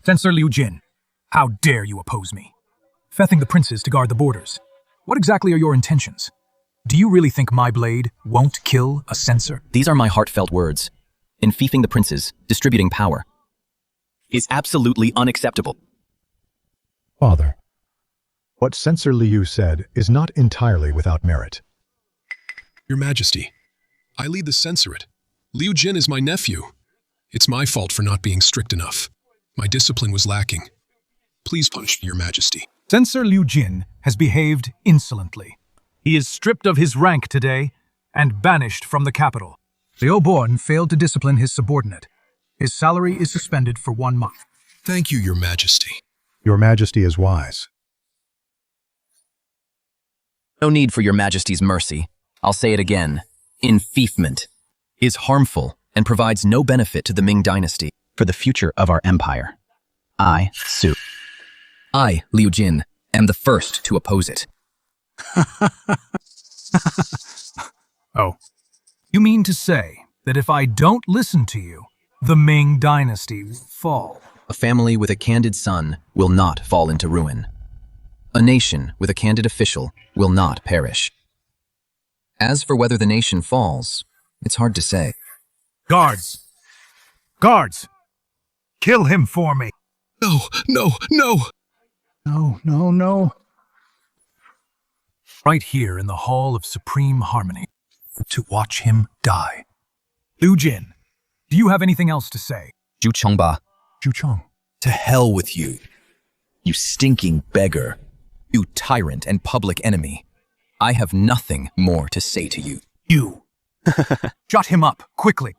Censor Liu Jin, how dare you oppose me? Fething the princes to guard the borders. What exactly are your intentions? Do you really think my blade won't kill a censor? These are my heartfelt words. Enfeoffing the princes, distributing power, is absolutely unacceptable. Father, what Censor Liu said is not entirely without merit. Your Majesty, I lead the censorate. Liu Jin is my nephew. It's my fault for not being strict enough. My discipline was lacking. Please punish me, Your Majesty. Censor Liu Jin has behaved insolently. He is stripped of his rank today and banished from the capital. Liu Born failed to discipline his subordinate. His salary is suspended for 1 month. Thank you, Your Majesty. Your Majesty is wise. No need for Your Majesty's mercy. I'll say it again. Enfeoffment is harmful and provides no benefit to the Ming dynasty for the future of our empire. I, Liu Jin, am the first to oppose it. Oh, you mean to say that if I don't listen to you, the Ming dynasty will fall? A family with a candid son will not fall into ruin. A nation with a candid official will not perish. As for whether the nation falls, it's hard to say. Guards! Guards! Kill him for me! No, no, no! No. Right here in the Hall of Supreme Harmony, to watch him die. Liu Jin, do you have anything else to say? Zhu Chengba, Zhu Cheng. to hell with you. You stinking beggar. You tyrant and public enemy. I have nothing more to say to you. You! Shut him up, quickly!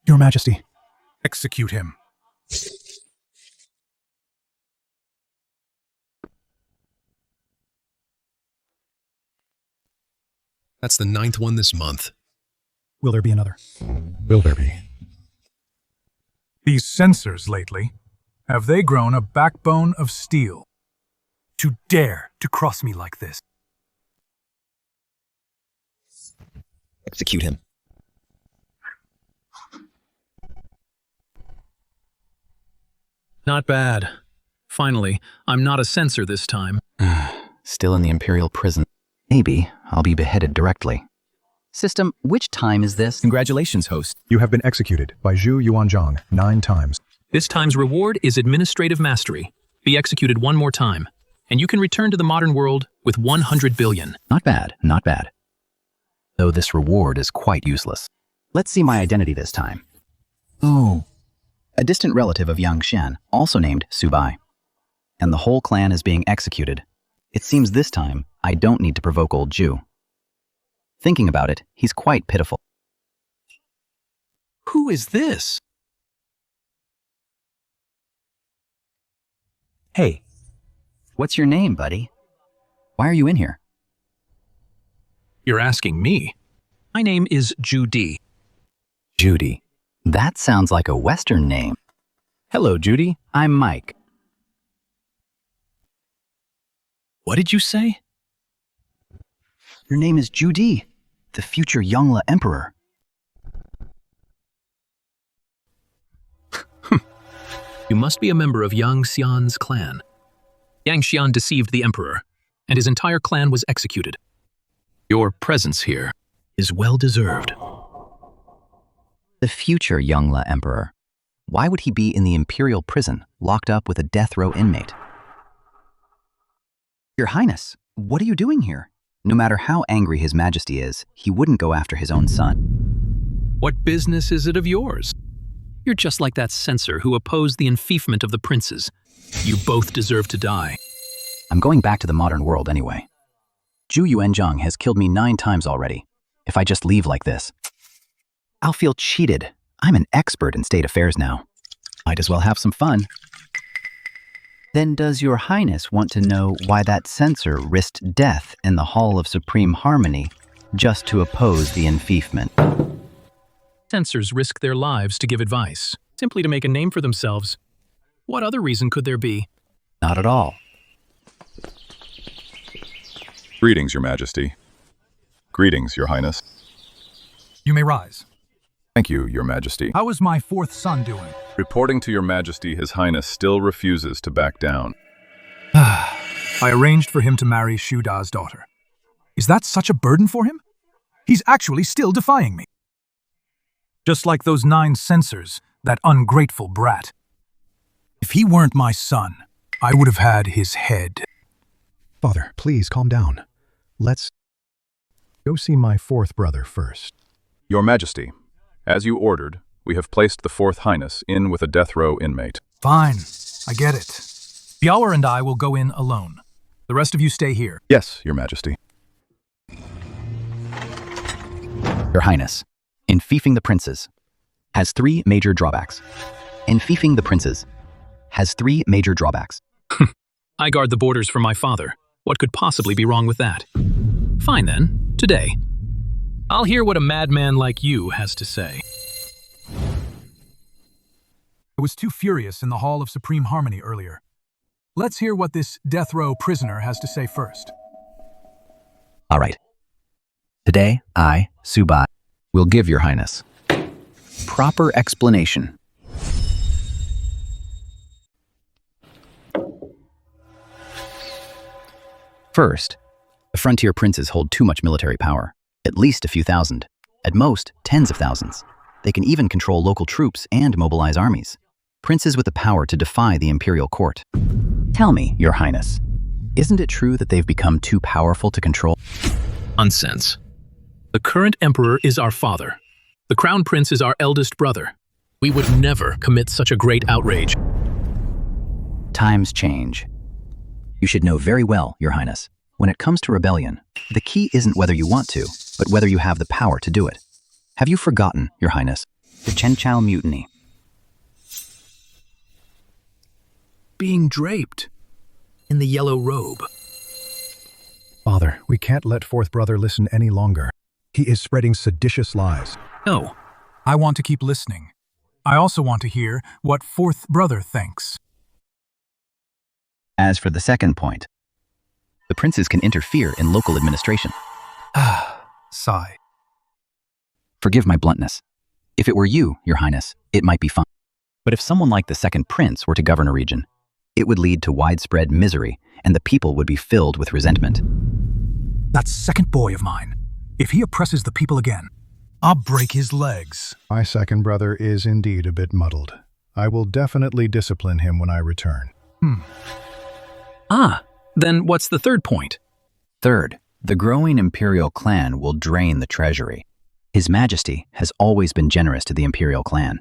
Your Majesty. Execute him. That's the 9th one this month. Will there be another? Will there be? These censors lately, have they grown a backbone of steel? To dare to cross me like this. Execute him. Not bad. Finally, I'm not a censor this time. Still in the Imperial prison. Maybe I'll be beheaded directly. System, which time is this? Congratulations, host. You have been executed by Zhu Yuanzhang 9 times. This time's reward is administrative mastery. Be executed 1 more time, and you can return to the modern world with 100 billion. Not bad, not bad. Though this reward is quite useless. Let's see my identity this time. Oh. A distant relative of Yang Xian, also named Su Bai. And the whole clan is being executed. It seems this time, I don't need to provoke old Zhu. Thinking about it, he's quite pitiful. Who is this? Hey, what's your name, buddy? Why are you in here? You're asking me. My name is Judy. Judy. That sounds like a Western name. Hello, Judy. I'm Mike. What did you say? Your name is Judy, the future Yongle Emperor. You must be a member of Yang Xian's clan. Yang Xian deceived the emperor, and his entire clan was executed. Your presence here is well deserved. The future Yongle Emperor. Why would he be in the Imperial prison, locked up with a death row inmate? Your Highness, what are you doing here? No matter how angry His Majesty is, he wouldn't go after his own son. What business is it of yours? You're just like that censor who opposed the enfeoffment of the princes. You both deserve to die. I'm going back to the modern world anyway. Zhu Yuanzhang has killed me 9 times already. If I just leave like this, I'll feel cheated. I'm an expert in state affairs now. Might as well have some fun. Then does your Highness want to know why that censor risked death in the Hall of Supreme Harmony just to oppose the enfeoffment? Censors risk their lives to give advice, simply to make a name for themselves. What other reason could there be? Not at all. Greetings, Your Majesty. Greetings, Your Highness. You may rise. Thank you, Your Majesty. How is my fourth son doing? Reporting to Your Majesty, His Highness still refuses to back down. I arranged for him to marry Su Dai's daughter. Is that such a burden for him? He's actually still defying me. Just like those 9 censors, that ungrateful brat. If he weren't my son, I would have had his head. Father, please calm down. Let's go see my fourth brother first. Your Majesty, as you ordered, we have placed the Fourth Highness in with a death row inmate. Fine, I get it. Biaoer and I will go in alone. The rest of you stay here. Yes, Your Majesty. Your Highness, enfeefing the princes has 3 major drawbacks. Enfeefing the princes has 3 major drawbacks. I guard the borders for my father. What could possibly be wrong with that? Fine then, today. I'll hear what a madman like you has to say. I was too furious in the Hall of Supreme Harmony earlier. Let's hear what this death row prisoner has to say first. All right. Today, I, Su Bai, will give Your Highness proper explanation. First, the frontier princes hold too much military power, at least a few thousand, at most tens of thousands. They can even control local troops and mobilize armies. Princes with the power to defy the imperial court. Tell me, Your Highness, isn't it true that they've become too powerful to control? Nonsense. The current emperor is our father. The crown prince is our eldest brother. We would never commit such a great outrage. Times change. You should know very well, Your Highness, when it comes to rebellion, the key isn't whether you want to, but whether you have the power to do it. Have you forgotten, Your Highness, the Chen Chao mutiny? Being draped in the yellow robe. Father, we can't let fourth brother listen any longer. He is spreading seditious lies. No, I want to keep listening. I also want to hear what fourth brother thinks. As for the second point, the princes can interfere in local administration. Sigh. Forgive my bluntness. If it were you, Your Highness, it might be fine. But if someone like the second prince were to govern a region, it would lead to widespread misery, and the people would be filled with resentment. That second boy of mine, if he oppresses the people again, I'll break his legs. My second brother is indeed a bit muddled. I will definitely discipline him when I return. Then what's the third point? Third, the growing imperial clan will drain the treasury. His Majesty has always been generous to the imperial clan.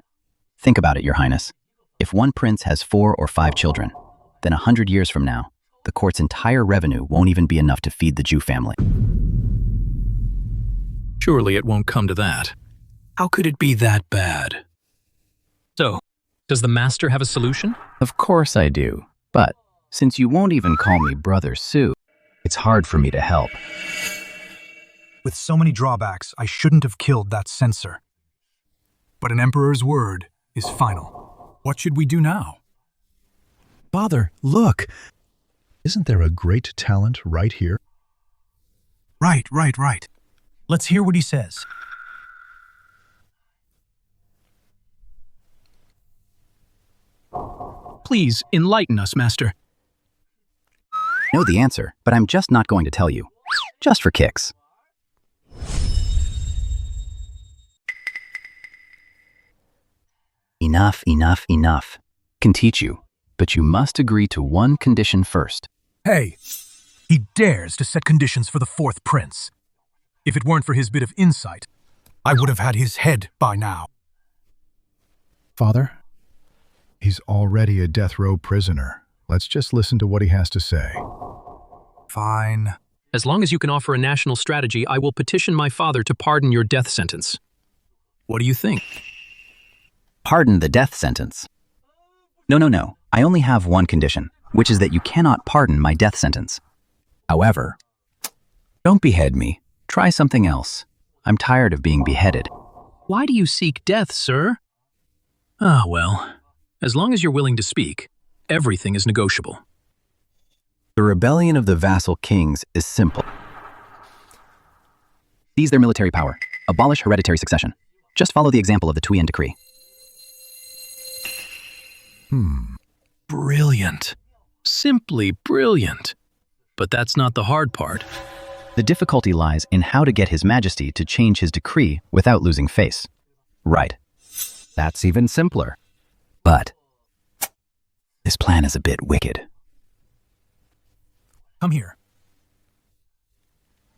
Think about it, Your Highness. If one prince has 4 or 5 children, then 100 years from now, the court's entire revenue won't even be enough to feed the Jew family. Surely it won't come to that. How could it be that bad? So, does the master have a solution? Of course I do, but since you won't even call me Brother Su, it's hard for me to help. With so many drawbacks, I shouldn't have killed that censor. But an emperor's word is final. What should we do now? Father, look! Isn't there a great talent right here? Right. Let's hear what he says. Please enlighten us, master. I know the answer, but I'm just not going to tell you. Just for kicks. Enough. Can teach you, but you must agree to one condition first. Hey, he dares to set conditions for the fourth prince. If it weren't for his bit of insight, I would have had his head by now. Father, he's already a death row prisoner. Let's just listen to what he has to say. Fine. As long as you can offer a national strategy, I will petition my father to pardon your death sentence. What do you think? Pardon the death sentence. No. I only have one condition, which is that you cannot pardon my death sentence. However, don't behead me. Try something else. I'm tired of being beheaded. Why do you seek death, sir? Well, as long as you're willing to speak, everything is negotiable. The rebellion of the vassal kings is simple. Seize their military power. Abolish hereditary succession. Just follow the example of the Tuyen decree. Brilliant. Simply brilliant. But that's not the hard part. The difficulty lies in how to get His Majesty to change his decree without losing face. Right. That's even simpler. But this plan is a bit wicked. Come here.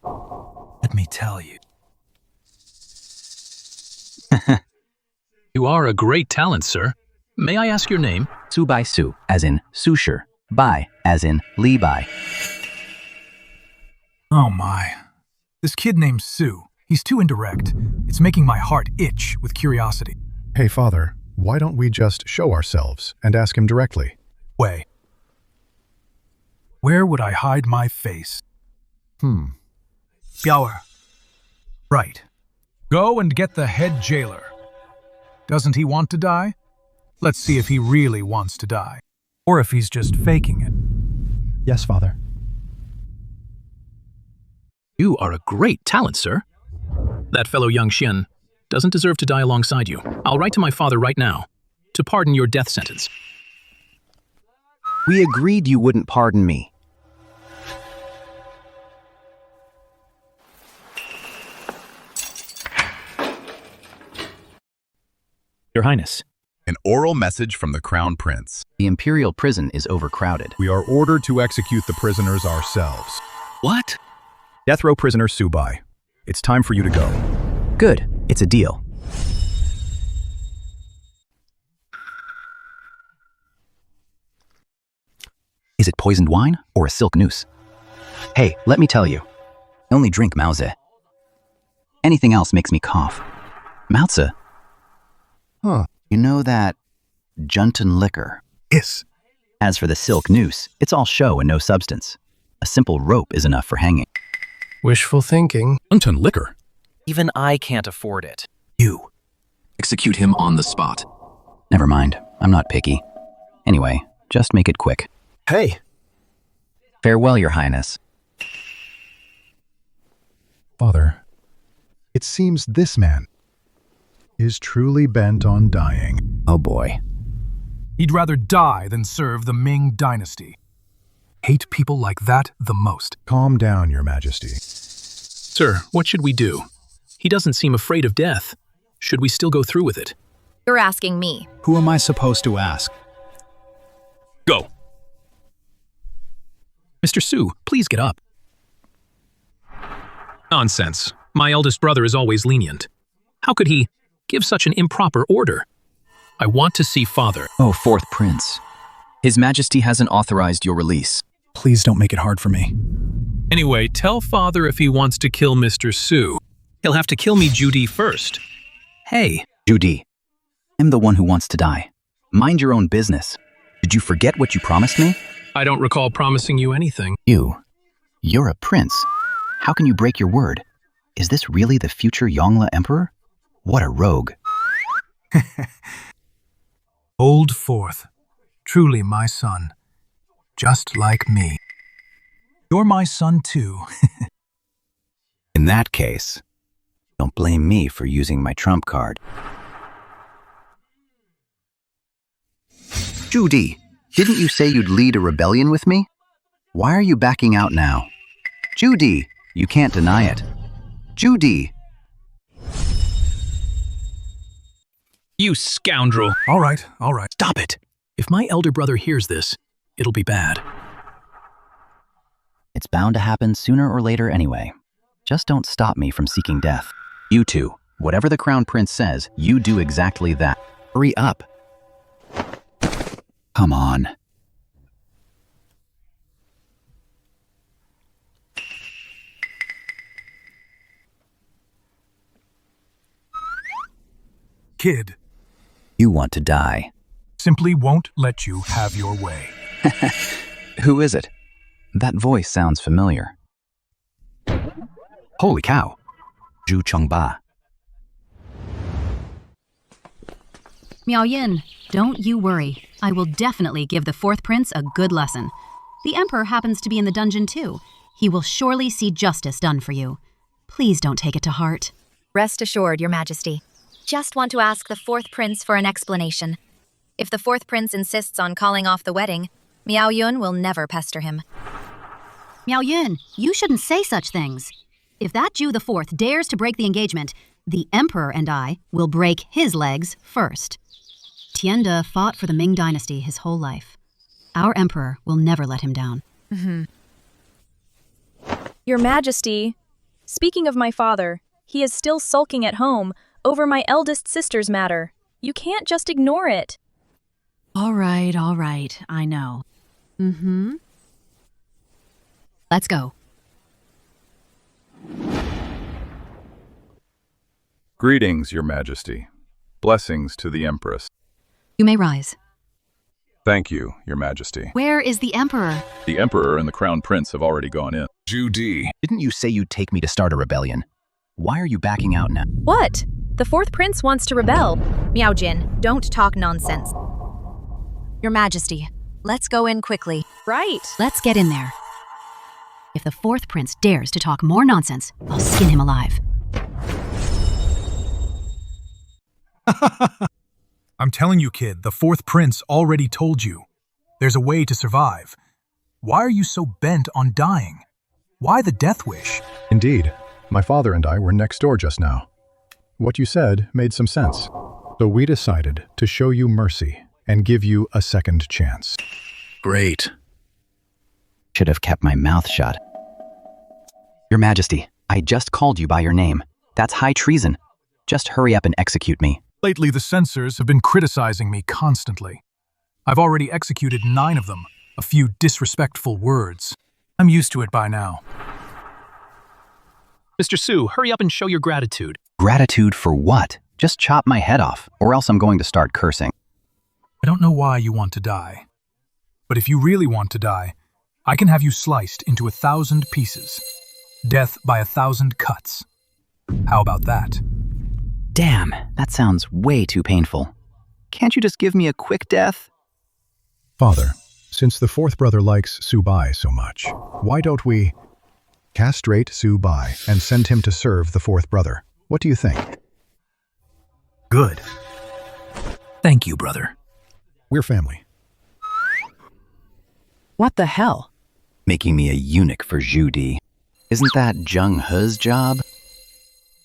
Let me tell you. You are a great talent, sir. May I ask your name? Su Bai Su, as in Susher. Bai, as in Li Bai. Oh my. This kid named Su, he's too indirect. It's making my heart itch with curiosity. Hey, Father, why don't we just show ourselves and ask him directly? Wei. Where would I hide my face? Biaoer. Right. Go and get the head jailer. Doesn't he want to die? Let's see if he really wants to die. Or if he's just faking it. Yes, Father. You are a great talent, sir. That fellow Yang Xian doesn't deserve to die alongside you. I'll write to my father right now to pardon your death sentence. We agreed you wouldn't pardon me. Your Highness. An oral message from the Crown Prince. The Imperial prison is overcrowded. We are ordered to execute the prisoners ourselves. What? Death row prisoner Su Bai. It's time for you to go. Good. It's a deal. Is it poisoned wine or a silk noose? Hey, let me tell you. I only drink Mauze. Anything else makes me cough. Mauze? Huh. You know that Juntan liquor? Yes. As for the silk noose, it's all show and no substance. A simple rope is enough for hanging. Wishful thinking. Unton liquor. Even I can't afford it. You. Execute him on the spot. Never mind. I'm not picky. Anyway, just make it quick. Hey! Farewell, Your Highness. Father, it seems this man is truly bent on dying. Oh boy. He'd rather die than serve the Ming dynasty. Hate people like that the most. Calm down, Your Majesty. Sir, what should we do? He doesn't seem afraid of death. Should we still go through with it? You're asking me. Who am I supposed to ask? Go. Mr. Su, please get up. Nonsense. My eldest brother is always lenient. How could he give such an improper order? I want to see father. Oh, fourth prince. His Majesty hasn't authorized your release. Please don't make it hard for me. Anyway, tell father if he wants to kill Mr. Su. He'll have to kill me Judy first. Hey. Judy, I'm the one who wants to die. Mind your own business. Did you forget what you promised me? I don't recall promising you anything. You're a prince. How can you break your word? Is this really the future Yongle Emperor? What a rogue. Old fourth. Truly my son. Just like me. You're my son too. In that case, don't blame me for using my trump card. Judy, didn't you say you'd lead a rebellion with me? Why are you backing out now? Judy, you can't deny it. Judy! You scoundrel. All right. Stop it. If my elder brother hears this, it'll be bad. It's bound to happen sooner or later anyway. Just don't stop me from seeking death. You two, whatever the Crown Prince says, you do exactly that. Hurry up. Come on. Kid. You want to die. Simply won't let you have your way. Who is it? That voice sounds familiar. Holy cow. Zhu Chengba. Miao Yin, don't you worry. I will definitely give the fourth prince a good lesson. The Emperor happens to be in the dungeon too. He will surely see justice done for you. Please don't take it to heart. Rest assured, Your Majesty. just want to ask the fourth prince for an explanation. If the fourth prince insists on calling off the wedding, Miao Yun will never pester him. Miao Yun, you shouldn't say such things. If that Jew the Fourth dares to break the engagement, the Emperor and I will break his legs first. Tianda fought for the Ming Dynasty his whole life. Our Emperor will never let him down. Your Majesty, speaking of my father, he is still sulking at home over my eldest sister's matter. You can't just ignore it. All right, I know. Let's go. Greetings, Your Majesty. Blessings to the Empress. You may rise. Thank you, Your Majesty. Where is the Emperor? The Emperor and the Crown Prince have already gone in. Judy. Didn't you say you'd take me to start a rebellion? Why are you backing out now? What? The fourth prince wants to rebel. Miao Jin, don't talk nonsense. Your Majesty, let's go in quickly. Right. Let's get in there. If the fourth prince dares to talk more nonsense, I'll skin him alive. I'm telling you, kid, the fourth prince already told you. There's a way to survive. Why are you so bent on dying? Why the death wish? Indeed, my father and I were next door just now. What you said made some sense. So we decided to show you mercy and give you a second chance. Great. Should have kept my mouth shut. Your Majesty, I just called you by your name. That's high treason. Just hurry up and execute me. Lately, the censors have been criticizing me constantly. I've already executed 9 of them, a few disrespectful words. I'm used to it by now. Mr. Su, hurry up and show your gratitude. Gratitude for what? Just chop my head off, or else I'm going to start cursing. I don't know why you want to die. But if you really want to die, I can have you sliced into 1,000 pieces. Death by 1,000 cuts. How about that? Damn, that sounds way too painful. Can't you just give me a quick death? Father, since the fourth brother likes Su Bai so much, why don't we castrate Su Bai and send him to serve the fourth brother? What do you think? Good. Thank you, brother. We're family. What the hell? Making me a eunuch for Zhu Di. Isn't that Zheng He's job?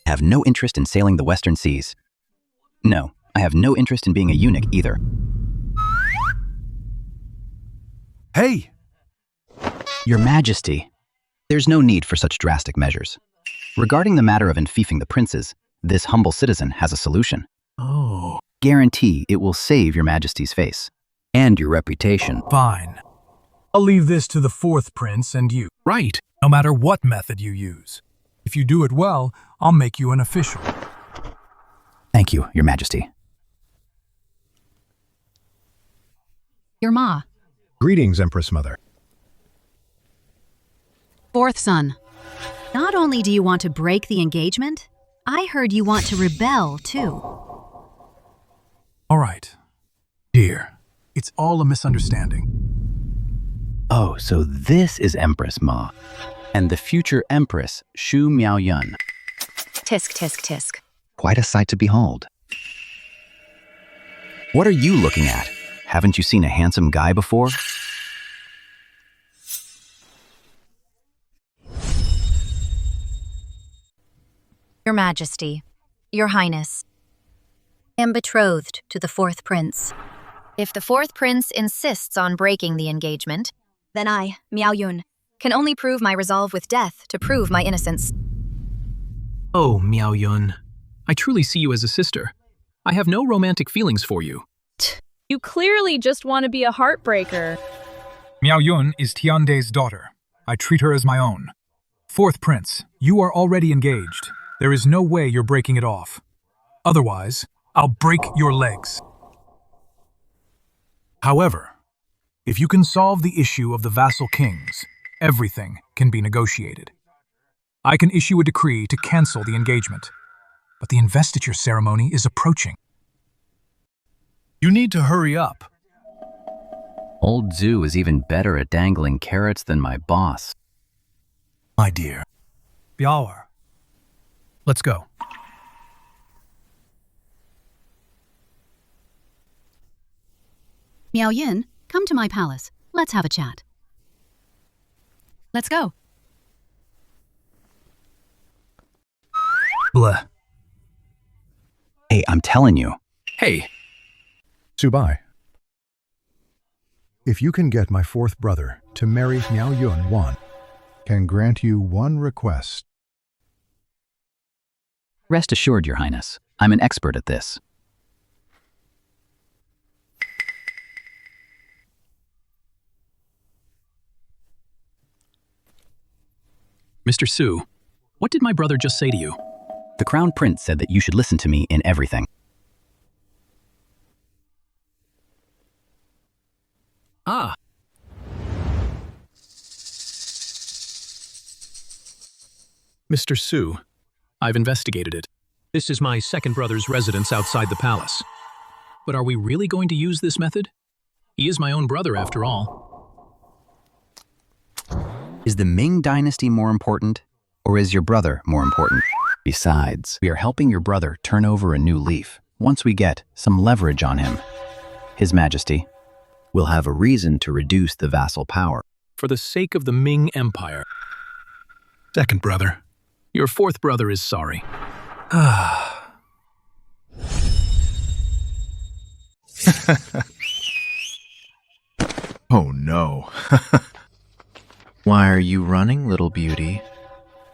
I have no interest in sailing the western seas. No, I have no interest in being a eunuch either. Hey! Your Majesty, there's no need for such drastic measures. Regarding the matter of enfeoffing the princes, this humble citizen has a solution. Oh. Guarantee it will save Your Majesty's face. And your reputation. Fine. I'll leave this to the fourth prince and you. Right. No matter what method you use. If you do it well, I'll make you an official. Thank you, Your Majesty. Your Ma. Greetings, Empress Mother. Fourth son. Not only do you want to break the engagement, I heard you want to rebel, too. All right. Dear, it's all a misunderstanding. Oh, so this is Empress Ma. And the future Empress, Shu Miaoyun. Tisk, tisk, tisk. Quite a sight to behold. What are you looking at? Haven't you seen a handsome guy before? Your Majesty, Your Highness, I am betrothed to the fourth prince. If the fourth prince insists on breaking the engagement, then I, Miao Yun, can only prove my resolve with death to prove my innocence. Oh, Miao Yun. I truly see you as a sister. I have no romantic feelings for you. You clearly just want to be a heartbreaker. Miao Yun is Tiande's daughter. I treat her as my own. Fourth prince, you are already engaged. There is no way you're breaking it off. Otherwise, I'll break your legs. However, if you can solve the issue of the vassal kings, everything can be negotiated. I can issue a decree to cancel the engagement, but the investiture ceremony is approaching. You need to hurry up. Old Zhu is even better at dangling carrots than my boss. My dear. Biawar. Let's go. Miao Yin, come to my palace. Let's have a chat. Let's go. Blah. Hey, I'm telling you. Hey, Su Bai, if you can get my fourth brother to marry Miao Yun Wan, can grant you one request. Rest assured, Your Highness, I'm an expert at this. Mr. Su, what did my brother just say to you? The Crown Prince said that you should listen to me in everything. Ah. Mr. Su, I've investigated it. This is my second brother's residence outside the palace. But are we really going to use this method? He is my own brother, after all. Is the Ming dynasty more important, or is your brother more important? Besides, we are helping your brother turn over a new leaf. Once we get some leverage on him, His Majesty will have a reason to reduce the vassal power. For the sake of the Ming Empire. Second brother. Your fourth brother is sorry. Ah. Oh no. Why are you running, little beauty?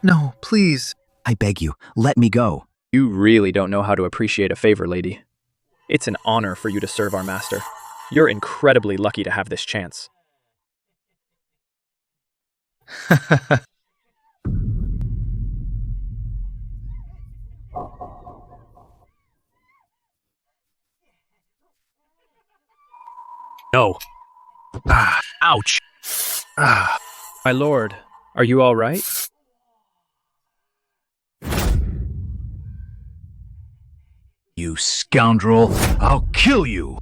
No, please. I beg you, let me go. You really don't know how to appreciate a favor, lady. It's an honor for you to serve our master. You're incredibly lucky to have this chance. No. Ah, ouch. Ah. My lord, are you all right? You scoundrel! I'll kill you!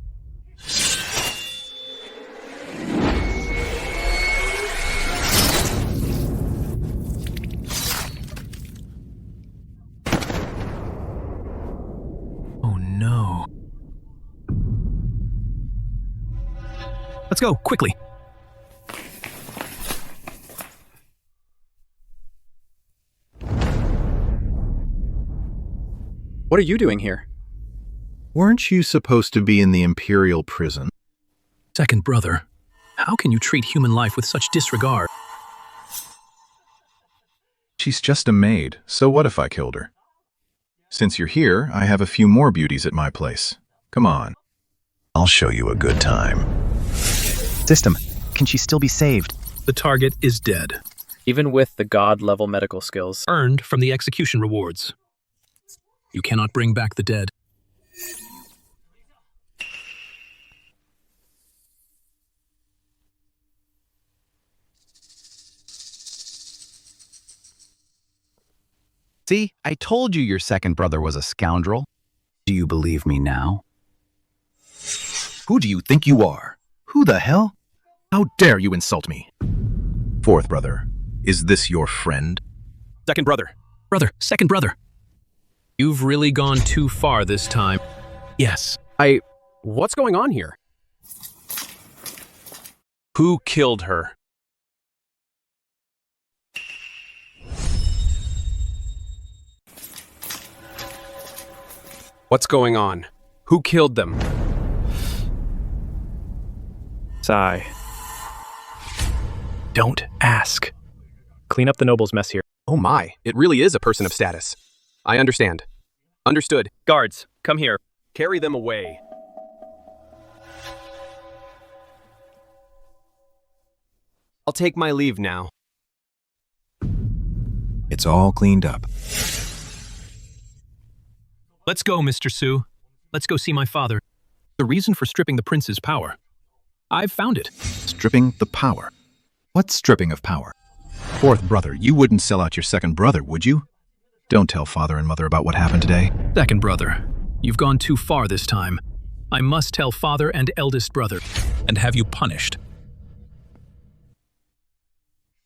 Oh no. Let's go, quickly. What are you doing here? Weren't you supposed to be in the Imperial prison? Second brother, how can you treat human life with such disregard? She's just a maid, so what if I killed her? Since you're here, I have a few more beauties at my place. Come on. I'll show you a good time. System, can she still be saved? The target is dead. Even with the god-level medical skills. Earned from the execution rewards. You cannot bring back the dead. See, I told you your second brother was a scoundrel. Do you believe me now? Who do you think you are? Who the hell? How dare you insult me? Fourth brother, is this your friend? Second brother. Brother, second brother. You've really gone too far this time. Yes. What's going on here? Who killed her? What's going on? Who killed them? Sigh. Don't ask. Clean up the noble's mess here. Oh my, it really is a person of status. I understand. Understood. Guards, come here. Carry them away. I'll take my leave now. It's all cleaned up. Let's go, Mr. Su. Let's go see my father. The reason for stripping the prince's power. I've found it. Stripping the power? What stripping of power? Fourth brother, you wouldn't sell out your second brother, would you? Don't tell father and mother about what happened today. Second brother, you've gone too far this time. I must tell father and eldest brother, and have you punished.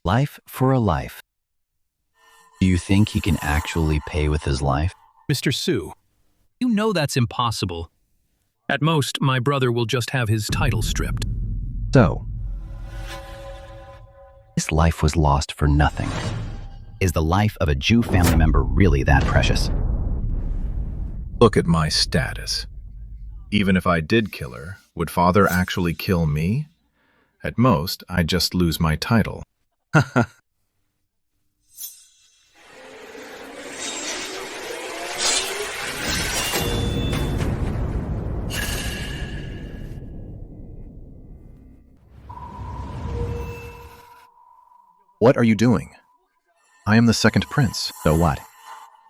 Life for a life. Do you think he can actually pay with his life? Mr. Su, you know that's impossible. At most, my brother will just have his title stripped. So, his life was lost for nothing. Is the life of a Jew family member really that precious? Look at my status. Even if I did kill her, would father actually kill me? At most, I'd just lose my title. What are you doing? I am the second prince. So what?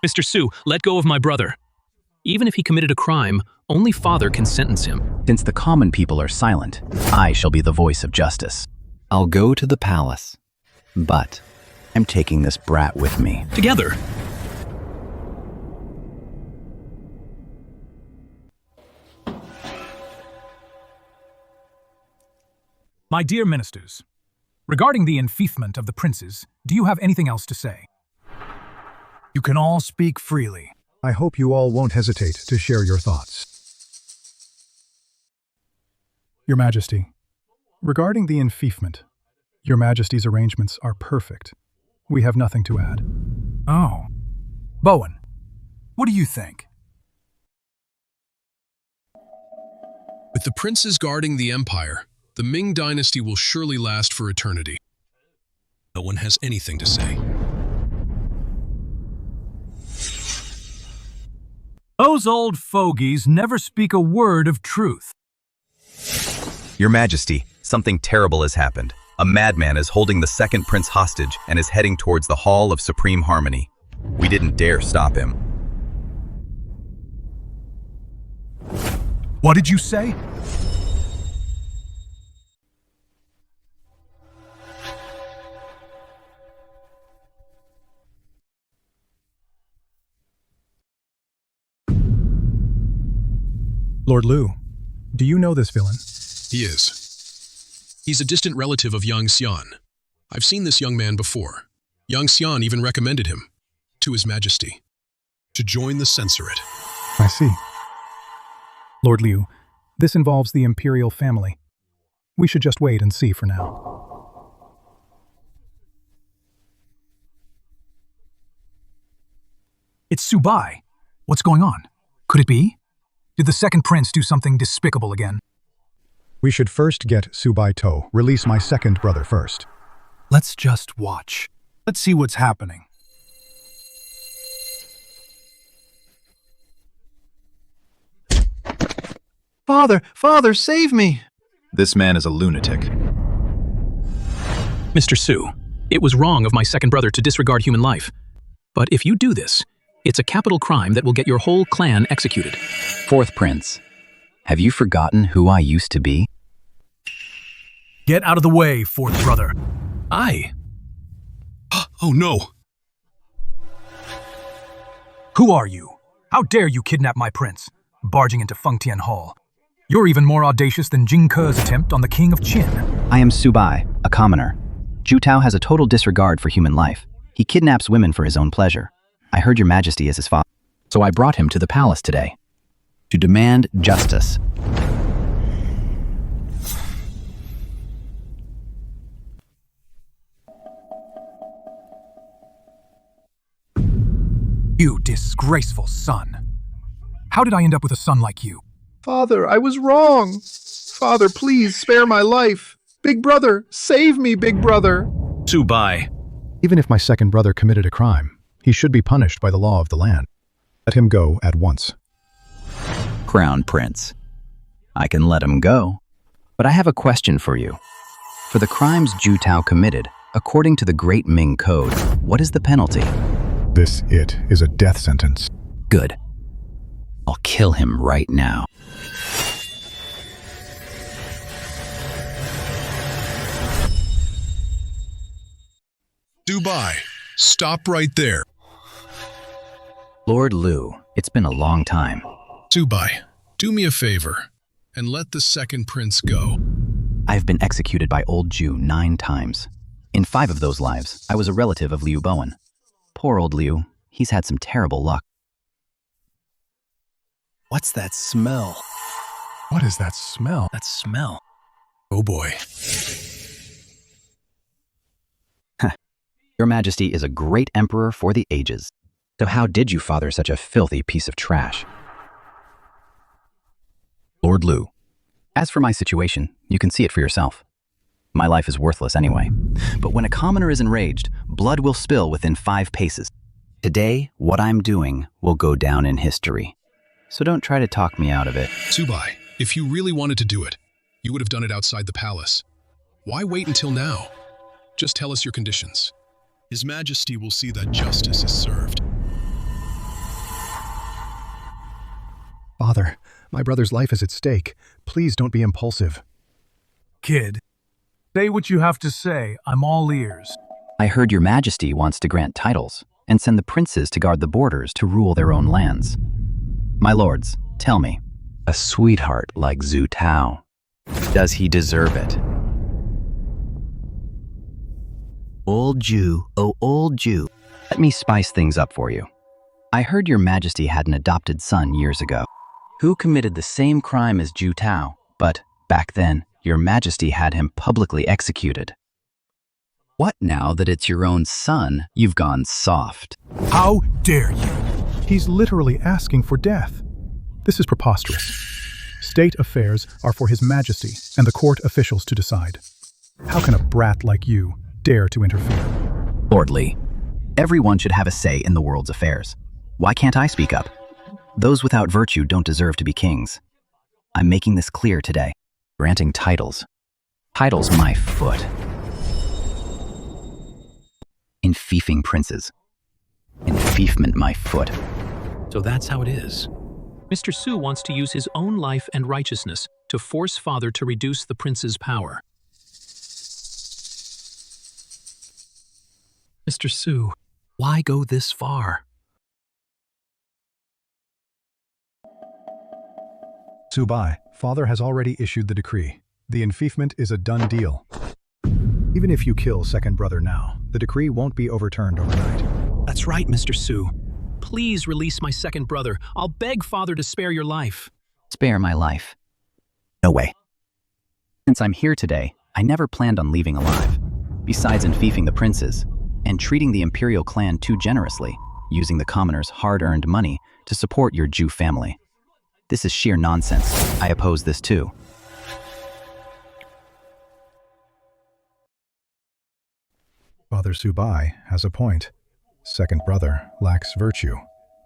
Mr. Su, let go of my brother. Even if he committed a crime, only father can sentence him. Since the common people are silent, I shall be the voice of justice. I'll go to the palace, but I'm taking this brat with me. Together. My dear ministers, regarding the enfeoffment of the princes, do you have anything else to say? You can all speak freely. I hope you all won't hesitate to share your thoughts. Your Majesty, regarding the enfeoffment, Your Majesty's arrangements are perfect. We have nothing to add. Oh. Bowen, what do you think? With the princes guarding the empire, the Ming dynasty will surely last for eternity. No one has anything to say. Those old fogies never speak a word of truth. Your Majesty, something terrible has happened. A madman is holding the second prince hostage and is heading towards the Hall of Supreme Harmony. We didn't dare stop him. What did you say? Lord Liu, do you know this villain? He is. He's a distant relative of Yang Xian. I've seen this young man before. Yang Xian even recommended him to His Majesty to join the censorate. I see. Lord Liu, this involves the Imperial family. We should just wait and see for now. It's Su Bai. What's going on? Could it be? Did the second prince do something despicable again? We should first get Su Bai to release my second brother first. Let's just watch. Let's see what's happening. Father, save me! This man is a lunatic. Mr. Su, it was wrong of my second brother to disregard human life. But if you do this, it's a capital crime that will get your whole clan executed. Fourth Prince, have you forgotten who I used to be? Get out of the way, fourth brother. Oh no! Who are you? How dare you kidnap my prince, barging into Fengtian Hall? You're even more audacious than Jing Ke's attempt on the king of Qin. I am Su Bai, a commoner. Ju Tao has a total disregard for human life. He kidnaps women for his own pleasure. I heard Your Majesty is his father, so I brought him to the palace today to demand justice. You disgraceful son. How did I end up with a son like you? Father, I was wrong. Father, please spare my life. Big brother, save me, big brother. Su Bai. Even if my second brother committed a crime, he should be punished by the law of the land. Let him go at once. Crown Prince, I can let him go. But I have a question for you. For the crimes Ju Tao committed, according to the Great Ming Code, what is the penalty? This is a death sentence. Good. I'll kill him right now. Su Bai, stop right there. Lord Liu, it's been a long time. Su Bai, do me a favor and let the second prince go. I've been executed by old Ju 9 times. In 5 of those lives, I was a relative of Liu Bowen. Poor old Liu, he's had some terrible luck. What's that smell? What is that smell? That smell. Oh boy. Your Majesty is a great emperor for the ages. So how did you father such a filthy piece of trash? Lord Liu. As for my situation, you can see it for yourself. My life is worthless anyway. But when a commoner is enraged, blood will spill within 5 paces. Today, what I'm doing will go down in history. So don't try to talk me out of it. Su Bai, if you really wanted to do it, you would have done it outside the palace. Why wait until now? Just tell us your conditions. His Majesty will see that justice is served. Father, my brother's life is at stake. Please don't be impulsive. Kid, say what you have to say. I'm all ears. I heard your Majesty wants to grant titles and send the princes to guard the borders to rule their own lands. My lords, tell me, a sweetheart like Zhu Tao, does he deserve it? Old Jew, oh old Jew. Let me spice things up for you. I heard your Majesty had an adopted son years ago, who committed the same crime as Zhu Tao, but back then, your Majesty had him publicly executed. What now that it's your own son, you've gone soft? How dare you? He's literally asking for death. This is preposterous. State affairs are for His Majesty and the court officials to decide. How can a brat like you dare to interfere? Lord Li, everyone should have a say in the world's affairs. Why can't I speak up? Those without virtue don't deserve to be kings. I'm making this clear today. Granting titles. Titles my foot. Enfeefing princes. Enfeefment my foot. So that's how it is. Mr. Su wants to use his own life and righteousness to force father to reduce the prince's power. Mr. Su, why go this far? Su Bai, father has already issued the decree. The enfeefment is a done deal. Even if you kill second brother now, the decree won't be overturned overnight. That's right, Mr. Su. Please release my second brother. I'll beg father to spare your life. Spare my life? No way. Since I'm here today, I never planned on leaving alive. Besides enfeefing the princes, and treating the Imperial clan too generously, using the commoners' hard-earned money to support your Jew family. This is sheer nonsense. I oppose this too. Father Su Bai has a point. Second brother lacks virtue.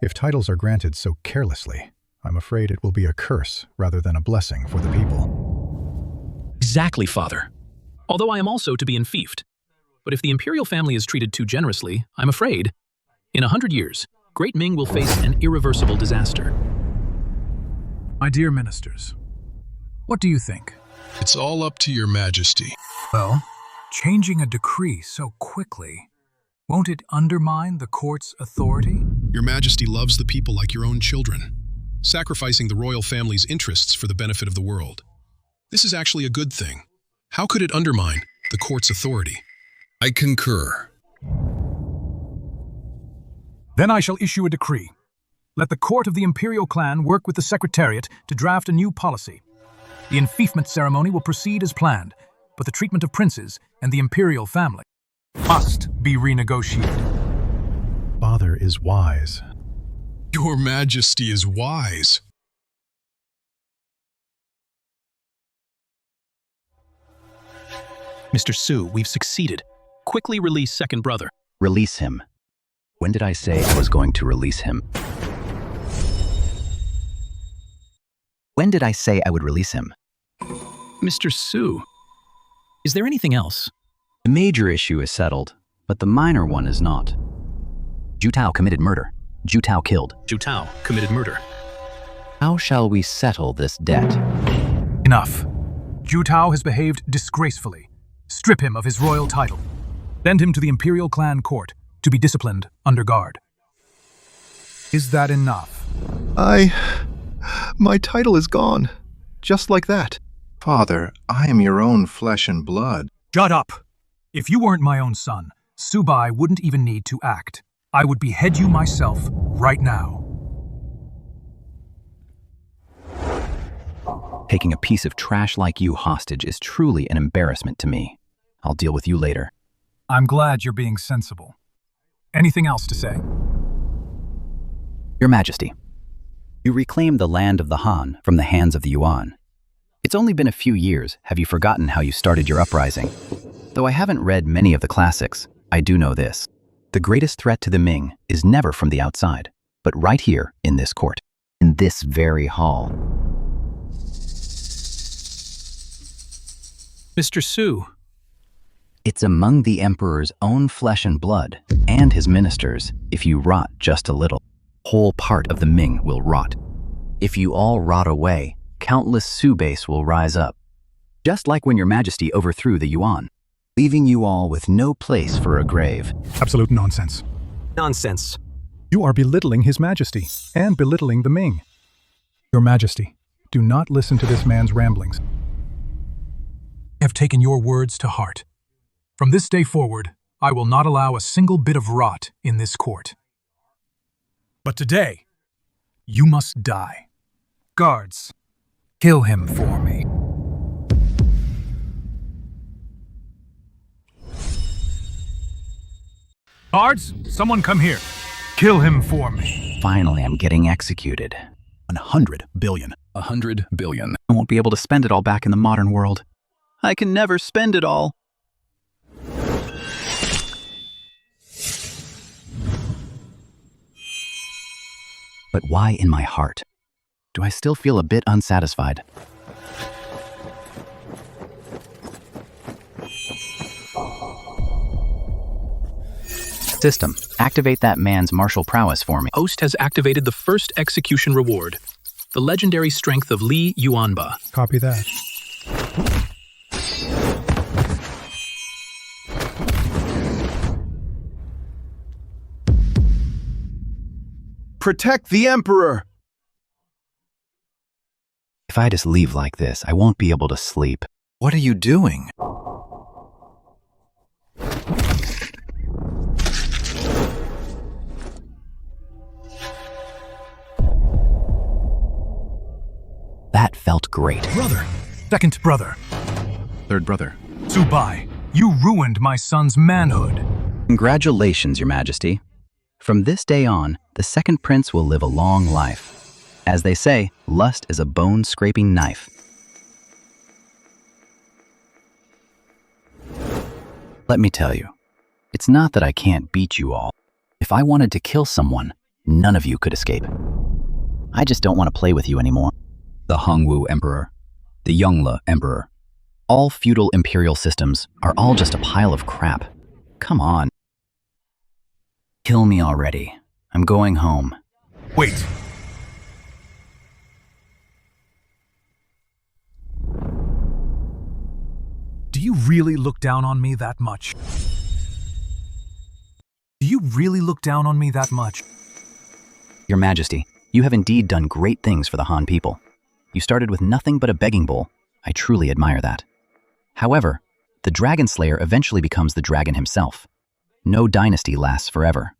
If titles are granted so carelessly, I'm afraid it will be a curse rather than a blessing for the people. Exactly, father. Although I am also to be enfeefed. But if the Imperial family is treated too generously, I'm afraid, in 100 years, Great Ming will face an irreversible disaster. My dear ministers, what do you think? It's all up to your Majesty. Well, changing a decree so quickly, won't it undermine the court's authority? Your Majesty loves the people like your own children, sacrificing the royal family's interests for the benefit of the world. This is actually a good thing. How could it undermine the court's authority? I concur. Then I shall issue a decree. Let the court of the Imperial clan work with the Secretariat to draft a new policy. The enfeefment ceremony will proceed as planned, but the treatment of princes and the Imperial family must be renegotiated. Father is wise. Your Majesty is wise. Mr. Su, we've succeeded. Quickly release second brother. Release him. When did I say I was going to release him? When did I say I would release him? Mr. Su, is there anything else? The major issue is settled, but the minor one is not. Zhu Tao committed murder. Zhu Tao killed. Zhu Tao committed murder. How shall we settle this debt? Enough. Zhu Tao has behaved disgracefully. Strip him of his royal title. Send him to the Imperial clan court to be disciplined under guard. Is that enough? My title is gone. Just like that. Father, I am your own flesh and blood. Shut up! If you weren't my own son, Su Bai wouldn't even need to act. I would behead you myself right now. Taking a piece of trash like you hostage is truly an embarrassment to me. I'll deal with you later. I'm glad you're being sensible. Anything else to say? Your Majesty, you reclaimed the land of the Han from the hands of the Yuan. It's only been a few years. Have you forgotten how you started your uprising? Though I haven't read many of the classics, I do know this. The greatest threat to the Ming is never from the outside, but right here in this court, in this very hall. Mr. Su. It's among the Emperor's own flesh and blood, and his ministers, if you rot just a little. Whole part of the Ming will rot. If you all rot away, countless Su base will rise up. Just like when your Majesty overthrew the Yuan, leaving you all with no place for a grave. Absolute nonsense. Nonsense. You are belittling His Majesty and belittling the Ming. Your Majesty, do not listen to this man's ramblings. I have taken your words to heart. From this day forward, I will not allow a single bit of rot in this court. But today, you must die. Guards, kill him for me. Guards, someone come here. Kill him for me. Finally, I'm getting executed. 100 billion. 100 billion. I won't be able to spend it all back in the modern world. I can never spend it all. But why in my heart? Do I still feel a bit unsatisfied? System, activate that man's martial prowess for me. Host has activated the first execution reward, the legendary strength of Li Yuanba. Copy that. Protect the Emperor! If I just leave like this, I won't be able to sleep. What are you doing? That felt great. Brother. Second brother. Third brother. Su Bai, you ruined my son's manhood. Congratulations, Your Majesty. From this day on, the second prince will live a long life. As they say, lust is a bone-scraping knife. Let me tell you, it's not that I can't beat you all. If I wanted to kill someone, none of you could escape. I just don't want to play with you anymore. The Hongwu Emperor, the Yongle Emperor. All feudal imperial systems are all just a pile of crap. Come on. Kill me already. I'm going home. Wait. Do you really look down on me that much? Do you really look down on me that much? Your Majesty, you have indeed done great things for the Han people. You started with nothing but a begging bowl. I truly admire that. However, the Dragon Slayer eventually becomes the dragon himself. No dynasty lasts forever.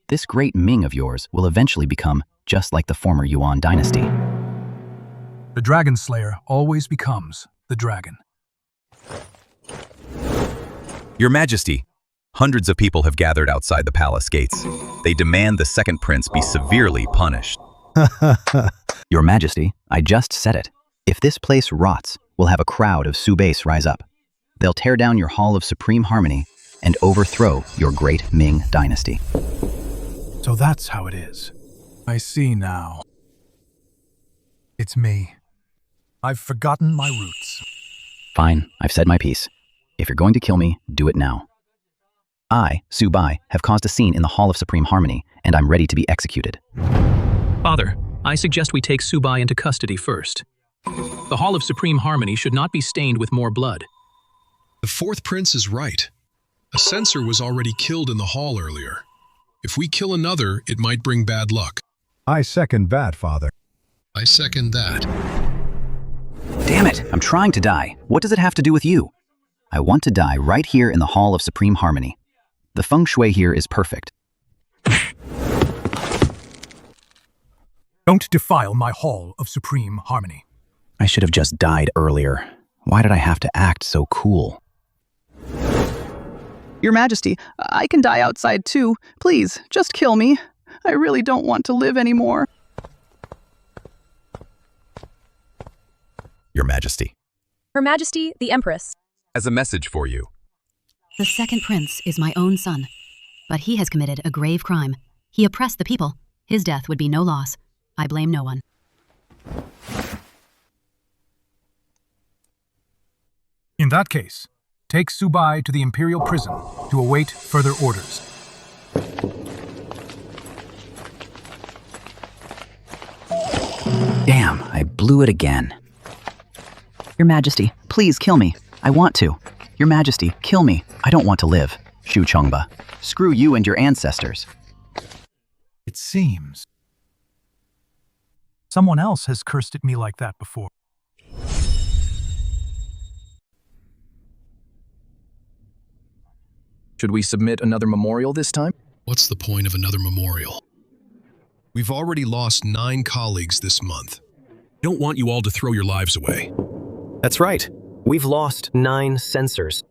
This great Ming of yours will eventually become just like the former Yuan dynasty. The Dragon Slayer always becomes the dragon. Your Majesty, hundreds of people have gathered outside the palace gates. They demand the second prince be severely punished. Your Majesty, I just said it. If this place rots, we'll have a crowd of Su base rise up. They'll tear down your Hall of Supreme Harmony and overthrow your great Ming dynasty. So that's how it is. I see now. It's me. I've forgotten my roots. Fine, I've said my piece. If you're going to kill me, do it now. I, Su Bai, have caused a scene in the Hall of Supreme Harmony, and I'm ready to be executed. Father, I suggest we take Su Bai into custody first. The Hall of Supreme Harmony should not be stained with more blood. The fourth prince is right. A censor was already killed in the hall earlier. If we kill another, it might bring bad luck. I second that, Father. I second that. Damn it, I'm trying to die. What does it have to do with you? I want to die right here in the Hall of Supreme Harmony. The feng shui here is perfect. Don't defile my Hall of Supreme Harmony. I should have just died earlier. Why did I have to act so cool? Your Majesty, I can die outside too. Please, just kill me. I really don't want to live anymore. Your Majesty. Her Majesty, the Empress. Has a message for you. The second prince is my own son, but he has committed a grave crime. He oppressed the people. His death would be no loss. I blame no one. In that case, take Su Bai to the Imperial prison to await further orders. Damn, I blew it again. Your Majesty, please kill me. I want to. Your Majesty, kill me. I don't want to live. Shu Chongba. Screw you and your ancestors. It seems someone else has cursed at me like that before. Should we submit another memorial this time? What's the point of another memorial? We've already lost 9 colleagues this month. I don't want you all to throw your lives away. That's right. We've lost 9 censors.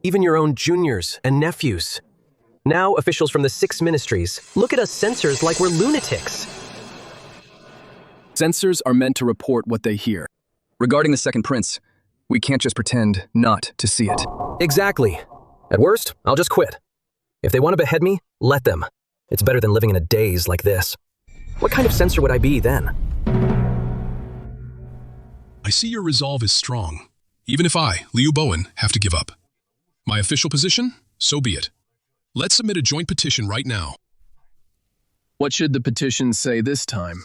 Even your own juniors and nephews. Now officials from the 6 ministries look at us censors like we're lunatics. Censors are meant to report what they hear. Regarding the second prince, we can't just pretend not to see it. Exactly. At worst, I'll just quit. If they want to behead me, let them. It's better than living in a daze like this. What kind of censor would I be then? I see your resolve is strong. Even if I, Liu Bowen, have to give up. My official position? So be it. Let's submit a joint petition right now. What should the petition say this time?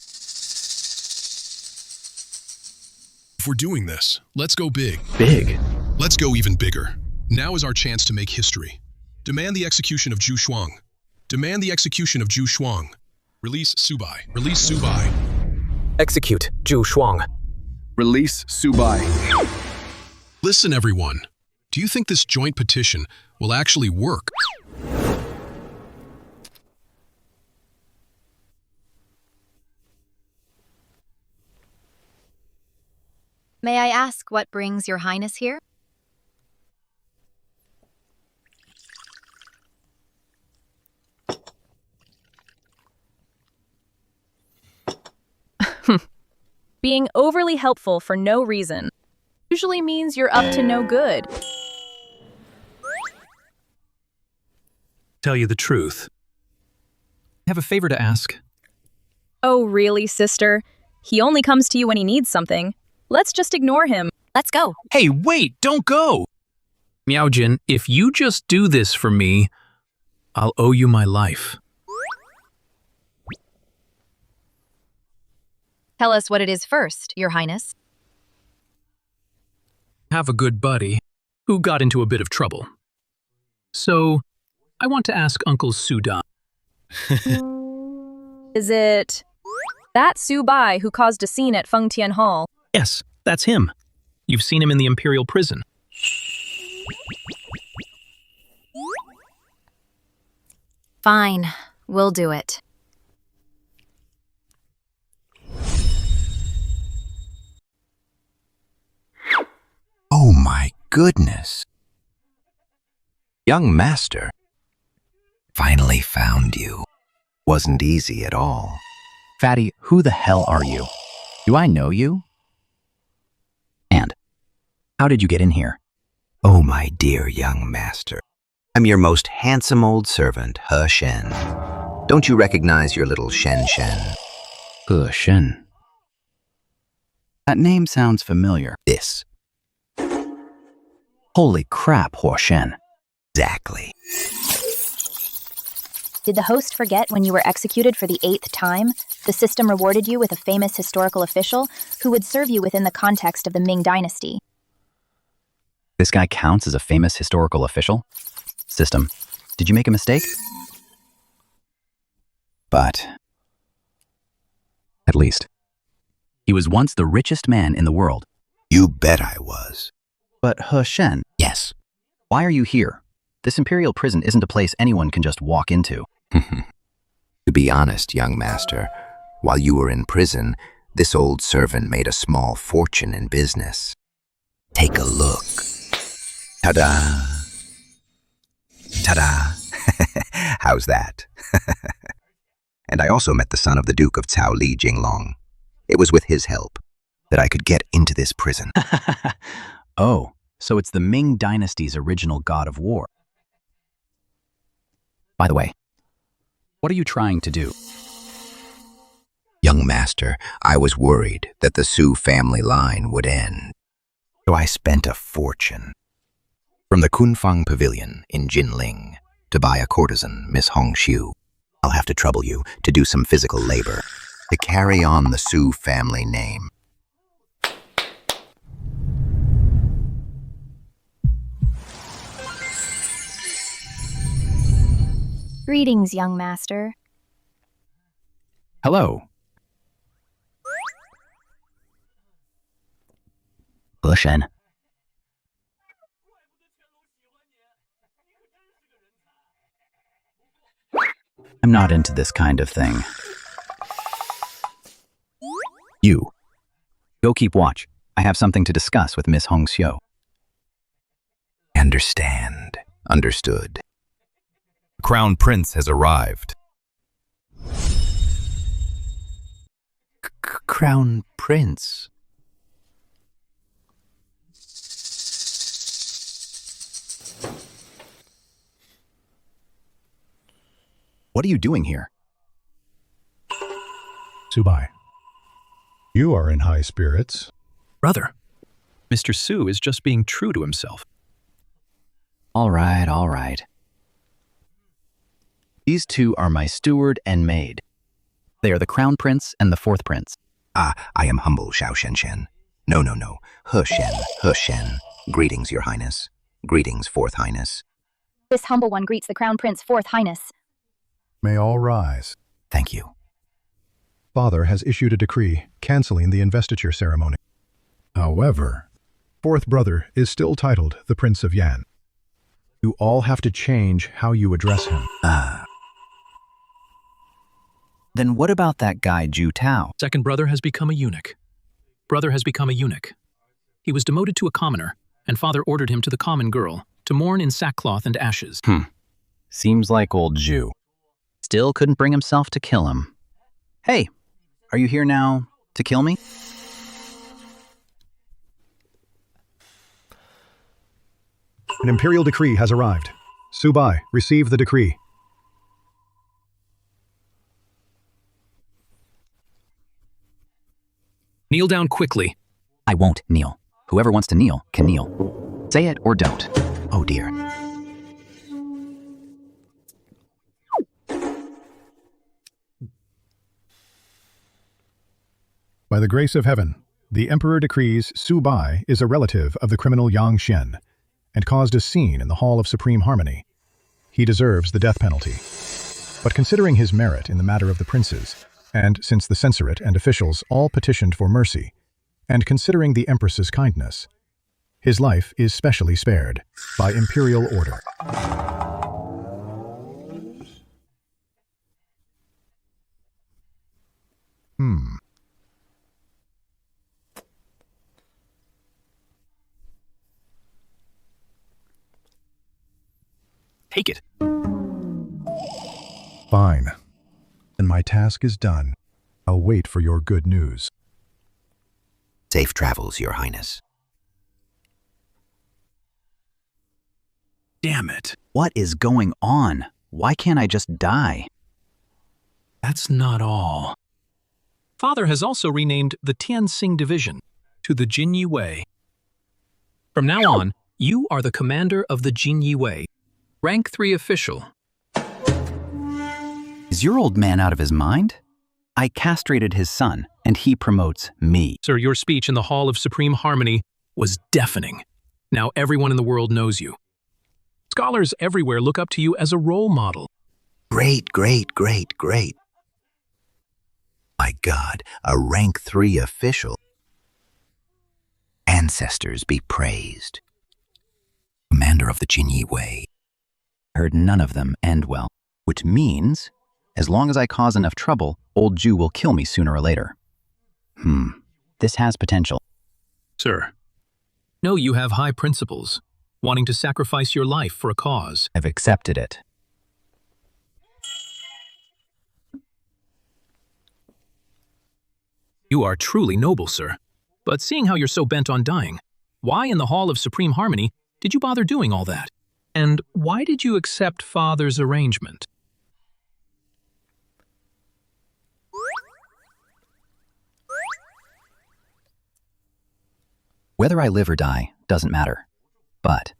If we're doing this, let's go big. Big? Let's go even bigger. Now is our chance to make history. Demand the execution of Zhu Shuang. Demand the execution of Zhu Shuang. Release Su Bai. Release Su Bai. Execute Zhu Shuang. Release Su Bai. Listen, everyone. Do you think this joint petition will actually work? May I ask what brings your highness here? Being overly helpful for no reason usually means you're up to no good. Tell you the truth. I have a favor to ask. Oh, really, sister? He only comes to you when he needs something. Let's just ignore him. Let's go. Hey, wait, don't go! Miaojin, if you just do this for me, I'll owe you my life. Tell us what it is first, your highness. Have a good buddy who got into a bit of trouble. So, I want to ask Uncle Su Bai. Is it that Su Bai who caused a scene at Fengtian Hall? Yes, that's him. You've seen him in the Imperial prison. Fine, we'll do it. Oh my goodness. Young master. Finally found you. Wasn't easy at all. Fatty, who the hell are you? Do I know you? And how did you get in here? Oh my dear young master. I'm your most handsome old servant, He Shen. Don't you recognize your little Shen Shen? He Shen. That name sounds familiar. This. Holy crap, He Shen. Exactly. Did the host forget when you were executed for the 8th time? The system rewarded you with a famous historical official who would serve you within the context of the Ming Dynasty. This guy counts as a famous historical official? System, did you make a mistake? But at least, he was once the richest man in the world. You bet I was. But He Shen. Yes. Why are you here? This Imperial prison isn't a place anyone can just walk into. To be honest, young master, while you were in prison, This old servant made a small fortune in business. Take a look. Ta-da! Ta-da! How's that? And I also met the son of the Duke of Cao Li Jinglong. It was with his help that I could get into this prison. Oh, so it's the Ming Dynasty's original god of war. By the way, what are you trying to do? Young master, I was worried that the Su family line would end. So I spent a fortune. From the Kunfang Pavilion in Jinling to buy a courtesan, Miss Hongxiu. I'll have to trouble you to do some physical labor to carry on the Su family name. Greetings, young master. Hello. Bushen. I'm not into this kind of thing. You. Go keep watch. I have something to discuss with Miss Hongxiu. Understand. Understood. The Crown Prince has arrived. Crown Prince? What are you doing here? Su Bai, you are in high spirits. Brother, Mr. Su is just being true to himself. All right, all right. These two are my steward and maid. They are the Crown Prince and the Fourth Prince. Ah, I am humble, Xiao Shen Shen. No. He Shen. Greetings, Your Highness. Greetings, Fourth Highness. This humble one greets the Crown Prince, Fourth Highness. May all rise. Thank you. Father has issued a decree canceling the investiture ceremony. However, fourth brother is still titled the Prince of Yan. You all have to change how you address him. Then what about that guy, Ju Tao? Second brother has become a eunuch. Brother has become a eunuch. He was demoted to a commoner, and father ordered him to the common girl to mourn in sackcloth and ashes. Seems like old Ju. Still couldn't bring himself to kill him. Hey, are you here now to kill me? An imperial decree has arrived. Su Bai, receive the decree. Kneel down quickly. I won't kneel. Whoever wants to kneel can kneel. Say it or don't. Oh dear. By the grace of heaven, the Emperor decrees Su Bai is a relative of the criminal Yang Xian and caused a scene in the Hall of Supreme Harmony. He deserves the death penalty. But considering his merit in the matter of the princes, and since the censorate and officials all petitioned for mercy, and considering the Empress's kindness, his life is specially spared by imperial order. Take it. Fine. Then my task is done. I'll wait for your good news. Safe travels, Your Highness. Damn it. What is going on? Why can't I just die? That's not all. Father has also renamed the Tianxing Division to the Jinyiwei. From now on, you are the commander of the Jinyiwei, rank 3 official. Is your old man out of his mind? I castrated his son, and he promotes me. Sir, your speech in the Hall of Supreme Harmony was deafening. Now everyone in the world knows you. Scholars everywhere look up to you as a role model. Great. My God, a rank 3 official. Ancestors be praised. Commander of the Jinyiwei. Heard none of them end well, which means, as long as I cause enough trouble, old Ju will kill me sooner or later. This has potential. Sir, no, you have high principles, wanting to sacrifice your life for a cause. I've accepted it. You are truly noble, sir. But seeing how you're so bent on dying, why in the Hall of Supreme Harmony did you bother doing all that? And why did you accept Father's arrangement? Whether I live or die doesn't matter. But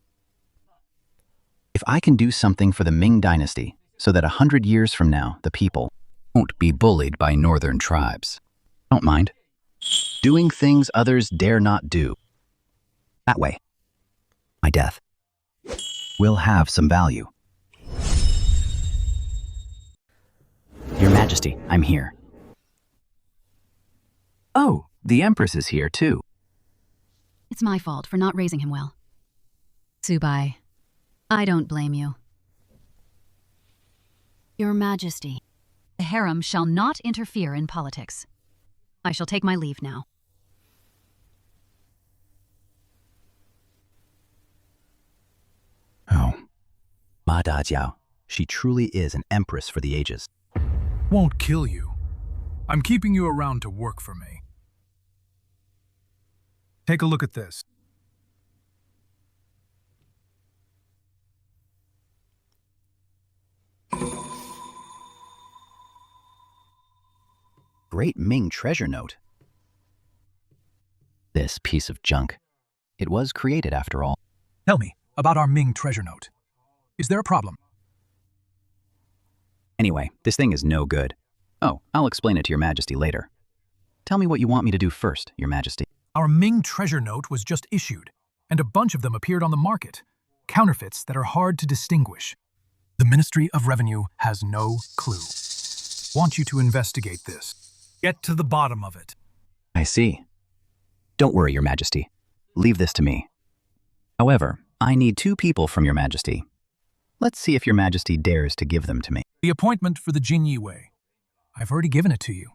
if I can do something for the Ming Dynasty so that 100 years from now the people won't be bullied by northern tribes, I don't mind. Doing things others dare not do. That way, my death will have some value. Your Majesty, I'm here. Oh, the Empress is here too. It's my fault for not raising him well. Su Bai, I don't blame you. Your Majesty, the harem shall not interfere in politics. I shall take my leave now. Oh. Ma Dajiao, she truly is an empress for the ages. Won't kill you. I'm keeping you around to work for me. Take a look at this. Great Ming treasure note. This piece of junk. It was created after all. Tell me about our Ming treasure note. Is there a problem? Anyway, this thing is no good. Oh, I'll explain it to Your Majesty later. Tell me what you want me to do first, Your Majesty. Our Ming treasure note was just issued, and a bunch of them appeared on the market. Counterfeits that are hard to distinguish. The Ministry of Revenue has no clue. Want you to investigate this. Get to the bottom of it. I see. Don't worry, Your Majesty. Leave this to me. However, I need 2 people from Your Majesty. Let's see if Your Majesty dares to give them to me. The appointment for the Jinyiwei. I've already given it to you.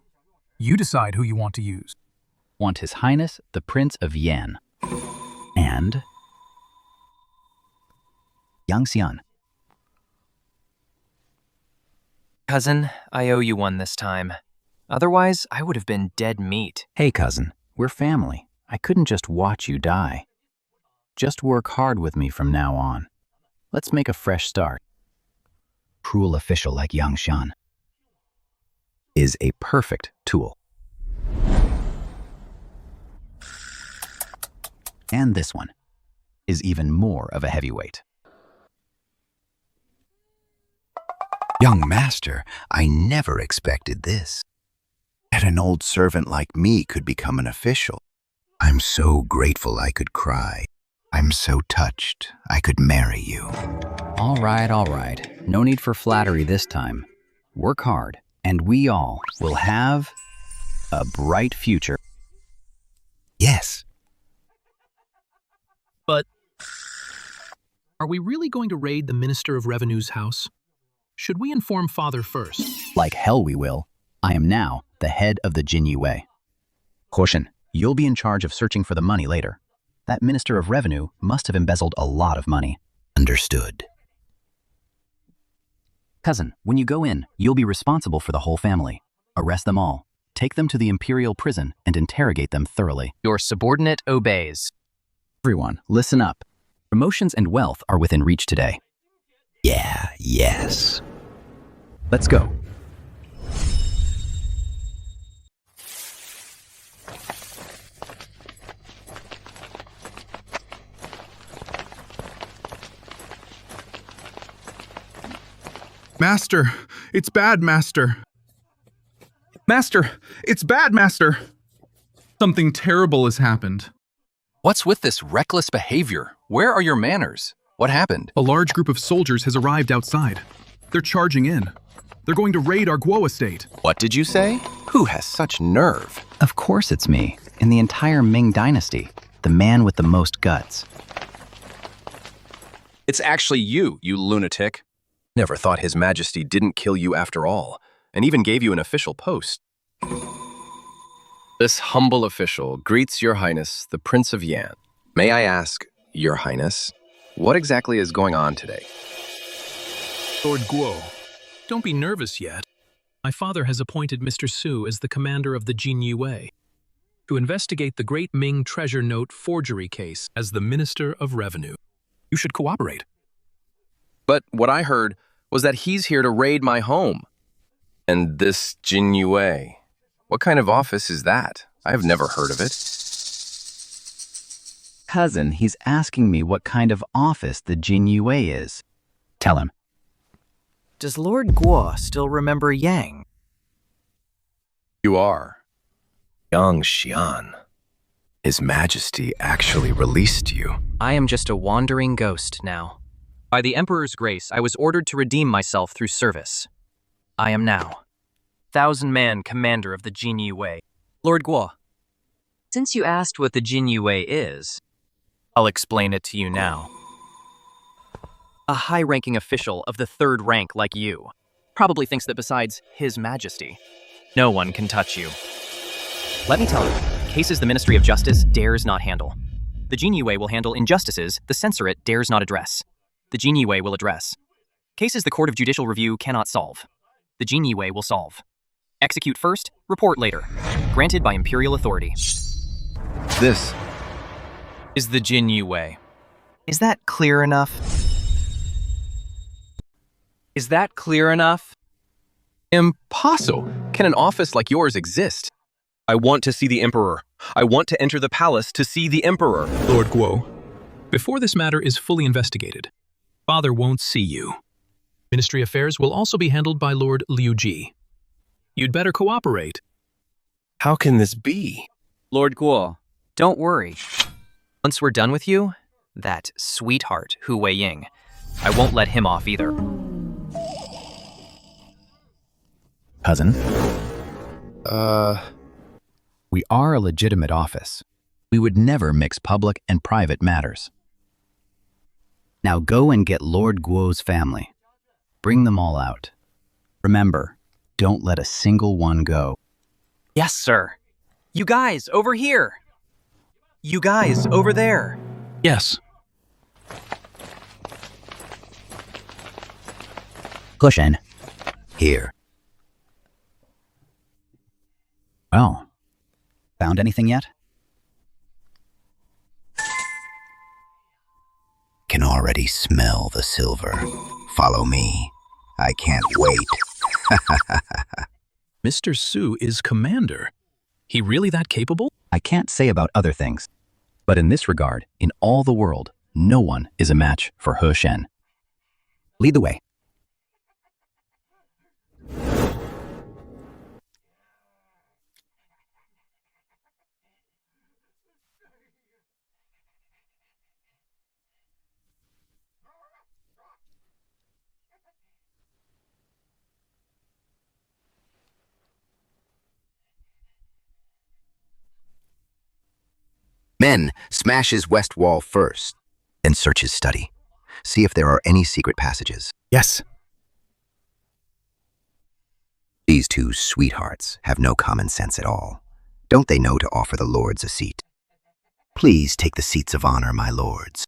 You decide who you want to use. Want His Highness, the Prince of Yan. And Yang Xian. Cousin, I owe you one this time. Otherwise, I would have been dead meat. Hey, cousin, we're family. I couldn't just watch you die. Just work hard with me from now on. Let's make a fresh start. Cruel official like Yang Xian is a perfect tool. And this one is even more of a heavyweight. Young master, I never expected this. That an old servant like me could become an official. I'm so grateful I could cry. I'm so touched I could marry you. All right. No need for flattery this time. Work hard, and we all will have a bright future. Yes. But are we really going to raid the Minister of Revenue's house? Should we inform Father first? Like hell we will. I am now the head of the Jinyiwei. Koshin, you'll be in charge of searching for the money later. That Minister of Revenue must have embezzled a lot of money. Understood. Cousin, when you go in, you'll be responsible for the whole family. Arrest them all. Take them to the Imperial prison and interrogate them thoroughly. Your subordinate obeys. Everyone, listen up. Promotions and wealth are within reach today. Yeah, yes. Let's go. Master, it's bad, Master. Master, it's bad, Master. Something terrible has happened. What's with this reckless behavior? Where are your manners? What happened? A large group of soldiers has arrived outside. They're charging in. They're going to raid our Guo estate. What did you say? Who has such nerve? Of course it's me. In the entire Ming Dynasty. The man with the most guts. It's actually you lunatic. Never thought His Majesty didn't kill you after all, and even gave you an official post. This humble official greets Your Highness, the Prince of Yan. May I ask, Your Highness, what exactly is going on today? Lord Guo, don't be nervous yet. My father has appointed Mr. Su as the commander of the Jinyiwei to investigate the Great Ming Treasure Note forgery case as the Minister of Revenue. You should cooperate. But what I heard was that he's here to raid my home. And this Jinyiwei, what kind of office is that? I have never heard of it. Cousin, he's asking me what kind of office the Jinyiwei is. Tell him. Does Lord Guo still remember Yang? You are. Young Xian. His Majesty actually released you. I am just a wandering ghost now. By the Emperor's grace, I was ordered to redeem myself through service. I am now 1,000-man commander of the Jinyiwei. Lord Guo, since you asked what the Jinyiwei is, I'll explain it to you now. A high-ranking official of the 3rd rank like you probably thinks that besides His Majesty, no one can touch you. Let me tell you, cases the Ministry of Justice dares not handle. The Jinyiwei will handle injustices the censorate dares not address. The Jinyiwei will address. Cases the Court of Judicial Review cannot solve. The Jinyiwei will solve. Execute first, report later. Granted by Imperial authority. This is the Jinyiwei. Is that clear enough? Is that clear enough? Impossible. Can an office like yours exist? I want to see the Emperor. I want to enter the palace to see the Emperor. Lord Guo, before this matter is fully investigated, Father won't see you. Ministry affairs will also be handled by Lord Liu Ji. You'd better cooperate. How can this be? Lord Guo, don't worry. Once we're done with you, that sweetheart Hu Weiying, I won't let him off either. Cousin? We are a legitimate office. We would never mix public and private matters. Now go and get Lord Guo's family. Bring them all out. Remember, don't let a single one go. Yes, sir. You guys, over here. You guys, over there. Yes. Cushion. Here. Well, found anything yet? Can already smell the silver. Follow me. I can't wait. Mr. Su is commander. He really that capable? I can't say about other things, but in this regard, in all the world, no one is a match for He Shen. Lead the way. Men, smash his west wall first, then search his study. See if there are any secret passages. Yes. These two sweethearts have no common sense at all. Don't they know to offer the lords a seat? Please take the seats of honor, my lords.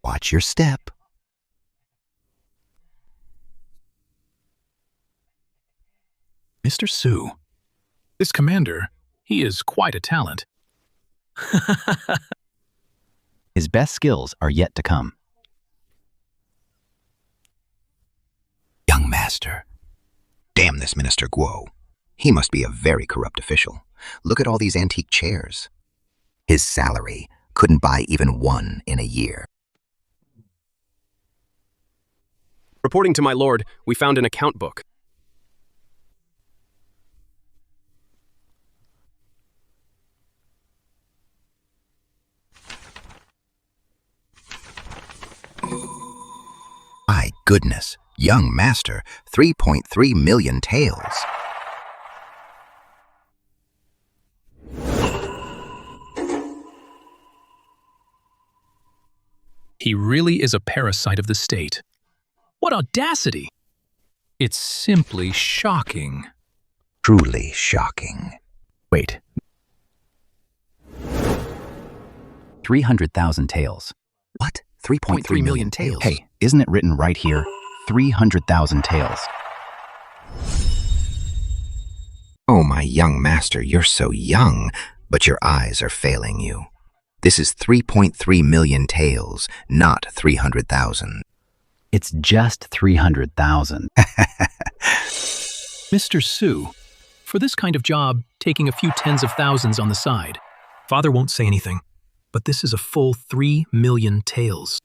Watch your step. Mr. Su. This commander, he is quite a talent. His best skills are yet to come. Young master. Damn this Minister Guo. He must be a very corrupt official. Look at all these antique chairs. His salary couldn't buy even one in a year. Reporting to my lord, we found an account book. My goodness, young master, 3.3 million taels. He really is a parasite of the state. What audacity! It's simply shocking. Truly shocking. Wait. 300,000 taels. What? 3.3 million taels. Hey, isn't it written right here? 300,000 taels. Oh, my young master, you're so young, but your eyes are failing you. This is 3.3 million taels, not 300,000. It's just 300,000. Mr. Su, for this kind of job, taking a few tens of thousands on the side. Father won't say anything, but this is a full 3 million taels.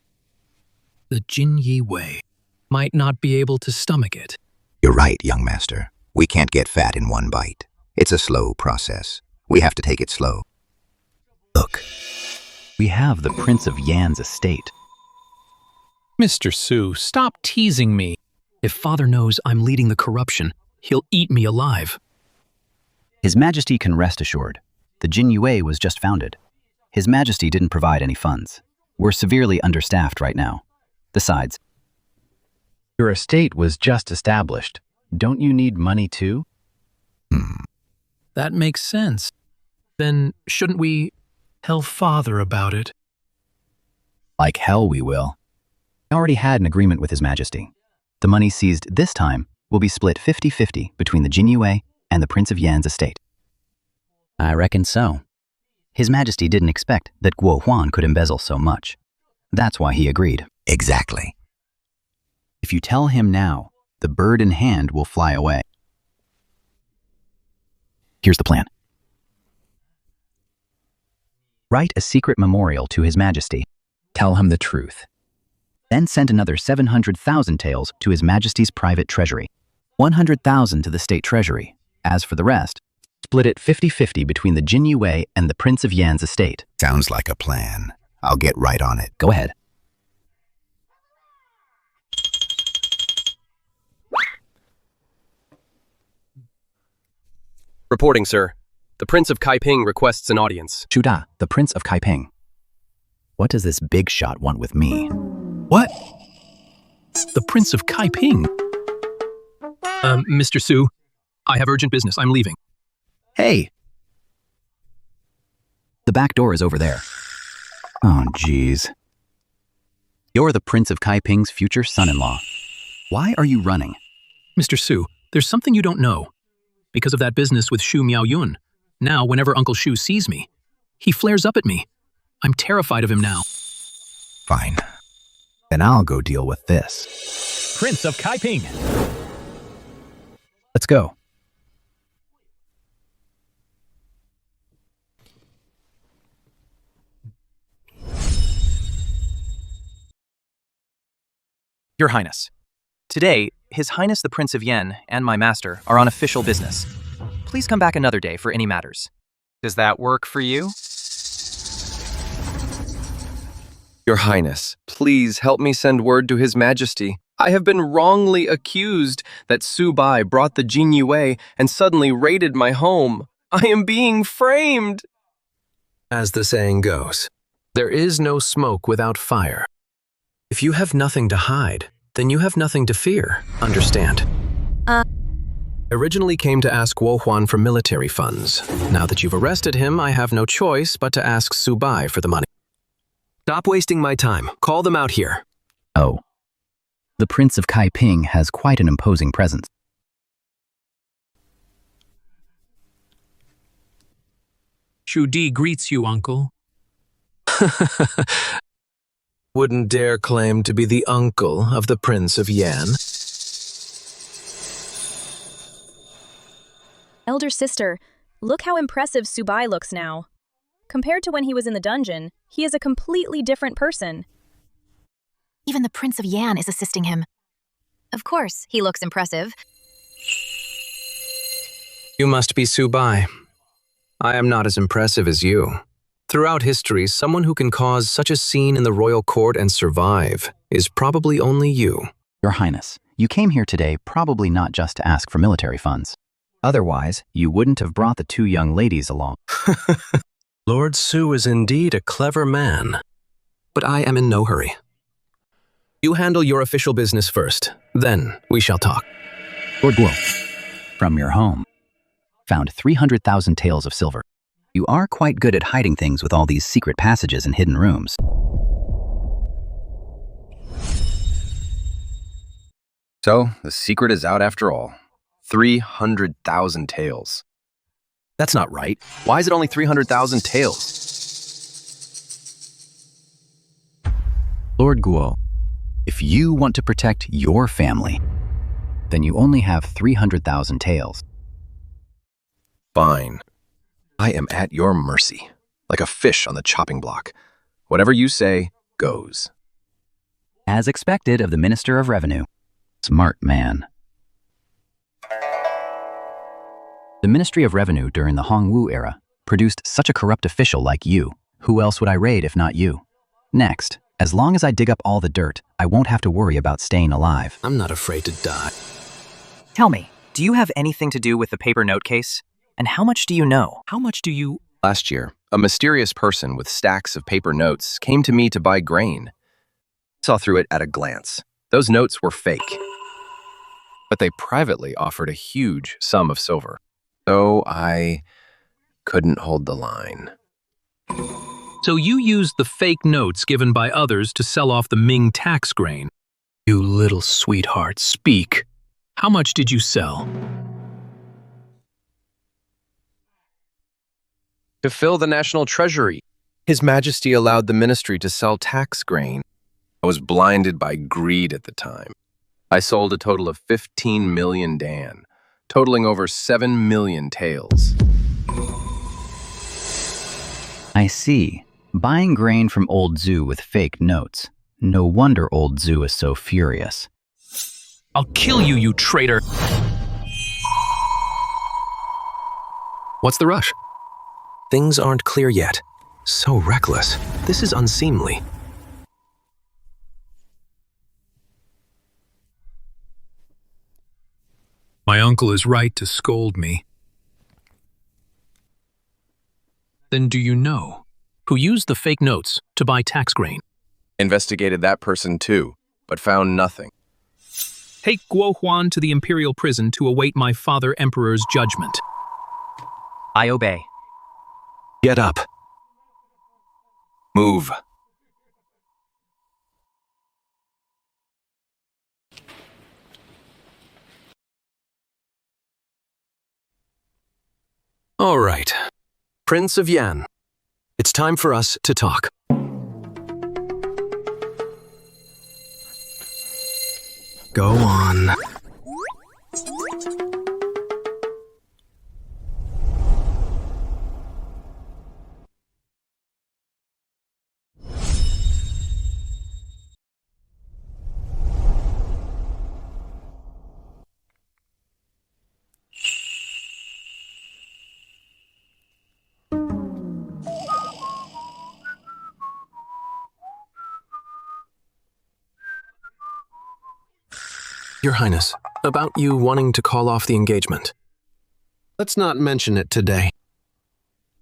The Jinyiwei might not be able to stomach it. You're right, young master. We can't get fat in one bite. It's a slow process. We have to take it slow. Look, we have the Prince of Yan's estate. Mr. Su, stop teasing me. If Father knows I'm leading the corruption, he'll eat me alive. His Majesty can rest assured. The Jinyiwei was just founded. His Majesty didn't provide any funds. We're severely understaffed right now. Besides, your estate was just established. Don't you need money too? That makes sense. Then shouldn't we tell Father about it? Like hell we will. I already had an agreement with His Majesty. The money seized this time will be split 50-50 between the Jinyiwei and the Prince of Yan's estate. I reckon so. His Majesty didn't expect that Guo Huan could embezzle so much. That's why he agreed. Exactly. If you tell him now, the bird in hand will fly away. Here's the plan. Write a secret memorial to His Majesty. Tell him the truth. Then send another 700,000 taels to His Majesty's private treasury. 100,000 to the state treasury. As for the rest, split it 50-50 between the Jinyiwei and the Prince of Yan's estate. Sounds like a plan. I'll get right on it. Go ahead. Reporting, sir. The Prince of Kaiping requests an audience. Shuda, the Prince of Kaiping. What does this big shot want with me? What? The Prince of Kaiping? Mr. Su, I have urgent business. I'm leaving. Hey! The back door is over there. Oh, jeez. You're the Prince of Kaiping's future son-in-law. Why are you running? Mr. Su, there's something you don't know. Because of that business with Shu Miaoyun, now whenever Uncle Shu sees me, he flares up at me. I'm terrified of him now. Fine. Then I'll go deal with this. Prince of Kaiping! Let's go. Your Highness, today, His Highness the Prince of Yan and my master are on official business. Please come back another day for any matters. Does that work for you? Your Highness, please help me send word to His Majesty. I have been wrongly accused that Su Bai brought the Jinyiwei and suddenly raided my home. I am being framed. As the saying goes, there is no smoke without fire. If you have nothing to hide, then you have nothing to fear, understand? I originally came to ask Guo Huan for military funds. Now that you've arrested him, I have no choice but to ask Su Bai for the money. Stop wasting my time. Call them out here. Oh. The Prince of Kaiping has quite an imposing presence. Shu Di greets you, uncle. Wouldn't dare claim to be the uncle of the Prince of Yan. Elder sister, look how impressive Su Bai looks now. Compared to when he was in the dungeon, he is a completely different person. Even the Prince of Yan is assisting him. Of course, he looks impressive. You must be Su Bai. I am not as impressive as you. Throughout history, someone who can cause such a scene in the royal court and survive is probably only you. Your Highness, you came here today probably not just to ask for military funds. Otherwise, you wouldn't have brought the two young ladies along. Lord Su is indeed a clever man. But I am in no hurry. You handle your official business first, then we shall talk. Lord Guo, from your home. Found 300,000 taels of silver. You are quite good at hiding things with all these secret passages and hidden rooms. So, the secret is out after all. 300,000 taels. That's not right. Why is it only 300,000 taels? Lord Guo, if you want to protect your family, then you only have 300,000 taels. Fine. I am at your mercy, like a fish on the chopping block. Whatever you say, goes. As expected of the Minister of Revenue. Smart man. The Ministry of Revenue during the Hongwu era produced such a corrupt official like you. Who else would I raid if not you? Next, as long as I dig up all the dirt, I won't have to worry about staying alive. I'm not afraid to die. Tell me, do you have anything to do with the paper note case? And how much do you know? How much do you... Last year, a mysterious person with stacks of paper notes came to me to buy grain. I saw through it at a glance. Those notes were fake. But they privately offered a huge sum of silver. So I couldn't hold the line. So you used the fake notes given by others to sell off the Ming tax grain. You little sweetheart, speak. How much did you sell? To fill the national treasury, His Majesty allowed the ministry to sell tax grain. I was blinded by greed at the time. I sold a total of 15 million dan, totaling over 7 million taels. I see. Buying grain from old Zhu with fake notes. No wonder old Zhu is so furious. I'll kill you, you traitor! What's the rush? Things aren't clear yet. So reckless. This is unseemly. My uncle is right to scold me. Then do you know who used the fake notes to buy tax grain? Investigated that person too, but found nothing. Take Guo Huan to the Imperial prison to await my father Emperor's judgment. I obey. Get up. Move. All right. Prince of Yan, it's time for us to talk. Go on. Your Highness, about you wanting to call off the engagement. Let's not mention it today.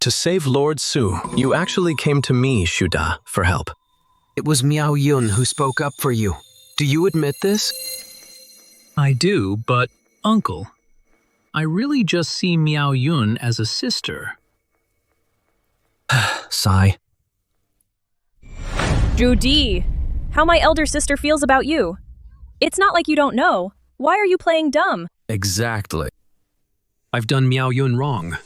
To save Lord Su, you actually came to me, Shuda, for help. It was Miao Yun who spoke up for you. Do you admit this? I do, but, Uncle, I really just see Miao Yun as a sister. Sigh. Judy, how my elder sister feels about you. It's not like you don't know. Why are you playing dumb? Exactly. I've done Miao Yun wrong.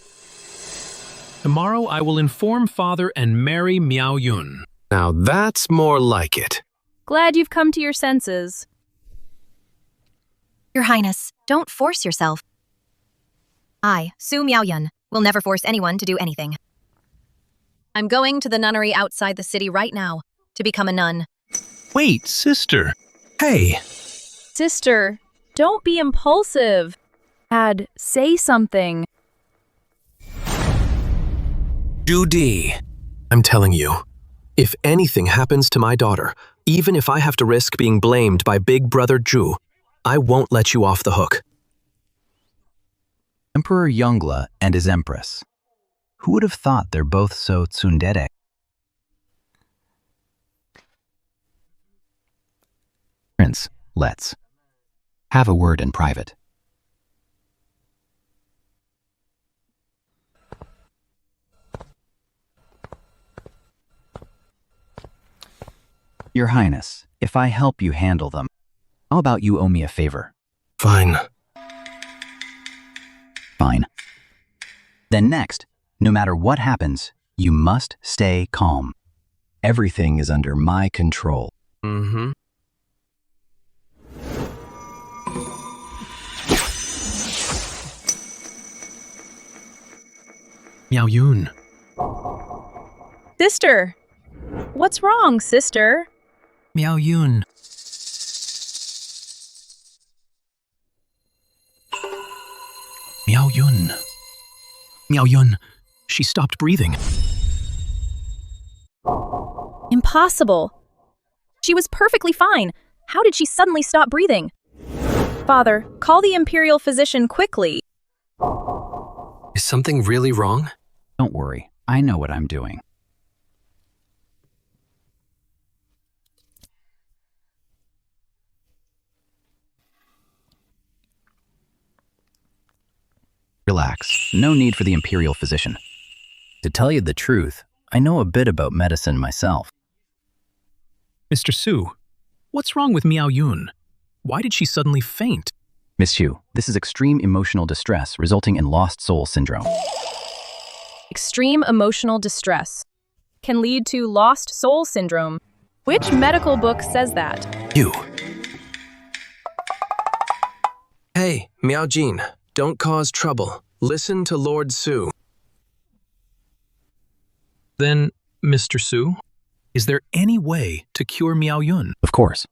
Tomorrow I will inform father and marry Miao Yun. Now that's more like it. Glad you've come to your senses. Your Highness, don't force yourself. I, Su Miaoyun, will never force anyone to do anything. I'm going to the nunnery outside the city right now to become a nun. Wait, sister. Hey. Sister, don't be impulsive. Say something. Judy, I'm telling you, if anything happens to my daughter, even if I have to risk being blamed by Big Brother Zhu, I won't let you off the hook. Emperor Yongle and his Empress. Who would have thought they're both so tsundere? Prince, let's have a word in private. Your Highness, if I help you handle them, how about you owe me a favor? Fine. Fine. Then next, no matter what happens, you must stay calm. Everything is under my control. Mm-hmm. Miao Yun. Sister! What's wrong, sister? Miao Yun. Miao Yun. Miao Yun. She stopped breathing. Impossible. She was perfectly fine. How did she suddenly stop breathing? Father, call the Imperial physician quickly. Is something really wrong? Don't worry, I know what I'm doing. Relax, no need for the Imperial physician. To tell you the truth, I know a bit about medicine myself. Mr. Su, what's wrong with Miao Yun? Why did she suddenly faint? Miss Xu, this is extreme emotional distress resulting in lost soul syndrome. Extreme emotional distress can lead to lost soul syndrome. Which medical book says that? You. Hey, Miao Jin, don't cause trouble. Listen to Lord Su. Then, Mr. Su, is there any way to cure Miao Yun? Of course.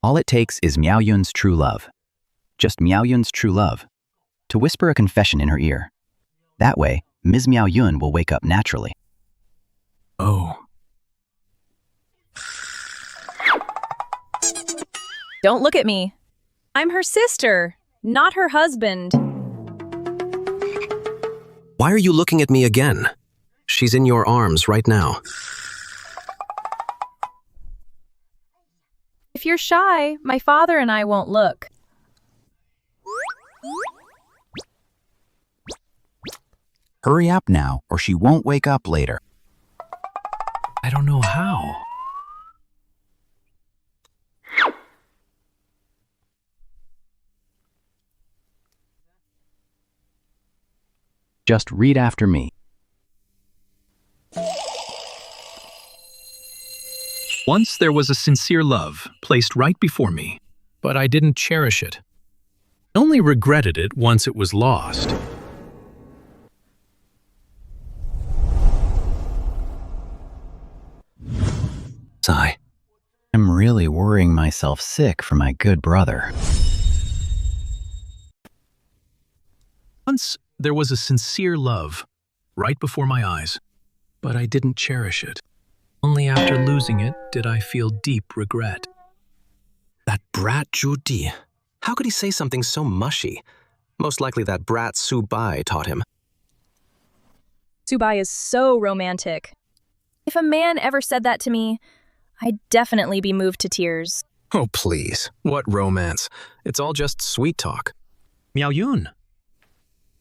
All it takes is Miao Yun's true love. Just Miao Yun's true love. To whisper a confession in her ear. That way, Ms. Miao Yun will wake up naturally. Oh. Don't look at me. I'm her sister, not her husband. Why are you looking at me again? She's in your arms right now. If you're shy, my father and I won't look. Hurry up now, or she won't wake up later. I don't know how. Just read after me. Once there was a sincere love placed right before me, but I didn't cherish it. I only regretted it once it was lost. Sigh. I'm really worrying myself sick for my good brother. Once there was a sincere love right before my eyes, but I didn't cherish it. Only after losing it did I feel deep regret. That brat Judy. How could he say something so mushy? Most likely that brat Su Bai taught him. Su Bai is so romantic. If a man ever said that to me, I'd definitely be moved to tears. Oh, please. What romance? It's all just sweet talk. Miao Yun,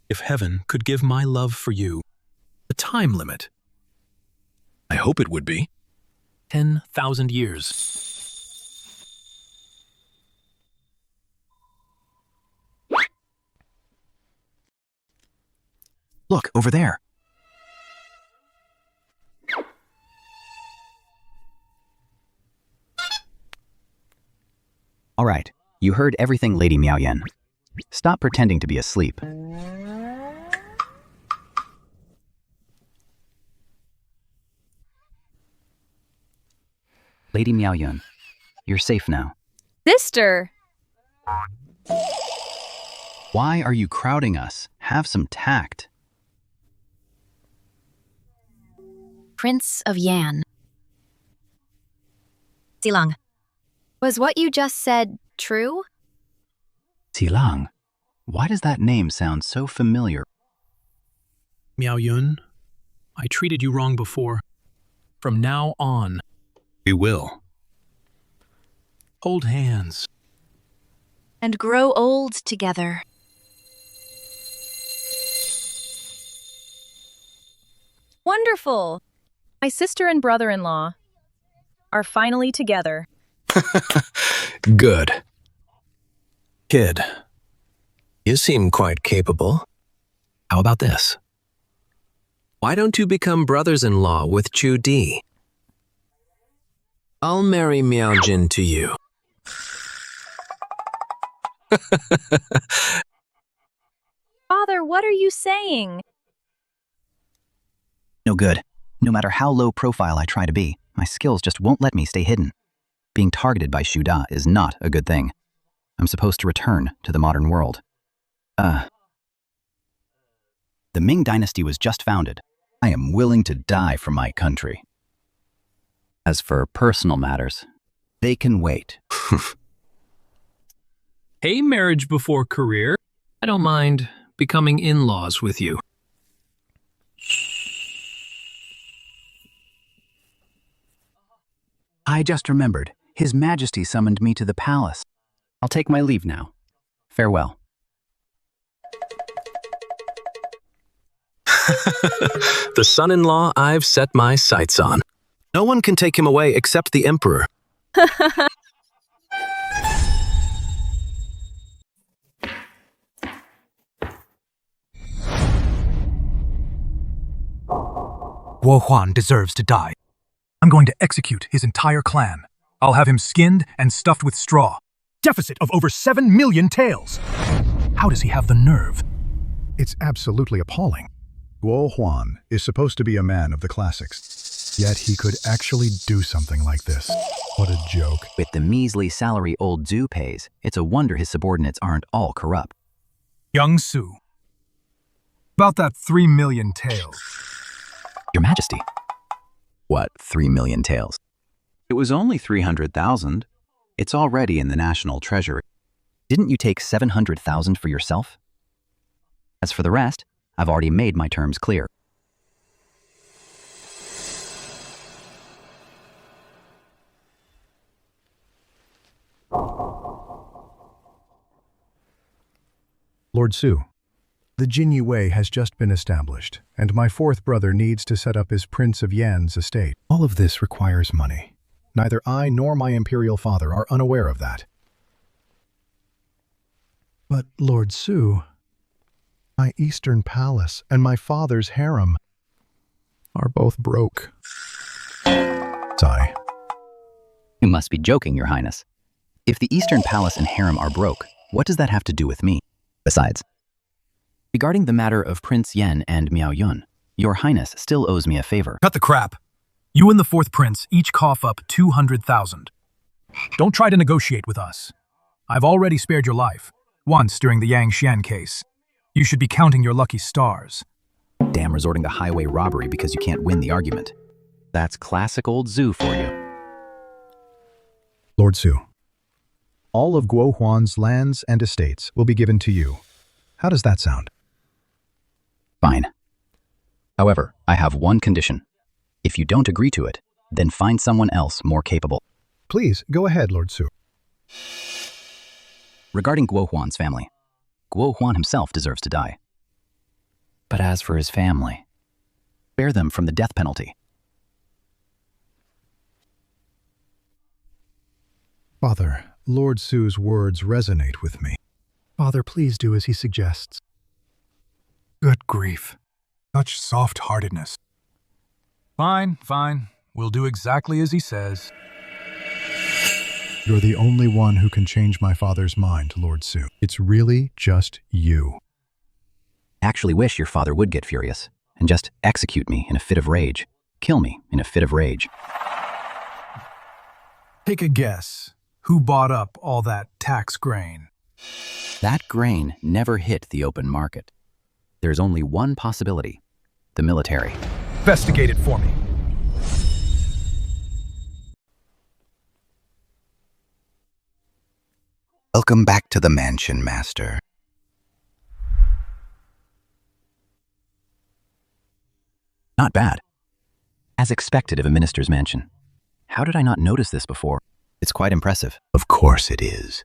if heaven could give my love for you a time limit, I hope it would be 10,000 years. Look, over there. All right, you heard everything, Lady Miao Yan. Stop pretending to be asleep. Lady Miao Yun, you're safe now. Sister! Why are you crowding us? Have some tact. Prince of Yan. Xilang, was what you just said true? Xilang, why does that name sound so familiar? Miao Yun, I treated you wrong before. From now on, we will. Hold hands. And grow old together. Wonderful! My sister and brother-in-law. are finally together. Good. Kid, you seem quite capable. How about this? Why don't you become brothers-in-law with Chu Di? I'll marry Miao Jin to you. Father, what are you saying? No good. No matter how low profile I try to be, my skills just won't let me stay hidden. Being targeted by Shu Da is not a good thing. I'm supposed to return to the modern world. The Ming Dynasty was just founded. I am willing to die for my country. As for personal matters, they can wait. Hey, marriage before career. I don't mind becoming in-laws with you. I just remembered. His Majesty summoned me to the palace. I'll take my leave now. Farewell. The son-in-law I've set my sights on. No one can take him away except the Emperor. Guo Huan deserves to die. I'm going to execute his entire clan. I'll have him skinned and stuffed with straw. Deficit of over 7 million taels. How does he have the nerve? It's absolutely appalling. Guo Huan is supposed to be a man of the classics, yet he could actually do something like this. What a joke. With the measly salary old Zhu pays, it's a wonder his subordinates aren't all corrupt. Young Su. About that 3 million taels. Your Majesty. What, 3 million taels? It was only 300,000. It's already in the national treasury. Didn't you take 700,000 for yourself? As for the rest, I've already made my terms clear. Lord Su, the Jinyiwei has just been established, and my fourth brother needs to set up his Prince of Yan's estate. All of this requires money. Neither I nor my imperial father are unaware of that. But, Lord Su, my eastern palace and my father's harem are both broke. Sigh. You must be joking, Your Highness. If the eastern palace and harem are broke, what does that have to do with me? Besides, regarding the matter of Prince Yan and Miao Yun, Your Highness still owes me a favor. Cut the crap. You and the fourth prince each cough up 200,000. Don't try to negotiate with us. I've already spared your life, once during the Yang Xian case. You should be counting your lucky stars. Damn, resorting to highway robbery because you can't win the argument. That's classic old Zhu for you. Lord Su, all of Guo Huan's lands and estates will be given to you. How does that sound? Fine. However, I have one condition. If you don't agree to it, then find someone else more capable. Please, go ahead, Lord Su. Regarding Guo Huan's family, Guo Huan himself deserves to die. But as for his family, spare them from the death penalty. Father, Lord Su's words resonate with me. Father, please do as he suggests. Good grief. Such soft-heartedness. Fine, fine. We'll do exactly as he says. You're the only one who can change my father's mind, Lord Su. It's really just you. I actually wish your father would get furious and just execute me in a fit of rage. Kill me in a fit of rage. Take a guess. Who bought up all that tax grain? That grain never hit the open market. There's only one possibility. The military. Investigate it for me. Welcome back to the mansion, Master. Not bad. As expected of a minister's mansion. How did I not notice this before? It's quite impressive. Of course it is.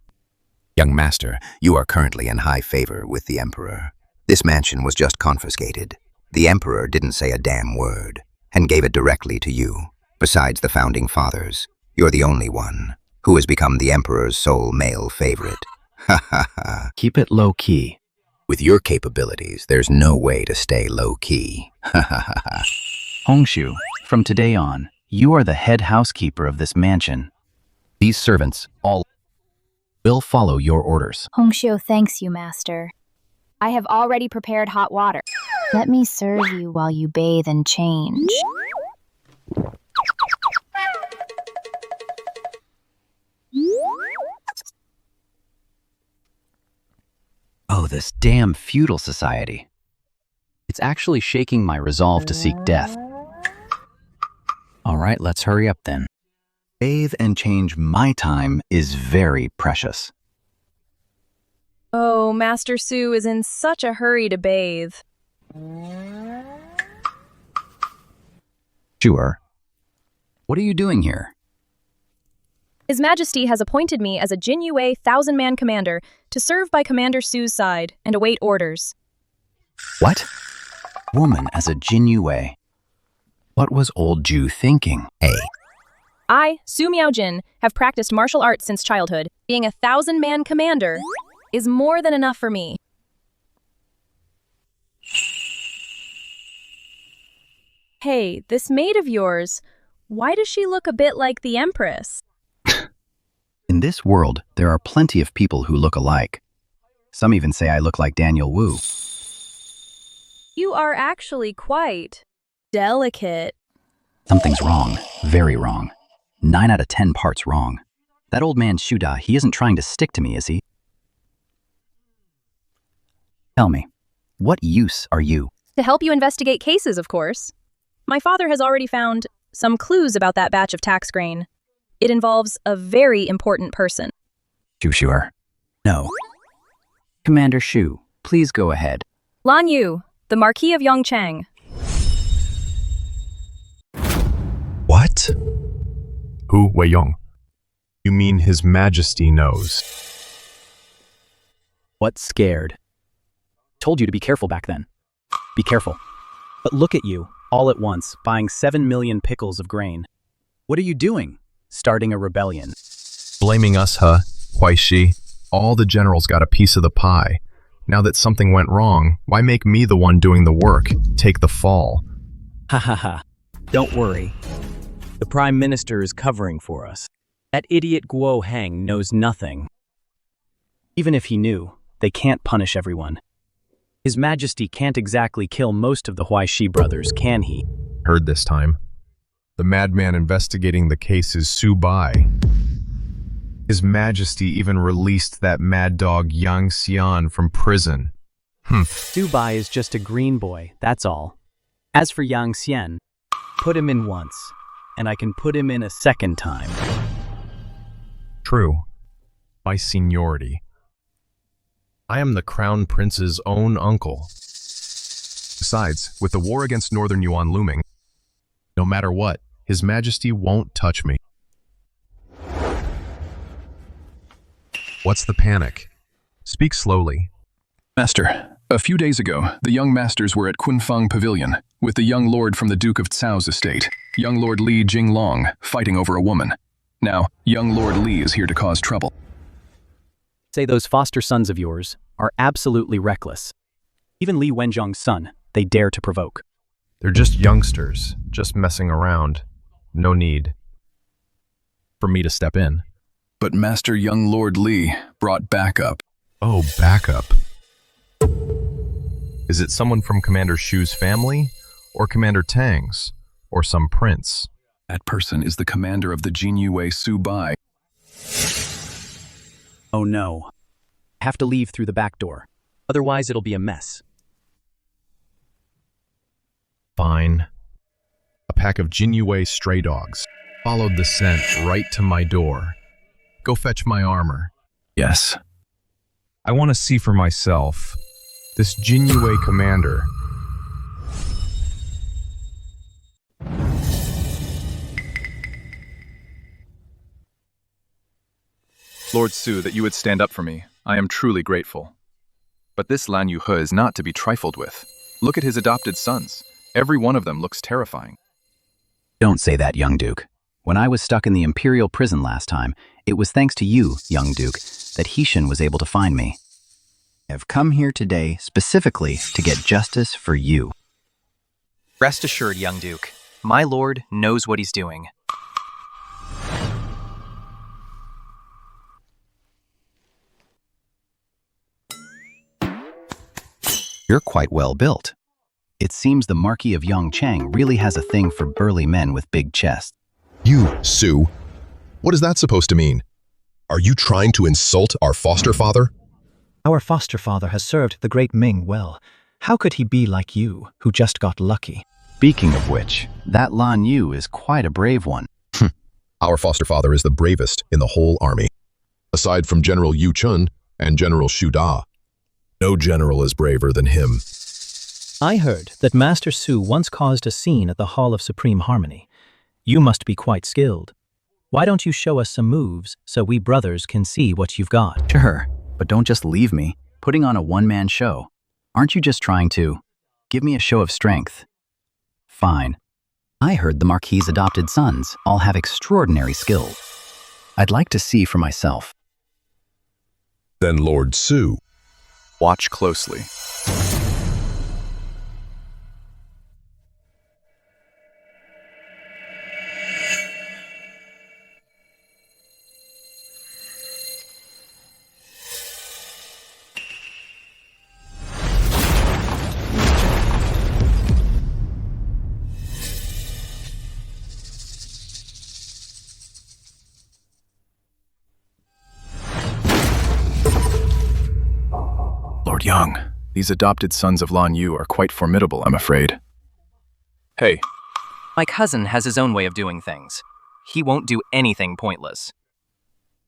Young Master, you are currently in high favor with the Emperor. This mansion was just confiscated. The Emperor didn't say a damn word, and gave it directly to you. Besides the Founding Fathers, You're the only one who has become the Emperor's sole male favorite. Ha ha ha. Keep it low-key. With your capabilities, there's no way to stay low-key. Ha ha ha ha. Hongshu, from today on, you are the head housekeeper of this mansion. These servants all will follow your orders. Hongshu thanks you, Master. I have already prepared hot water. Let me serve you while you bathe and change. Oh, this damn feudal society. It's actually shaking my resolve to seek death. All right, let's hurry up then. Bathe and change my time is very precious. Oh, Master Su is in such a hurry to bathe. Sure. What are you doing here? His Majesty has appointed me as a Jinyiwei 1,000-man commander to serve by Commander Su's side and await orders. What? Woman as a Jinyiwei. What was old Ju thinking? Hey. I, Su Miaojin, have practiced martial arts since childhood. Being a 1,000-man commander is more than enough for me. Hey, this maid of yours, why does she look a bit like the Empress? In this world, there are plenty of people who look alike. Some even say I look like Daniel Wu. You are actually quite delicate. Something's wrong. Very wrong. 9 out of 10 parts wrong. That old man Shuda, he isn't trying to stick to me, is he? Tell me, what use are you? To help you investigate cases, of course. My father has already found some clues about that batch of tax grain. It involves a very important person. Sure. No. Commander Shu, please go ahead. Lan Yu, the Marquis of Yongchang. What? Who, Wei Yong? You mean His Majesty knows? What scared? Told you to be careful back then. Be careful. But look at you, all at once, buying 7 million pickles of grain. What are you doing? Starting a rebellion. Blaming us, huh? Why she? All the generals got a piece of the pie. Now that something went wrong, why make me the one doing the work? Take the fall. Ha ha ha. Don't worry. The Prime Minister is covering for us. That idiot Guo Heng knows nothing. Even if he knew, they can't punish everyone. His Majesty can't exactly kill most of the Huaishi brothers, can he? Heard this time. The madman investigating the case is Su Bai. His Majesty even released that mad dog Yang Xian from prison. Su Bai is just a green boy, that's all. As for Yang Xian, put him in once, and I can put him in a second time. True. By seniority. I am the Crown Prince's own uncle. Besides, with the war against Northern Yuan looming, no matter what, His Majesty won't touch me. What's the panic? Speak slowly. Master, a few days ago, the young masters were at Confronting Pavilion with the young lord from the Duke of Cao's estate, young Lord Li Jinglong, fighting over a woman. Now, young Lord Li is here to cause trouble. Say those foster sons of yours are absolutely reckless. Even Li Wenzhong's son, they dare to provoke. They're just youngsters, just messing around. No need for me to step in. But Master young Lord Li brought backup. Oh, backup. Is it someone from Commander Shu's family? Or Commander Tang's? Or some prince? That person is the commander of the Jinyiwei Su Bai. Oh no. I have to leave through the back door. Otherwise it'll be a mess. Fine. A pack of Jinyiwei stray dogs followed the scent right to my door. Go fetch my armor. Yes. I want to see for myself. This Jinyiwei commander. Lord Su, that you would stand up for me. I am truly grateful. But this Lan Yu He is not to be trifled with. Look at his adopted sons. Every one of them looks terrifying. Don't say that, young Duke. When I was stuck in the Imperial prison last time, it was thanks to you, young Duke, that Heshin was able to find me. I have come here today specifically to get justice for you. Rest assured, young Duke. My lord knows what he's doing. You're quite well built. It seems the Marquis of Yongchang really has a thing for burly men with big chests. You, Su. What is that supposed to mean? Are you trying to insult our foster father? Our foster father has served the great Ming well. How could he be like you, who just got lucky? Speaking of which, that Lan Yu is quite a brave one. Our foster father is the bravest in the whole army. Aside from General Yu Chun and General Shu Da, no general is braver than him. I heard that Master Su once caused a scene at the Hall of Supreme Harmony. You must be quite skilled. Why don't you show us some moves so we brothers can see what you've got? Sure, but don't just leave me, putting on a one-man show. Aren't you just trying to give me a show of strength? Fine. I heard the Marquis's adopted sons all have extraordinary skill. I'd like to see for myself. Then Lord Su. Watch closely. Lord Yang, these adopted sons of Lan Yu are quite formidable, I'm afraid. Hey. My cousin has his own way of doing things. He won't do anything pointless.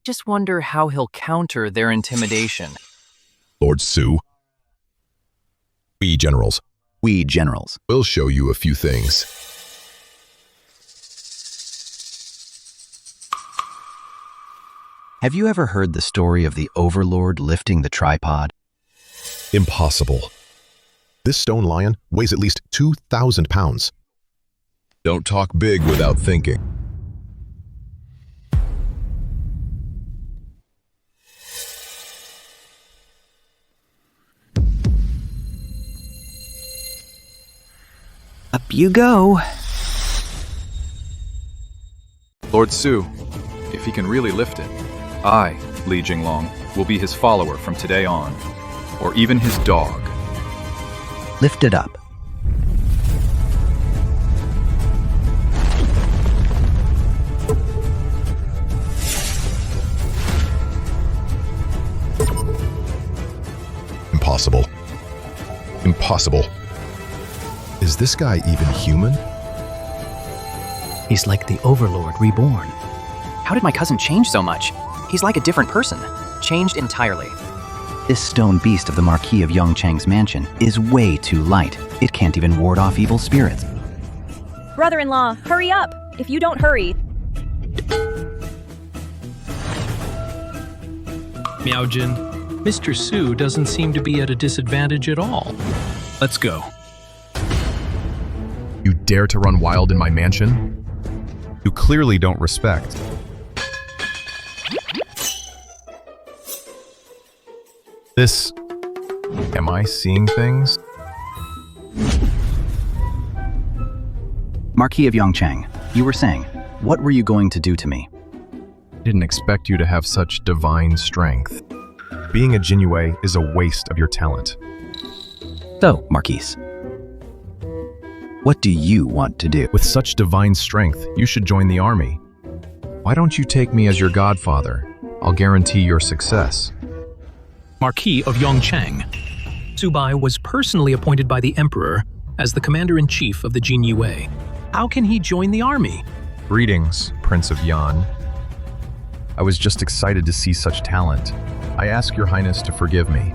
Just wonder how he'll counter their intimidation. Lord Su. We generals. We generals. We'll show you a few things. Have you ever heard the story of the Overlord lifting the tripod? Impossible. This stone lion weighs at least 2,000 pounds. Don't talk big without thinking. Up you go. Lord Su, if he can really lift it, I, Li Jinglong, will be his follower from today on. Or even his dog. Lift it up. Impossible. Impossible. Is this guy even human? He's like the Overlord reborn. How did my cousin change so much? He's like a different person. Changed entirely. This stone beast of the Marquis of Yongchang's mansion is way too light. It can't even ward off evil spirits. Brother-in-law, hurry up! If you don't hurry... Miaojin, Mr. Su doesn't seem to be at a disadvantage at all. Let's go. You dare to run wild in my mansion? You clearly don't respect. This... Am I seeing things? Marquis of Yongchang, you were saying, what were you going to do to me? I didn't expect you to have such divine strength. Being a Jinyiwei is a waste of your talent. So, Marquis, what do you want to do? With such divine strength, you should join the army. Why don't you take me as your godfather? I'll guarantee your success. Marquis of Yongchang. Su Bai was personally appointed by the Emperor as the commander-in-chief of the Jinyiwei. How can he join the army? Greetings, Prince of Yan. I was just excited to see such talent. I ask your highness to forgive me.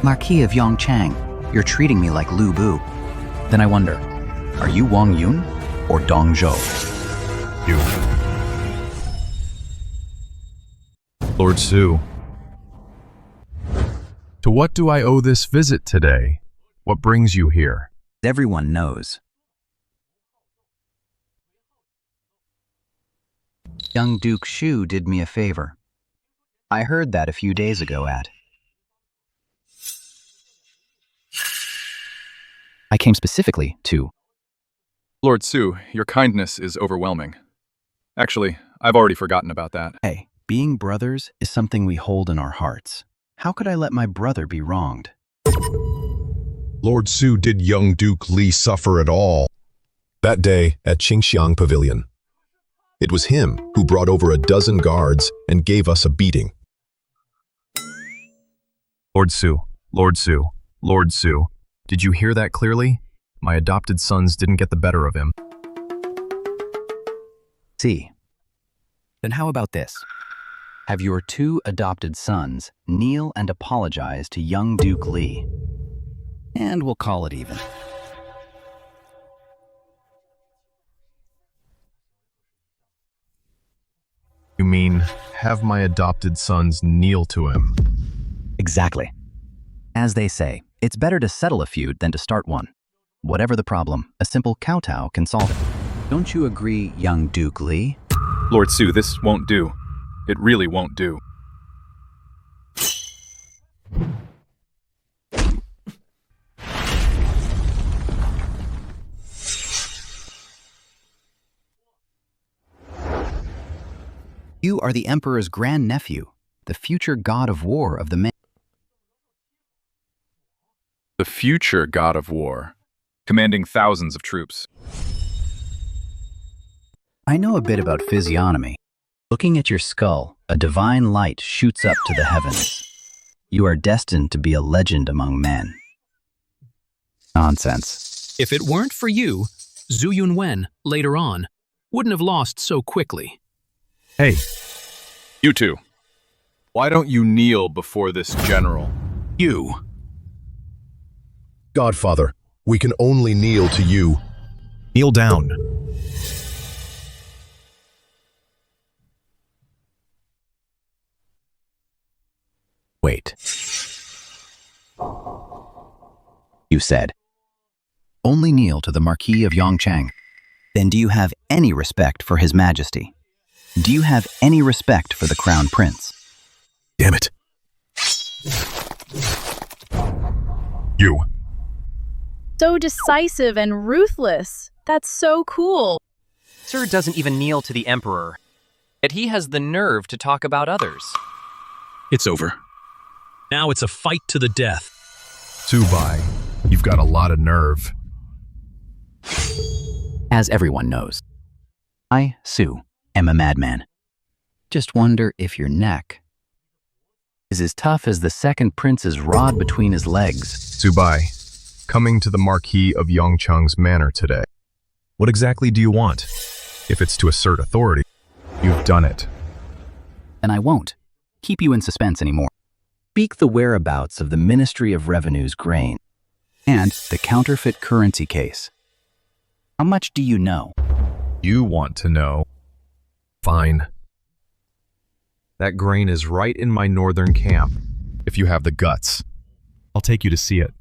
Marquis of Yongchang, you're treating me like Lu Bu. Then I wonder, are you Wang Yun or Dong Zhou? You. Lord Su. To what do I owe this visit today? What brings you here? Everyone knows. Young Duke Shu did me a favor. I heard that a few days ago I came specifically to... Lord Su, your kindness is overwhelming. Actually, I've already forgotten about that. Hey, being brothers is something we hold in our hearts. How could I let my brother be wronged? Lord Su, did young Duke Li suffer at all? That day at Qingxiang Pavilion. It was him who brought over a dozen guards and gave us a beating. Lord Su, Lord Su, Lord Su, did you hear that clearly? My adopted sons didn't get the better of him. See. Then how about this? Have your 2 adopted sons kneel and apologize to young Duke Li. And we'll call it even. You mean, have my adopted sons kneel to him? Exactly. As they say, it's better to settle a feud than to start one. Whatever the problem, a simple kowtow can solve it. Don't you agree, young Duke Li? Lord Su, this won't do. It really won't do. You are the Emperor's grandnephew, the future god of war of the men. The future god of war, commanding thousands of troops. I know a bit about physiognomy. Looking at your skull, a divine light shoots up to the heavens. You are destined to be a legend among men. Nonsense. If it weren't for you, Zhu Yunwen, later on, wouldn't have lost so quickly. Hey, you two. Why don't you kneel before this general? You. Godfather, we can only kneel to you. Kneel down. Wait. You said, only kneel to the Marquis of Yongchang. Then do you have any respect for His Majesty? Do you have any respect for the Crown Prince? Damn it. You. So decisive and ruthless. That's so cool. Sir doesn't even kneel to the Emperor. Yet he has the nerve to talk about others. It's over. Now it's a fight to the death. Su Bai, you've got a lot of nerve. As everyone knows, I, Su, am a madman. Just wonder if your neck is as tough as the second prince's rod between his legs. Su Bai, coming to the Marquis of Yongchang's manor today. What exactly do you want? If it's to assert authority, you've done it. And I won't keep you in suspense anymore. Speak the whereabouts of the Ministry of Revenue's grain and the counterfeit currency case. How much do you know? You want to know. Fine. That grain is right in my northern camp. If you have the guts, I'll take you to see it.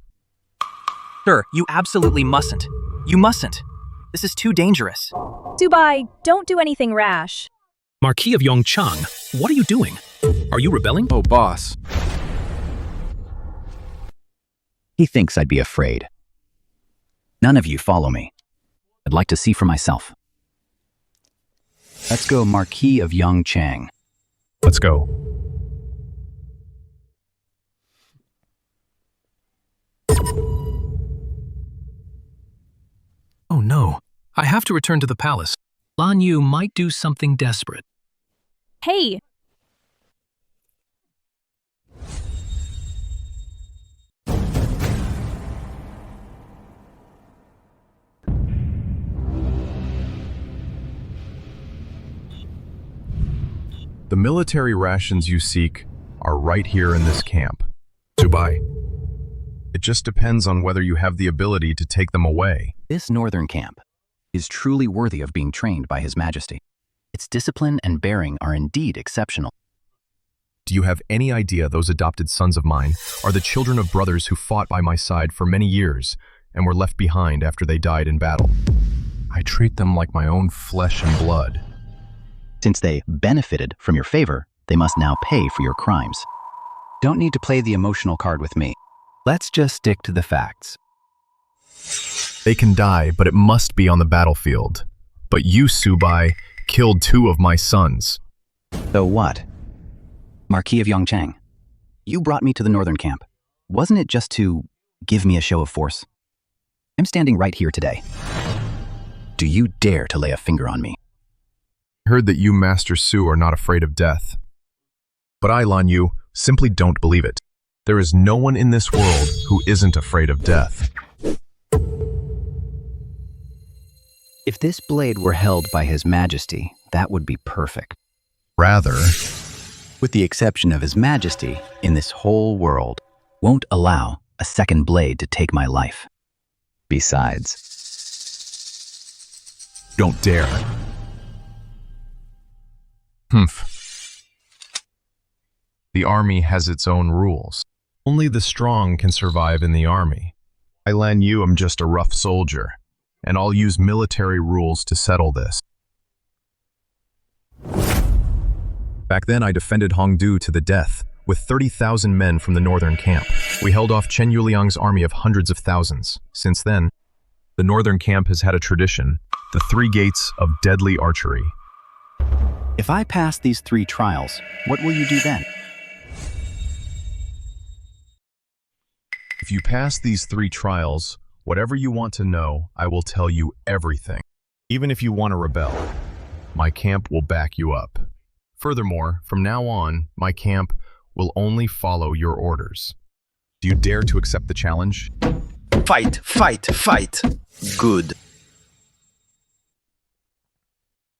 Sir, you absolutely mustn't. You mustn't. This is too dangerous. Su Bai, don't do anything rash. Marquis of Yongchang, what are you doing? Are you rebelling? Oh, boss. He thinks I'd be afraid. None of you follow me. I'd like to see for myself. Let's go, Marquis of Yongchang. Let's go. Oh no, I have to return to the palace. Lan Yu might do something desperate. Hey! The military rations you seek are right here in this camp. Su Bai. It just depends on whether you have the ability to take them away. This northern camp is truly worthy of being trained by His Majesty. Its discipline and bearing are indeed exceptional. Do you have any idea those adopted sons of mine are the children of brothers who fought by my side for many years and were left behind after they died in battle? I treat them like my own flesh and blood. Since they benefited from your favor, they must now pay for your crimes. Don't need to play the emotional card with me. Let's just stick to the facts. They can die, but it must be on the battlefield. But you, Su Bai, killed 2 of my sons. So what? Marquis of Yongchang, you brought me to the northern camp. Wasn't it just to give me a show of force? I'm standing right here today. Do you dare to lay a finger on me? I heard that you, Master Su, are not afraid of death. But I, Lan Yu, simply don't believe it. There is no one in this world who isn't afraid of death. If this blade were held by His Majesty, that would be perfect. Rather, with the exception of His Majesty, in this whole world, won't allow a second blade to take my life. Besides, don't dare. Humph. The army has its own rules. Only the strong can survive in the army. I, Lan Yu, am just a rough soldier, and I'll use military rules to settle this. Back then, I defended Hongdu to the death, with 30,000 men from the northern camp. We held off Chen Yuliang's army of hundreds of thousands. Since then, the northern camp has had a tradition, the 3 gates of deadly archery. If I pass these 3 trials, what will you do then? If you pass these 3 trials, whatever you want to know, I will tell you everything. Even if you want to rebel, my camp will back you up. Furthermore, from now on, my camp will only follow your orders. Do you dare to accept the challenge? Fight, fight, fight. Good.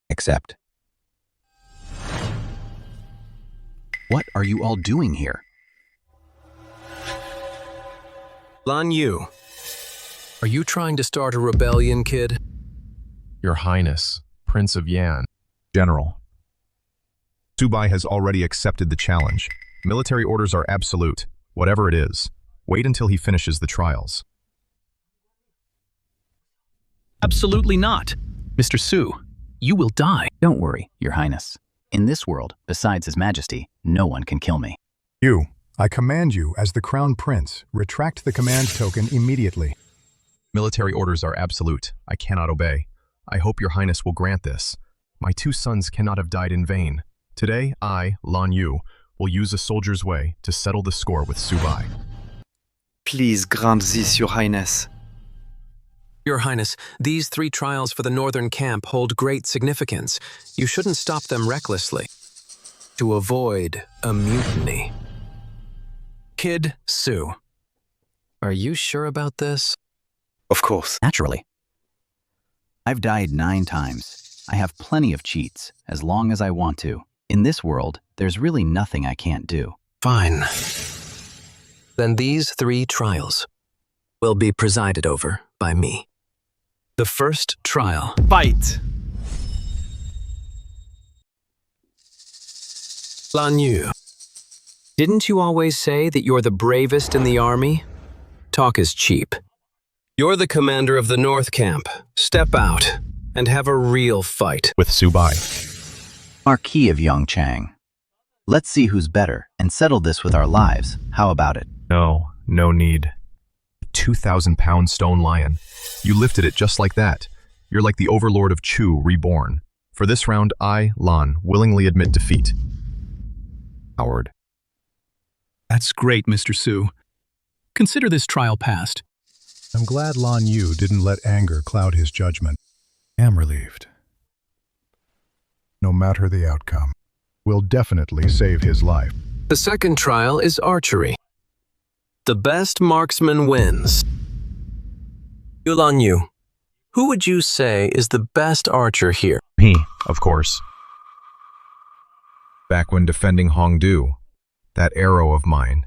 Accept. What are you all doing here? Lan Yu, are you trying to start a rebellion, kid? Your Highness, Prince of Yan. General. Su Bai has already accepted the challenge. Military orders are absolute, whatever it is. Wait until he finishes the trials. Absolutely not. Mr. Su, you will die. Don't worry, Your Highness. In this world, besides His Majesty, no one can kill me. You, I command you, as the Crown Prince, retract the command token immediately. Military orders are absolute. I cannot obey. I hope Your Highness will grant this. My 2 sons cannot have died in vain. Today, I, Lan Yu, will use a soldier's way to settle the score with Su Bai. Please grant this, Your Highness. Your Highness, these 3 trials for the northern camp hold great significance. You shouldn't stop them recklessly. To avoid a mutiny. Kid Su, are you sure about this? Of course. Naturally. I've died 9 times. I have plenty of cheats, as long as I want to. In this world, there's really nothing I can't do. Fine. Then these 3 trials will be presided over by me. The first trial. Fight! Lan Yu, didn't you always say that you're the bravest in the army? Talk is cheap. You're the commander of the North Camp. Step out and have a real fight. With Su Bai. Marquis of Yongchang. Let's see who's better and settle this with our lives. How about it? No, no need. 2,000-pound stone lion. You lifted it just like that. You're like the overlord of Chu reborn. For this round, I, Lan, willingly admit defeat. Howard. That's great, Mr. Su. Consider this trial passed. I'm glad Lan Yu didn't let anger cloud his judgment. Am relieved. No matter the outcome, we'll definitely save his life. The second trial is archery. The best marksman wins. Lan Yu, who would you say is the best archer here? Me, of course. Back when defending Hongdu, that arrow of mine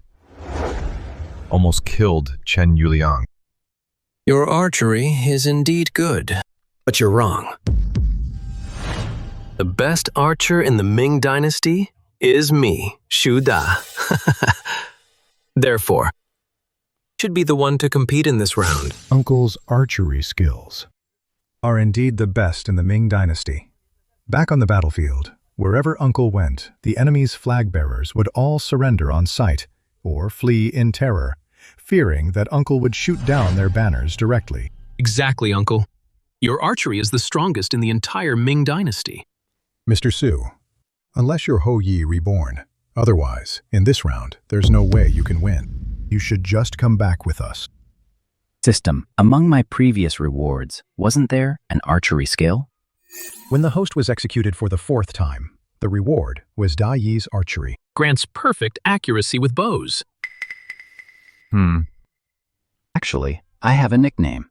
almost killed Chen Yuliang. Your archery is indeed good, but you're wrong. The best archer in the Ming Dynasty is me, Shu Da. Therefore, should be the one to compete in this round. Uncle's archery skills are indeed the best in the Ming Dynasty. Back on the battlefield, Wherever Uncle went, the enemy's flag-bearers would all surrender on sight, or flee in terror, fearing that Uncle would shoot down their banners directly. Exactly, Uncle. Your archery is the strongest in the entire Ming dynasty. Mr. Su, unless you're Ho Yi reborn, otherwise, in this round, there's no way you can win. You should just come back with us. System, among my previous rewards, wasn't there an archery skill? When the host was executed for the 4th time, the reward was Dai Yi's archery. Grants perfect accuracy with bows. Actually, I have a nickname.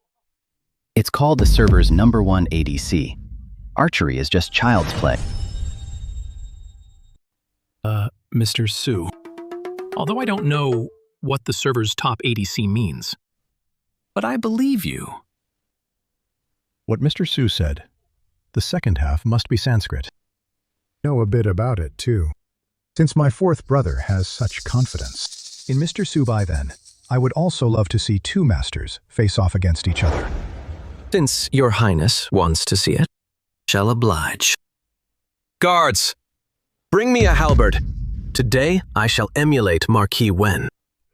It's called the server's #1 ADC. Archery is just child's play. Mr. Su, although I don't know what the server's top ADC means, but I believe you. What Mr. Su said, the second half must be Sanskrit. Know a bit about it, too. Since my 4th brother has such confidence in Mr. Su Bai, then, I would also love to see 2 masters face off against each other. Since your highness wants to see it, shall oblige. Guards, bring me a halberd. Today I shall emulate Marquis Wen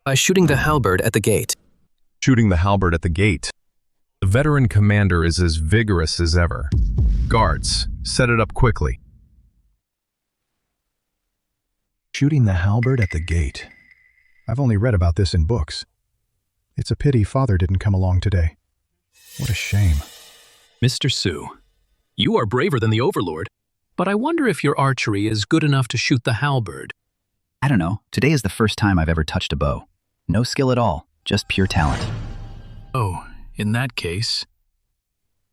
by shooting the halberd at the gate. Shooting the halberd at the gate. The veteran commander is as vigorous as ever. Guards, set it up quickly. Shooting the halberd at the gate. I've only read about this in books. It's a pity Father didn't come along today. What a shame. Mr. Su, you are braver than the Overlord, but I wonder if your archery is good enough to shoot the halberd. I don't know. Today is the first time I've ever touched a bow. No skill at all, just pure talent. Oh, in that case,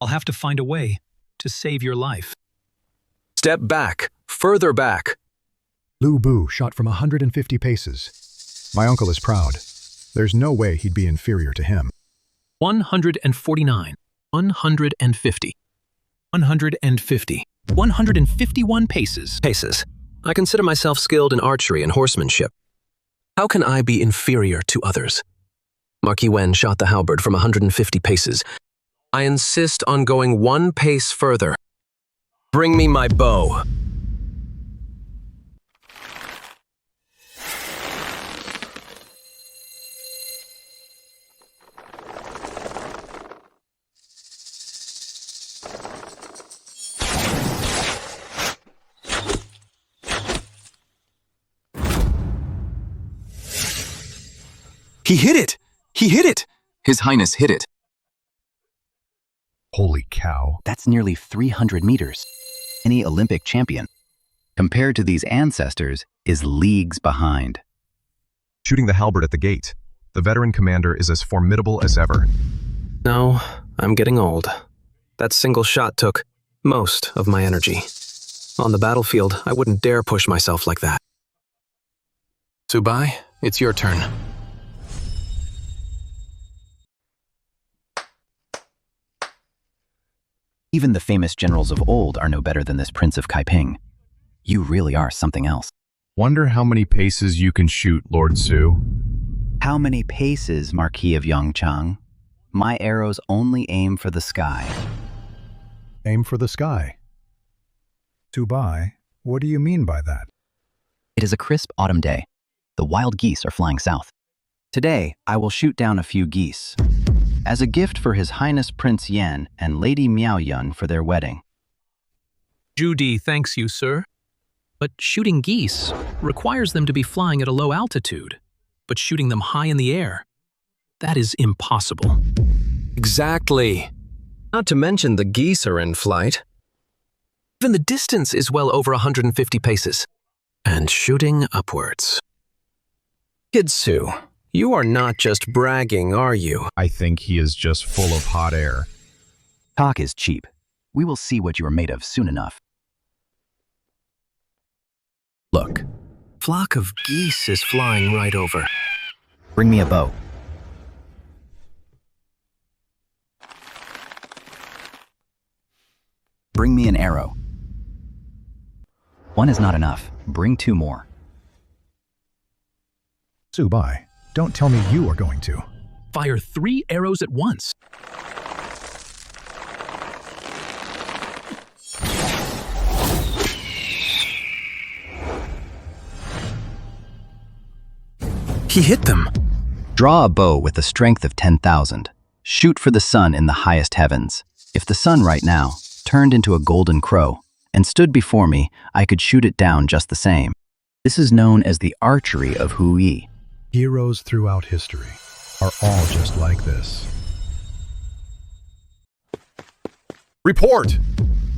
I'll have to find a way to save your life. Step back, further back. Lu Bu shot from 150 paces. My uncle is proud. There's no way he'd be inferior to him. 149, 150, 150, 151 paces. Paces. I consider myself skilled in archery and horsemanship. How can I be inferior to others? Marquis Wen shot the halberd from 150 paces. I insist on going 1 pace further. Bring me my bow. He hit it! He hit it! His Highness hit it. Holy cow. That's nearly 300 meters. Any Olympic champion, compared to these ancestors, is leagues behind. Shooting the halberd at the gate. The veteran commander is as formidable as ever. No, I'm getting old. That single shot took most of my energy. On the battlefield, I wouldn't dare push myself like that. Su Bai, it's your turn. Even the famous generals of old are no better than this Prince of Kaiping. You really are something else. Wonder how many paces you can shoot, Lord Su. How many paces, Marquis of Yongchang? My arrows only aim for the sky. Aim for the sky. Su Bai, what do you mean by that? It is a crisp autumn day. The wild geese are flying south. Today, I will shoot down a few geese, as a gift for His Highness Prince Yan and Lady Miao Yun for their wedding. Judy thanks you, sir. But shooting geese requires them to be flying at a low altitude, but shooting them high in the air, that is impossible. Exactly. Not to mention the geese are in flight. Even the distance is well over 150 paces. And shooting upwards. Kid Su, you are not just bragging, are you? I think he is just full of hot air. Talk is cheap. We will see what you are made of soon enough. Look. Flock of geese is flying right over. Bring me a bow. Bring me an arrow. One is not enough. Bring 2 more. Su Bai, don't tell me you are going to. Fire 3 arrows at once. He hit them. Draw a bow with the strength of 10,000. Shoot for the sun in the highest heavens. If the sun right now turned into a golden crow and stood before me, I could shoot it down just the same. This is known as the archery of Hui. Heroes throughout history are all just like this. Report!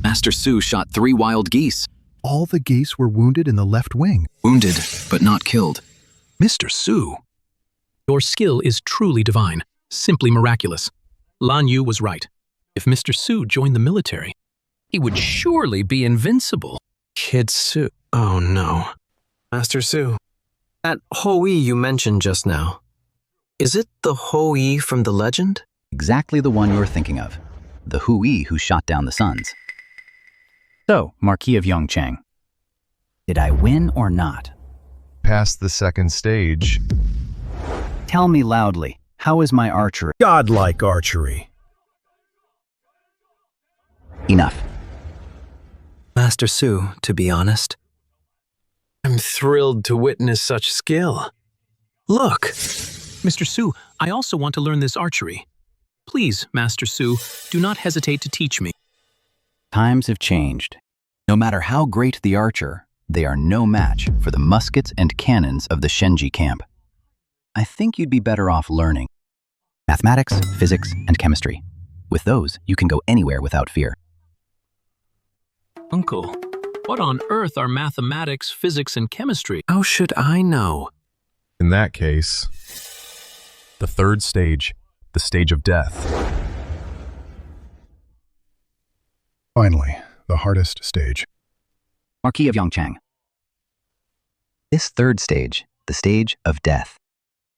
Master Su shot 3 wild geese. All the geese were wounded in the left wing. Wounded, but not killed. Mr. Su, your skill is truly divine, simply miraculous. Lan Yu was right. If Mr. Su joined the military, he would surely be invincible. Kid Su. Oh no. Master Su, that Hui you mentioned just now, is it the Hui from the legend? Exactly the one you're thinking of. The Hui who shot down the suns. So, Marquis of Yongchang, did I win or not? Past the second stage. Tell me loudly, how is my archery? Godlike archery. Enough. Master Su, to be honest, I'm thrilled to witness such skill. Look! Mr. Su, I also want to learn this archery. Please, Master Su, do not hesitate to teach me. Times have changed. No matter how great the archer, they are no match for the muskets and cannons of the Shenji camp. I think you'd be better off learning mathematics, physics, and chemistry. With those, you can go anywhere without fear. Uncle, what on earth are mathematics, physics, and chemistry? How should I know? In that case, the third stage, the stage of death. Finally, the hardest stage. Marquis of Yongchang. This third stage, the stage of death.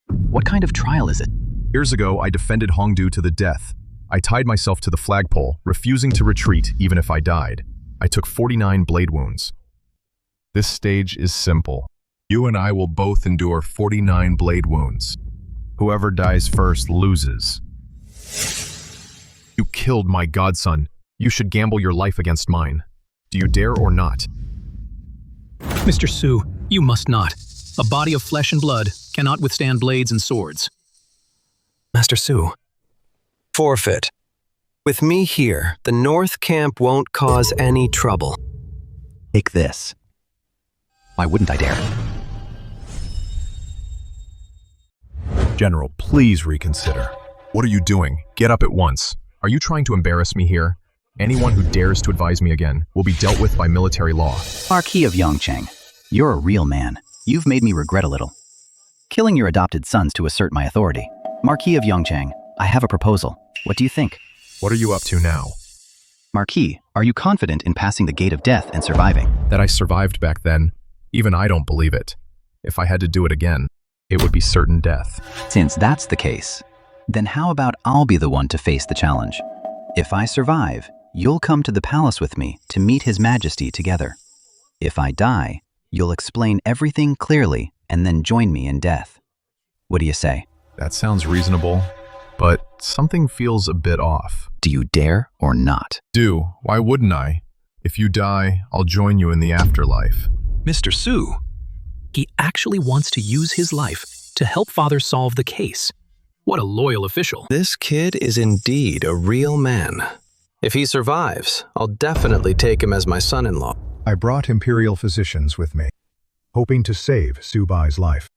What kind of trial is it? Years ago, I defended Hongdu to the death. I tied myself to the flagpole, refusing to retreat even if I died. I took 49 blade wounds. This stage is simple. You and I will both endure 49 blade wounds. Whoever dies first loses. You killed my godson. You should gamble your life against mine. Do you dare or not? Mr. Su, you must not. A body of flesh and blood cannot withstand blades and swords. Master Su, forfeit. With me here, the North Camp won't cause any trouble. Take this. Why wouldn't I dare? General, please reconsider. What are you doing? Get up at once. Are you trying to embarrass me here? Anyone who dares to advise me again will be dealt with by military law. Marquis of Yongchang, you're a real man. You've made me regret a little. Killing your adopted sons to assert my authority. Marquis of Yongchang, I have a proposal. What do you think? What are you up to now? Marquis, are you confident in passing the gate of death and surviving? That I survived back then, even I don't believe it. If I had to do it again, it would be certain death. Since that's the case, then how about I'll be the one to face the challenge? If I survive, you'll come to the palace with me to meet His Majesty together. If I die, you'll explain everything clearly and then join me in death. What do you say? That sounds reasonable, but something feels a bit off. Do you dare or not? Why wouldn't I? If you die, I'll join you in the afterlife. Mr. Su, he actually wants to use his life to help Father solve the case. What a loyal official. This kid is indeed a real man. If he survives, I'll definitely take him as my son-in-law. I brought Imperial physicians with me, hoping to save Su Bai's life.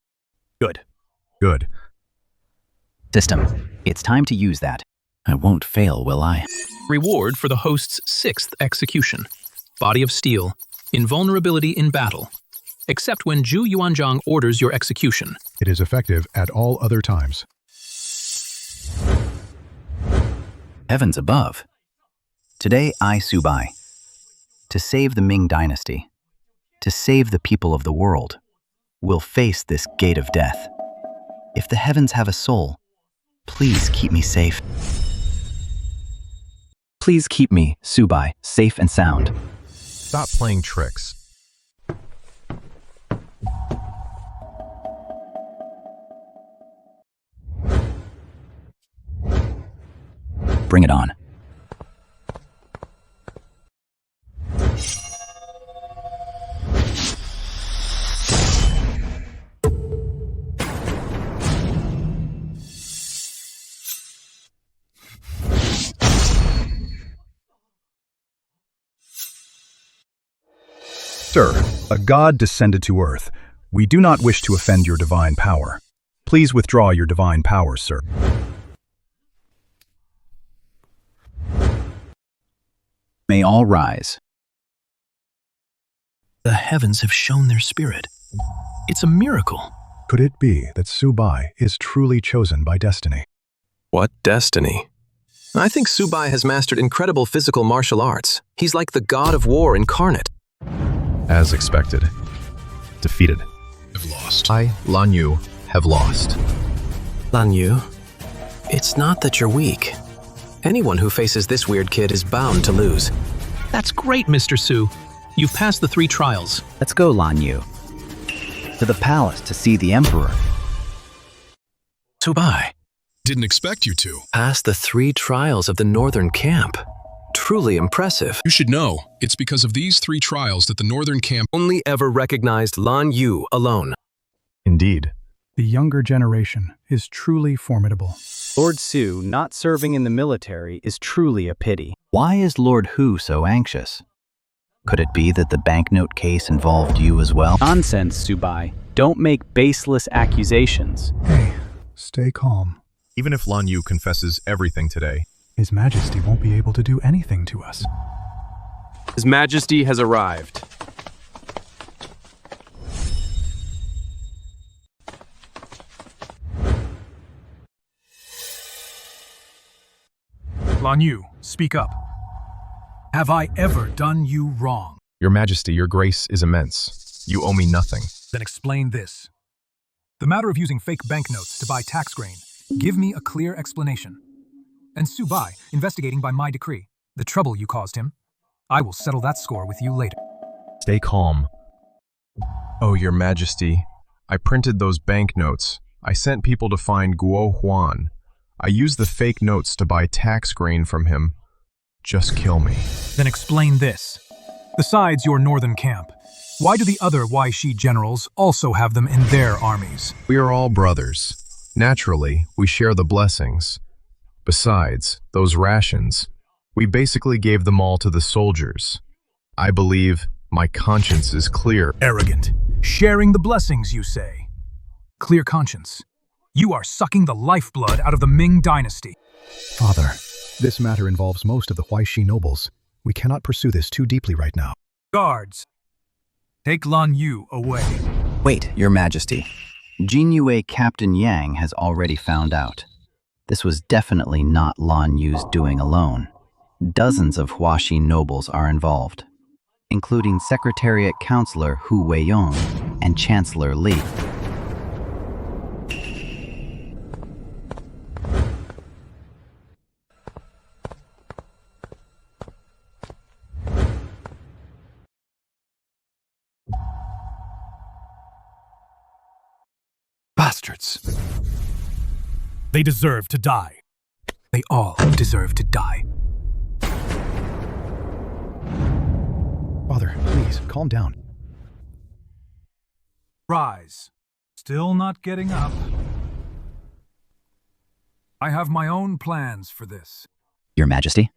Good. Good. System, it's time to use that. I won't fail, will I? Reward for the host's 6th execution. Body of steel. Invulnerability in battle. Except when Zhu Yuanzhang orders your execution. It is effective at all other times. Heavens above. Today I, Su Bai, to save the Ming dynasty, to save the people of the world, will face this gate of death. If the heavens have a soul, please keep me safe. Please keep me, Su Bai, safe and sound. Stop playing tricks. Bring it on. Sir, a god descended to earth. We do not wish to offend your divine power. Please withdraw your divine powers, sir. May all rise. The heavens have shown their spirit. It's a miracle. Could it be that Su Bai is truly chosen by destiny? What destiny? I think Su Bai has mastered incredible physical martial arts. He's like the god of war incarnate. As expected. Defeated. Have lost. I, Lan Yu, have lost. Lan Yu, it's not that you're weak. Anyone who faces this weird kid is bound to lose. That's great, Mr. Su. You've passed the 3 trials. Let's go, Lan Yu. To the palace to see the Emperor. Su Bai. Didn't expect you to. Passed the 3 trials of the northern camp. Truly impressive. You should know, it's because of these 3 trials that the northern camp Only ever recognized Lan Yu alone. Indeed. The younger generation is truly formidable. Lord Su not serving in the military is truly a pity. Why is Lord Hu so anxious? Could it be that the banknote case involved you as well? Nonsense, Su Bai. Don't make baseless accusations. Hey, stay calm. Even if Lan Yu confesses everything today, His Majesty won't be able to do anything to us. His Majesty has arrived. Lan Yu, speak up. Have I ever done you wrong? Your Majesty, your grace is immense. You owe me nothing. Then explain this. The matter of using fake banknotes to buy tax grain. Give me a clear explanation. And Su Bai, investigating by my decree. The trouble you caused him. I will settle that score with you later. Stay calm. Oh, Your Majesty, I printed those banknotes. I sent people to find Guo Huan. I used the fake notes to buy tax grain from him. Just kill me. Then explain this. Besides your northern camp, why do the other Weishi generals also have them in their armies? We are all brothers. Naturally, we share the blessings. Besides, those rations, we basically gave them all to the soldiers. I believe my conscience is clear. Arrogant. Sharing the blessings, you say. Clear conscience. You are sucking the lifeblood out of the Ming dynasty. Father, this matter involves most of the Huaishi nobles. We cannot pursue this too deeply right now. Guards, take Lan Yu away. Wait, Your Majesty. Jinyiwei Captain Yang has already found out. This was definitely not Lan Yu's doing alone. Dozens of Huashi nobles are involved, including Secretariat Counselor Hu Weiyong and Chancellor Li. Bastards. They deserve to die. They all deserve to die. Father, please, calm down. Rise. Still not getting up. I have my own plans for this. Your Majesty?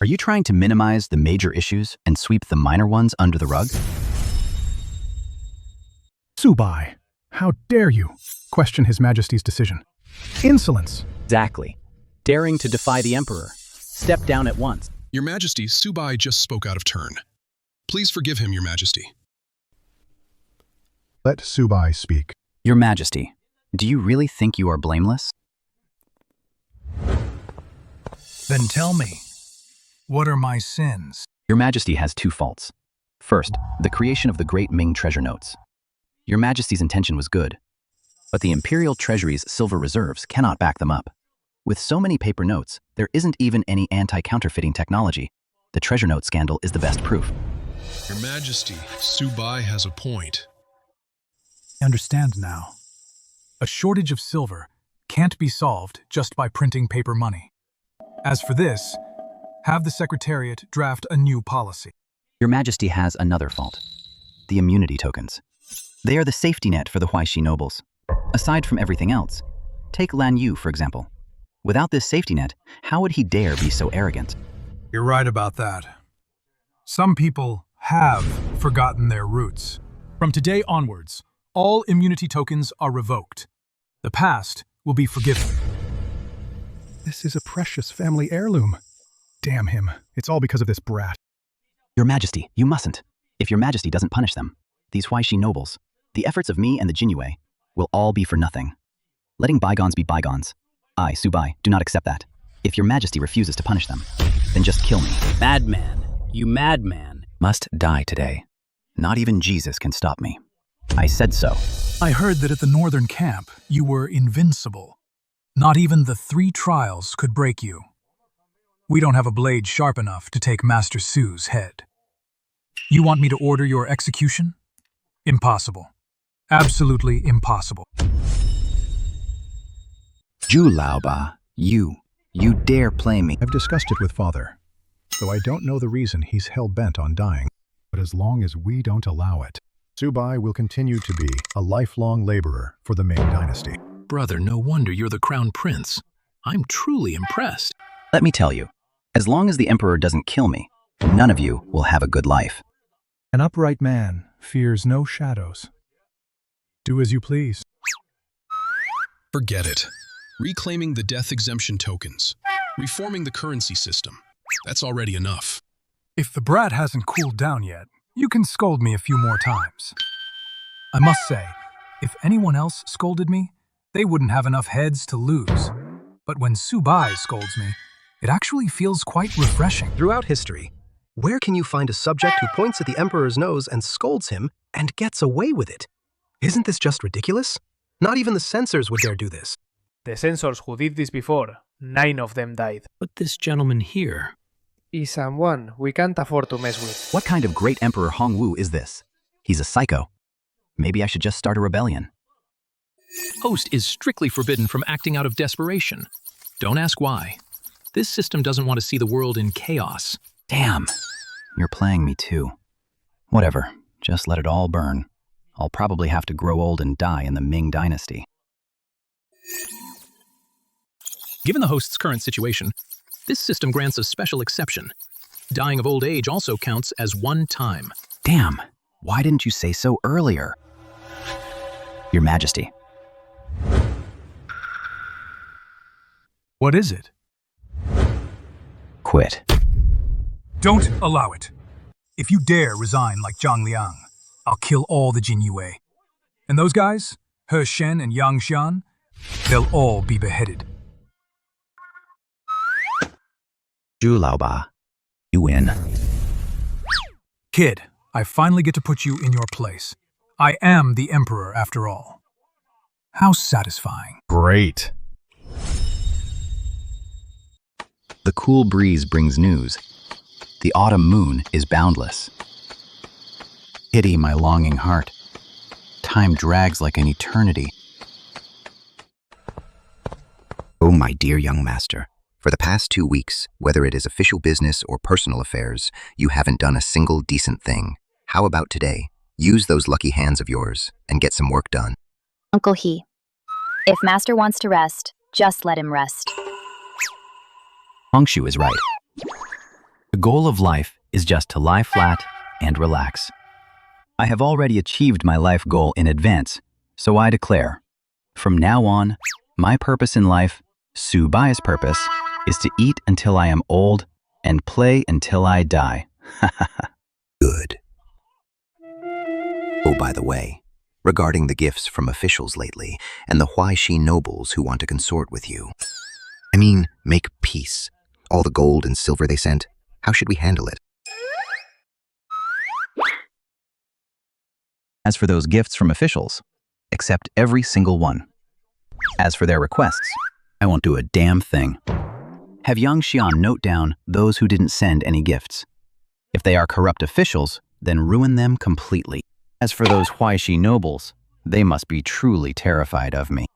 Are you trying to minimize the major issues and sweep the minor ones under the rug? Su Bai, how dare you question His Majesty's decision? Insolence! Exactly. Daring to defy the Emperor. Step down at once. Your Majesty, Su Bai just spoke out of turn. Please forgive him, Your Majesty. Let Su Bai speak. Your Majesty, do you really think you are blameless? Then tell me, what are my sins? Your Majesty has 2 faults. First, the creation of the great Ming treasure notes. Your Majesty's intention was good, but the Imperial Treasury's silver reserves cannot back them up. With so many paper notes, there isn't even any anti-counterfeiting technology. The treasure note scandal is the best proof. Your Majesty, Su Bai has a point. I understand now. A shortage of silver can't be solved just by printing paper money. As for this, have the Secretariat draft a new policy. Your Majesty has another fault. The immunity tokens. They are the safety net for the Huaishi nobles. Aside from everything else, take Lan Yu, for example. Without this safety net, how would he dare be so arrogant? You're right about that. Some people have forgotten their roots. From today onwards, all immunity tokens are revoked. The past will be forgiven. This is a precious family heirloom. Damn him. It's all because of this brat. Your Majesty, you mustn't. If your Majesty doesn't punish them, these Huaishi nobles, the efforts of me and the Jinyiwei will all be for nothing. Letting bygones be bygones. I, Su Bai, do not accept that. If your Majesty refuses to punish them, then just kill me. Madman. You madman. Must die today. Not even Jesus can stop me. I said so. I heard that at the northern camp, you were invincible. Not even the 3 trials could break you. We don't have a blade sharp enough to take Master Su's head. You want me to order your execution? Impossible. Absolutely impossible. Zhu Laoba, you dare play me. I've discussed it with Father, though I don't know the reason he's hell-bent on dying. But as long as we don't allow it, Su Bai will continue to be a lifelong laborer for the Ming Dynasty. Brother, no wonder you're the crown prince. I'm truly impressed. Let me tell you, as long as the Emperor doesn't kill me, none of you will have a good life. An upright man fears no shadows. Do as you please. Forget it. Reclaiming the death exemption tokens. Reforming the currency system. That's already enough. If the brat hasn't cooled down yet, you can scold me a few more times. I must say, if anyone else scolded me, they wouldn't have enough heads to lose. But when Su Bai scolds me, it actually feels quite refreshing. Throughout history, where can you find a subject who points at the Emperor's nose and scolds him and gets away with it? Isn't this just ridiculous? Not even the censors would dare do this. The censors who did this before, 9 of them died. But this gentleman here... Is someone we can't afford to mess with. What kind of great Emperor Hongwu is this? He's a psycho. Maybe I should just start a rebellion. Host is strictly forbidden from acting out of desperation. Don't ask why. This system doesn't want to see the world in chaos. Damn. You're playing me too. Whatever. Just let it all burn. I'll probably have to grow old and die in the Ming Dynasty. Given the host's current situation, this system grants a special exception. Dying of old age also counts as 1 time. Damn. Why didn't you say so earlier? Your Majesty. What is it? Quit. Don't allow it. If you dare resign like Zhang Liang, I'll kill all the Jinyiwei. And those guys, He Shen and Yang Xian, they'll all be beheaded. Zhu Laoba, you win. Kid, I finally get to put you in your place. I am the Emperor after all. How satisfying. Great. The cool breeze brings news. The autumn moon is boundless. Pity my longing heart. Time drags like an eternity. Oh, my dear young master. For the past 2 weeks, whether it is official business or personal affairs, you haven't done a single decent thing. How about today? Use those lucky hands of yours and get some work done. Uncle He. If Master wants to rest, just let him rest. Hongshu is right. The goal of life is just to lie flat and relax. I have already achieved my life goal in advance, so I declare, from now on, my purpose in life, Su Bai's purpose, is to eat until I am old and play until I die. Good. Oh, by the way, regarding the gifts from officials lately and the Huaishi nobles who want to consort with you. I mean, make peace. All the gold and silver they sent, how should we handle it? As for those gifts from officials, accept every single one. As for their requests, I won't do a damn thing. Have Yang Xian note down those who didn't send any gifts. If they are corrupt officials, then ruin them completely. As for those Huaishi nobles, they must be truly terrified of me.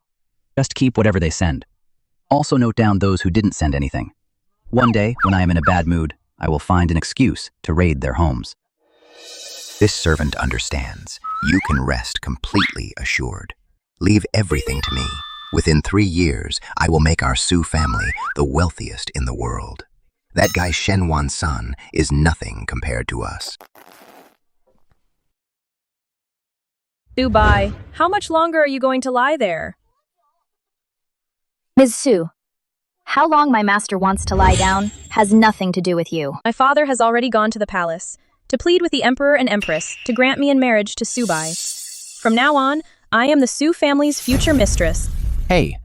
Just keep whatever they send. Also note down those who didn't send anything. One day, when I am in a bad mood, I will find an excuse to raid their homes. This servant understands. You can rest completely assured. Leave everything to me. Within 3 years, I will make our Su family the wealthiest in the world. That guy Shen Wansan is nothing compared to us. Su Bai, how much longer are you going to lie there? Ms. Su, how long my master wants to lie down has nothing to do with you. My father has already gone to the palace to plead with the Emperor and Empress to grant me in marriage to Su Bai. From now on, I am the Su family's future mistress. Hey,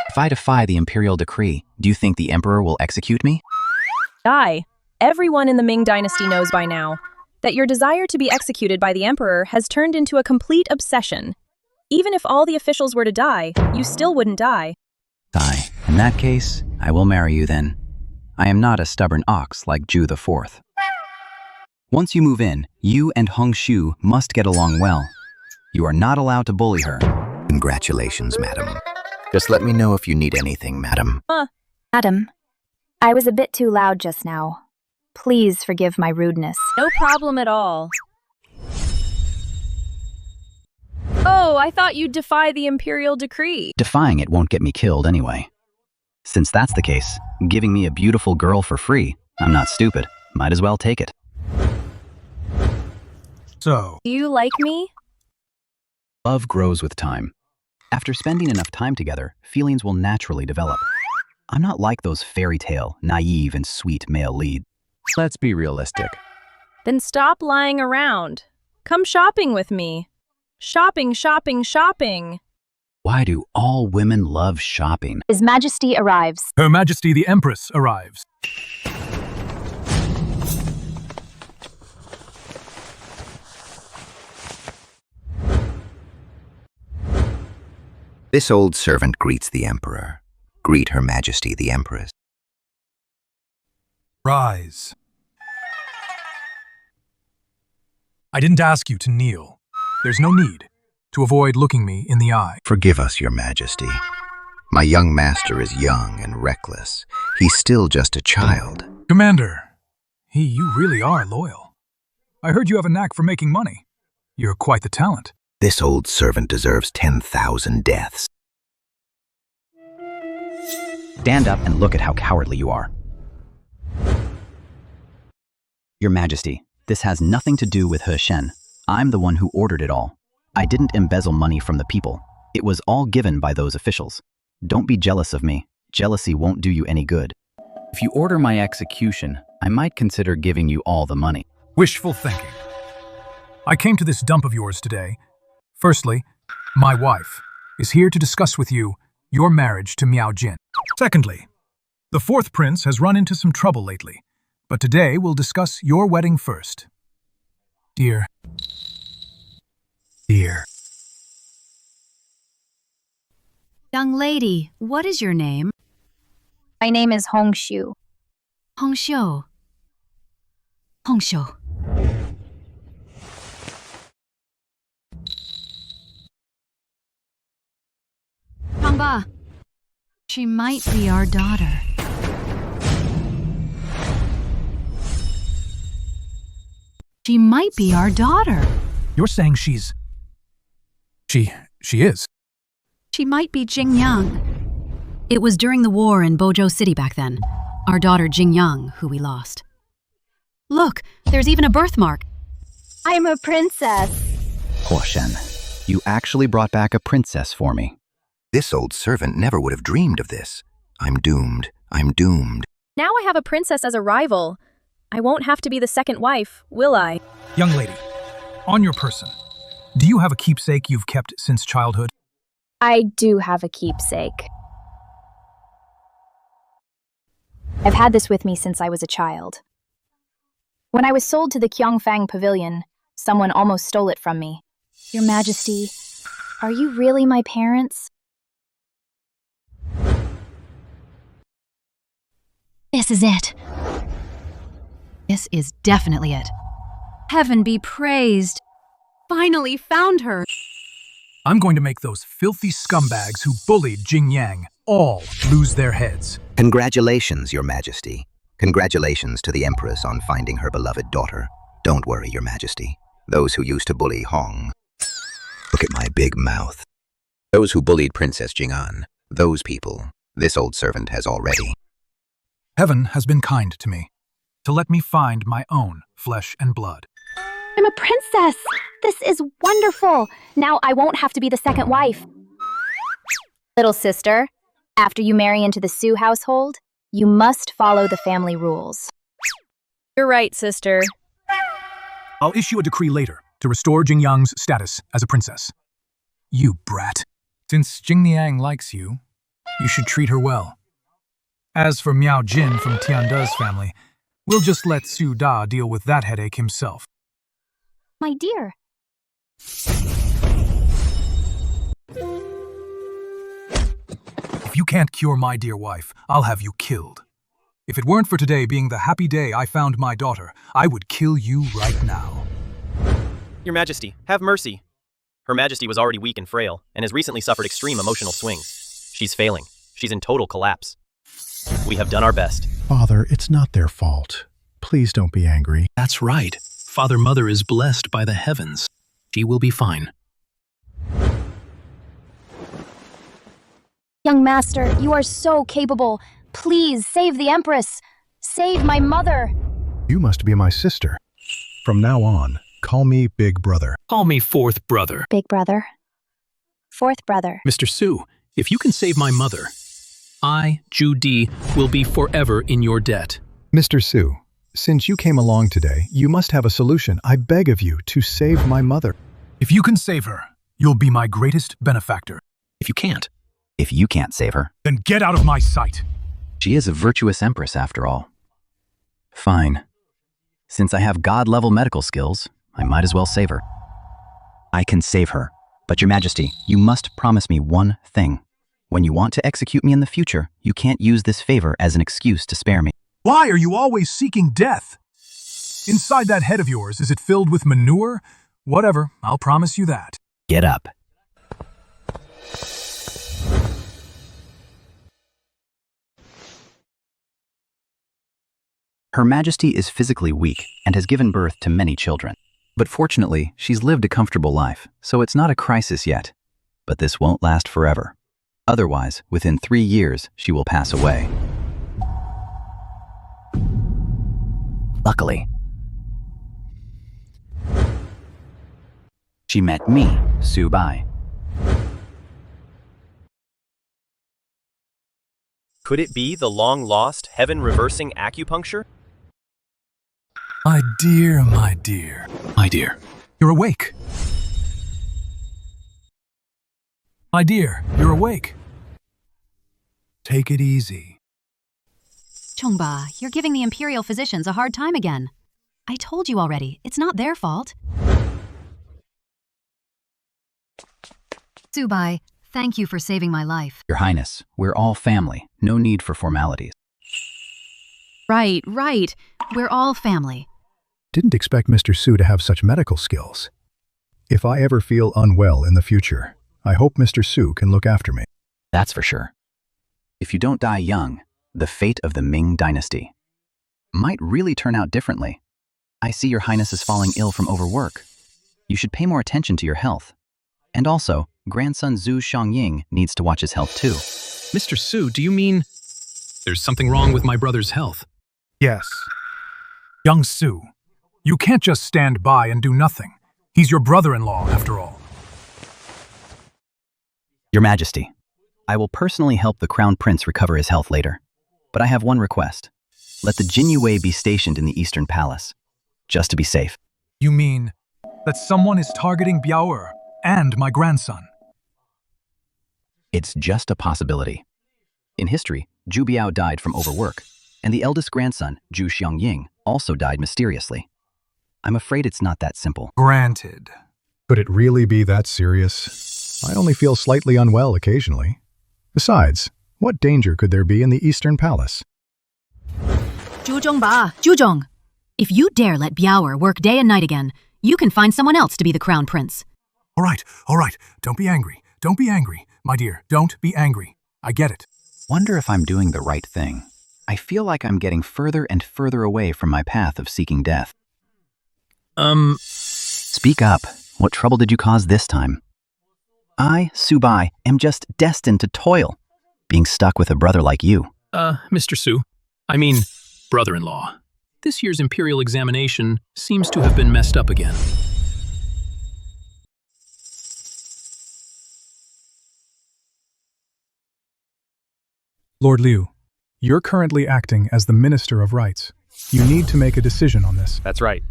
if I defy the imperial decree, do you think the emperor will execute me? Everyone in the Ming dynasty knows by now that your desire to be executed by the emperor has turned into a complete obsession. Even if all the officials were to die, you still wouldn't die. In that case, I will marry you then. I am not a stubborn ox like Ju the Fourth. Once you move in, you and Hong Shu must get along well. You are not allowed to bully her. Congratulations, madam. Just let me know if you need anything, madam. Madam, I was a bit too loud just now. Please forgive my rudeness. No problem at all. Oh, I thought you'd defy the imperial decree. Defying it won't get me killed anyway. Since that's the case, giving me a beautiful girl for free, I'm not stupid. Might as well take it. So, Do you like me? Love grows with time. After spending enough time together, feelings will naturally develop. I'm not like those fairy tale, naive and sweet male leads. Let's be realistic. Then stop lying around. Come shopping with me. Shopping, shopping, shopping. Why do all women love shopping? His Majesty arrives. Her Majesty the Empress arrives. This old servant greets the Emperor. Greet Her Majesty the Empress. Rise. I didn't ask you to kneel. There's no need to avoid looking me in the eye. Forgive us, Your Majesty. My young master is young and reckless. He's still just a child. Commander, you really are loyal. I heard you have a knack for making money. You're quite the talent. This old servant deserves 10,000 deaths. Stand up and look at how cowardly you are. Your Majesty, this has nothing to do with He Shen. I'm the one who ordered it all. I didn't embezzle money from the people. It was all given by those officials. Don't be jealous of me. Jealousy won't do you any good. If you order my execution, I might consider giving you all the money. Wishful thinking. I came to this dump of yours today. Firstly, my wife is here to discuss with you your marriage to Miao Jin. Secondly, the fourth prince has run into some trouble lately, but today we'll discuss your wedding first. Dear. Young lady, what is your name? My name is Hong Shu. Hong Xiu. Hong Xiu. Changba, she might be our daughter. She might be our daughter. You're saying She is. She might be Jingyang. It was during the war in Bojo City back then. Our daughter Jingyang, who we lost. Look, there's even a birthmark. I'm a princess. He Shen, you actually brought back a princess for me. This old servant never would have dreamed of this. I'm doomed. I'm doomed. Now I have a princess as a rival. I won't have to be the second wife, will I? Young lady, on your person, do you have a keepsake you've kept since childhood? I do have a keepsake. I've had this with me since I was a child. When I was sold to the Qiongfang Pavilion, someone almost stole it from me. Your Majesty, are you really my parents? This is it. This is definitely it. Heaven be praised. Finally found her. I'm going to make those filthy scumbags who bullied Jing Yang all lose their heads. Congratulations, Your Majesty. Congratulations to the Empress on finding her beloved daughter. Don't worry, Your Majesty. Those who used to bully Hong. Look at my big mouth. Those who bullied Princess Jing'an. Those people. This old servant has already. Heaven has been kind to me, to let me find my own flesh and blood. I'm a princess! This is wonderful! Now I won't have to be the second wife. Little sister, after you marry into the Su household, you must follow the family rules. You're right, sister. I'll issue a decree later to restore Jingyang's status as a princess. You brat. Since Jingliang likes you, you should treat her well. As for Miao Jin from Tianda's family, we'll just let Su Da deal with that headache himself. My dear. If you can't cure my dear wife, I'll have you killed. If it weren't for today being the happy day I found my daughter, I would kill you right now. Your Majesty, have mercy. Her Majesty was already weak and frail, and has recently suffered extreme emotional swings. She's failing. She's in total collapse. We have done our best. Father, it's not their fault. Please don't be angry. That's right. Father-Mother is blessed by the heavens. She will be fine. Young master, you are so capable. Please save the Empress. Save my mother. You must be my sister. From now on, call me Big Brother. Call me Fourth Brother. Big brother. Fourth brother. Mr. Su, if you can save my mother, I, Ju Di, will be forever in your debt. Mr. Su, since you came along today, you must have a solution. I beg of you to save my mother. If you can save her, you'll be my greatest benefactor. If you can't. If you can't save her, then get out of my sight. She is a virtuous empress after all. Fine. Since I have god-level medical skills, I might as well save her. I can save her, but Your Majesty, you must promise me one thing. When you want to execute me in the future, you can't use this favor as an excuse to spare me. Why are you always seeking death? Inside that head of yours, is it filled with manure? Whatever, I'll promise you that. Get up. Her Majesty is physically weak and has given birth to many children. But fortunately, she's lived a comfortable life, so it's not a crisis yet. But this won't last forever. Otherwise, within 3 years, she will pass away. Luckily, she met me, Su Bai. Could it be the long-lost, heaven-reversing acupuncture? My dear, my dear, my dear, you're awake. My dear, you're awake. Take it easy. Chongba, you're giving the Imperial physicians a hard time again. I told you already, it's not their fault. Su Bai, thank you for saving my life. Your Highness, we're all family. No need for formalities. Right. We're all family. Didn't expect Mr. Su to have such medical skills. If I ever feel unwell in the future, I hope Mr. Su can look after me. That's for sure. If you don't die young, the fate of the Ming dynasty might really turn out differently. I see Your Highness is falling ill from overwork. You should pay more attention to your health. And also, grandson Zhu Xiangying needs to watch his health too. Mr. Su, do you mean there's something wrong with my brother's health? Yes. Young Su, you can't just stand by and do nothing. He's your brother-in-law, after all. Your Majesty, I will personally help the Crown Prince recover his health later. But I have one request. Let the Jinyiwei be stationed in the Eastern Palace, just to be safe. You mean that someone is targeting Biao and my grandson? It's just a possibility. In history, Zhu Biao died from overwork, and the eldest grandson, Zhu Xiangying, also died mysteriously. I'm afraid it's not that simple. Granted. Could it really be that serious? I only feel slightly unwell occasionally. Besides, what danger could there be in the Eastern Palace? Zhuzhong, if you dare let Biao work day and night again, you can find someone else to be the Crown Prince. All right. Don't be angry. My dear, don't be angry. I get it. Wonder if I'm doing the right thing. I feel like I'm getting further and further away from my path of seeking death. Speak up. What trouble did you cause this time? I, Su Bai, am just destined to toil, being stuck with a brother like you. Mr. Su, I mean, brother-in-law. This year's Imperial examination seems to have been messed up again. Lord Liu, you're currently acting as the Minister of Rights. You need to make a decision on this. That's right.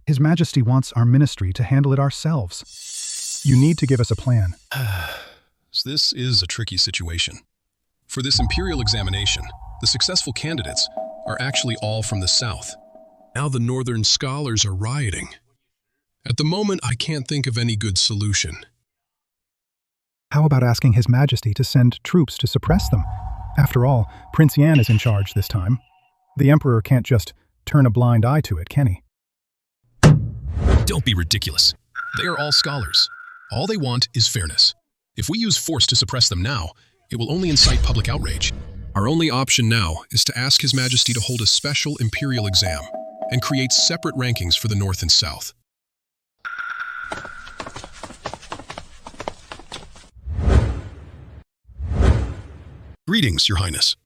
His Majesty wants our ministry to handle it ourselves. You need to give us a plan. So this is a tricky situation. For this Imperial examination, the successful candidates are actually all from the south. Now the northern scholars are rioting. At the moment, I can't think of any good solution. How about asking His Majesty to send troops to suppress them? After all, Prince Yan is in charge this time. The Emperor can't just turn a blind eye to it, can he? Don't be ridiculous. They are all scholars. All they want is fairness. If we use force to suppress them now, it will only incite public outrage. Our only option now is to ask His Majesty to hold a special Imperial exam and create separate rankings for the North and South. Greetings, Your Highness.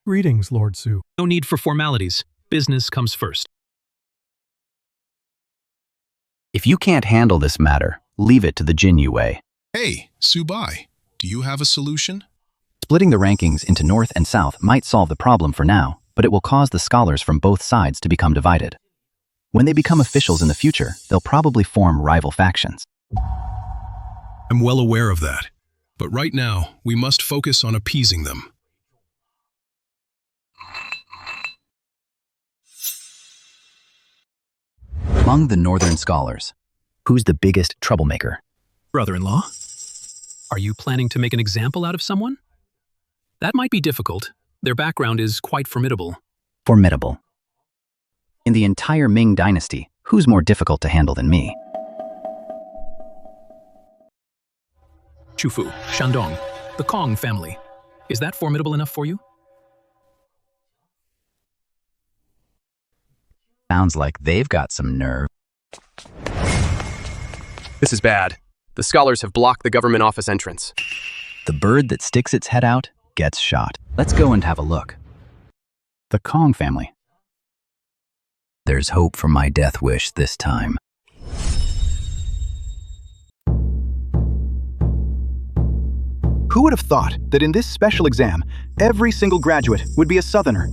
Greetings, Lord Su. No need for formalities. Business comes first. If you can't handle this matter, leave it to the Jinyiwei. Hey, Su Bai, do you have a solution? Splitting the rankings into North and South might solve the problem for now, but it will cause the scholars from both sides to become divided. When they become officials in the future, they'll probably form rival factions. I'm well aware of that. But right now, we must focus on appeasing them. Among the northern scholars, who's the biggest troublemaker? Brother-in-law? Are you planning to make an example out of someone? That might be difficult. Their background is quite formidable. Formidable. In the entire Ming dynasty, who's more difficult to handle than me? Chufu, Shandong, the Kong family. Is that formidable enough for you? Sounds like they've got some nerve. This is bad. The scholars have blocked the government office entrance. The bird that sticks its head out gets shot. Let's go and have a look. The Kong family. There's hope for my death wish this time. Who would have thought that in this special exam, every single graduate would be a Southerner?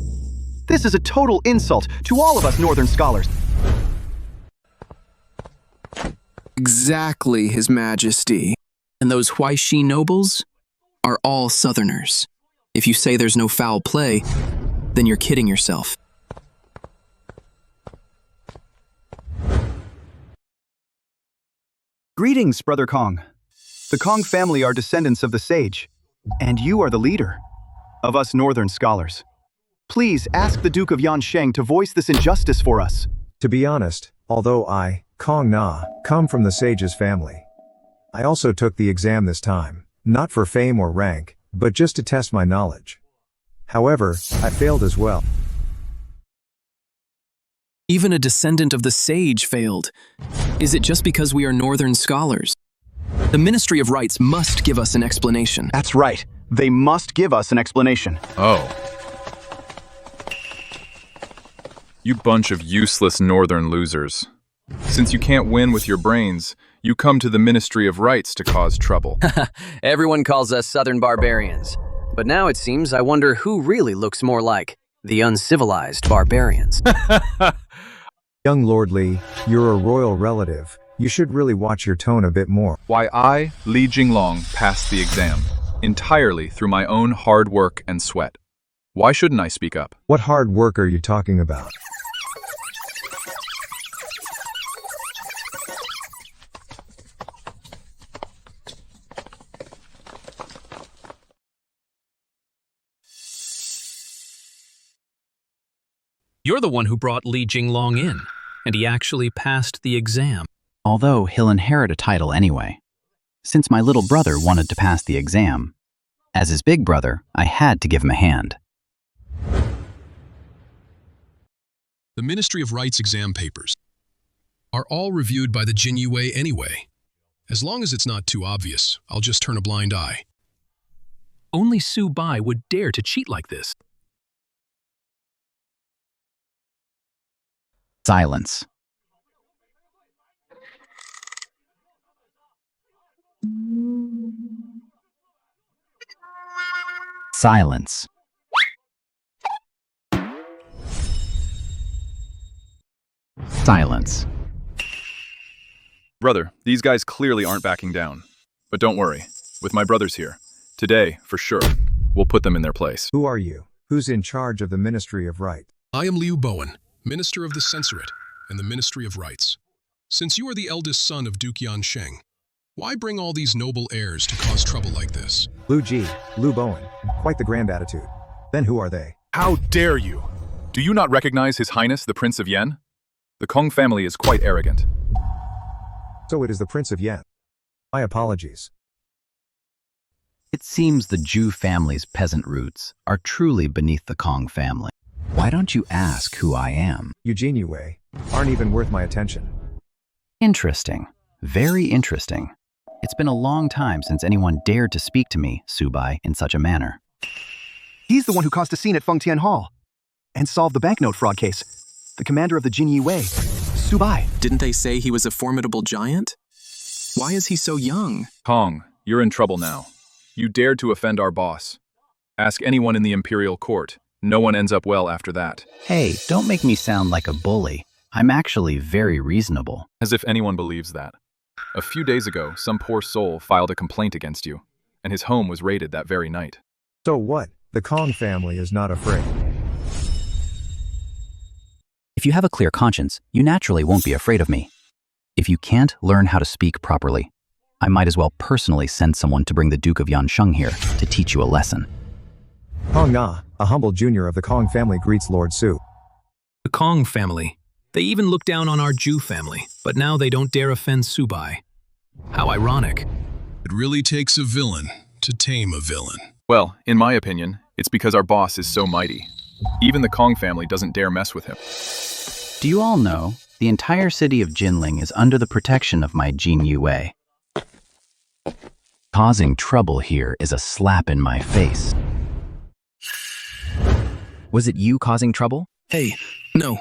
This is a total insult to all of us Northern scholars. Exactly, His Majesty. And those Huaishi nobles are all Southerners. If you say there's no foul play, then you're kidding yourself. Greetings, Brother Kong. The Kong family are descendants of the sage, and you are the leader of us Northern scholars. Please ask the Duke of Yansheng to voice this injustice for us. To be honest, although I, Kong Na, come from the sage's family, I also took the exam this time, not for fame or rank, but just to test my knowledge. However, I failed as well. Even a descendant of the sage failed. Is it just because we are Northern scholars? The Ministry of Rights must give us an explanation. That's right. They must give us an explanation. Oh. You bunch of useless northern losers. Since you can't win with your brains, you come to the Ministry of Rights to cause trouble. Everyone calls us Southern barbarians. But now it seems I wonder who really looks more like the uncivilized barbarians. Young Lord Li, you're a royal relative. You should really watch your tone a bit more. Why I, Li Jinglong, passed the exam, entirely through my own hard work and sweat. Why shouldn't I speak up? What hard work are you talking about? You're the one who brought Li Jinglong in, and he actually passed the exam. Although he'll inherit a title anyway. Since my little brother wanted to pass the exam, as his big brother, I had to give him a hand. The Ministry of Rights exam papers are all reviewed by the Jinyiwei anyway. As long as it's not too obvious, I'll just turn a blind eye. Only Su Bai would dare to cheat like this. Silence. Silence. Silence. Brother, these guys clearly aren't backing down. But don't worry, with my brothers here, today, for sure, we'll put them in their place. Who are you? Who's in charge of the Ministry of Right? I am Liu Bowen, Minister of the Censorate and the Ministry of Rights. Since you are the eldest son of Duke Yansheng, why bring all these noble heirs to cause trouble like this? Liu Bowen. Quite the grand attitude. Then who are they? How dare you? Do you not recognize His Highness the Prince of Yen? The Kong family is quite arrogant. So it is the Prince of Yen. My apologies. It seems the Zhu family's peasant roots are truly beneath the Kong family. Why don't you ask who I am? You Jinyiwei aren't even worth my attention. Interesting. Very interesting. It's been a long time since anyone dared to speak to me, Su Bai, in such a manner. He's the one who caused a scene at Fengtian Hall and solved the banknote fraud case. The commander of the Jinyiwei, Su Bai. Didn't they say he was a formidable giant? Why is he so young? Kong, you're in trouble now. You dared to offend our boss. Ask anyone in the Imperial Court. No one ends up well after that. Hey, don't make me sound like a bully. I'm actually very reasonable. As if anyone believes that. A few days ago, some poor soul filed a complaint against you, and his home was raided that very night. So what? The Kong family is not afraid. If you have a clear conscience, you naturally won't be afraid of me. If you can't learn how to speak properly, I might as well personally send someone to bring the Duke of Yansheng here to teach you a lesson. Kong Na, a humble junior of the Kong family, greets Lord Su. The Kong family. They even look down on our Zhu family, but now they don't dare offend Su Bai. How ironic. It really takes a villain to tame a villain. Well, in my opinion, it's because our boss is so mighty. Even the Kong family doesn't dare mess with him. Do you all know, the entire city of Jinling is under the protection of my Jinyiwei. Causing trouble here is a slap in my face. Was it you causing trouble? Hey, no.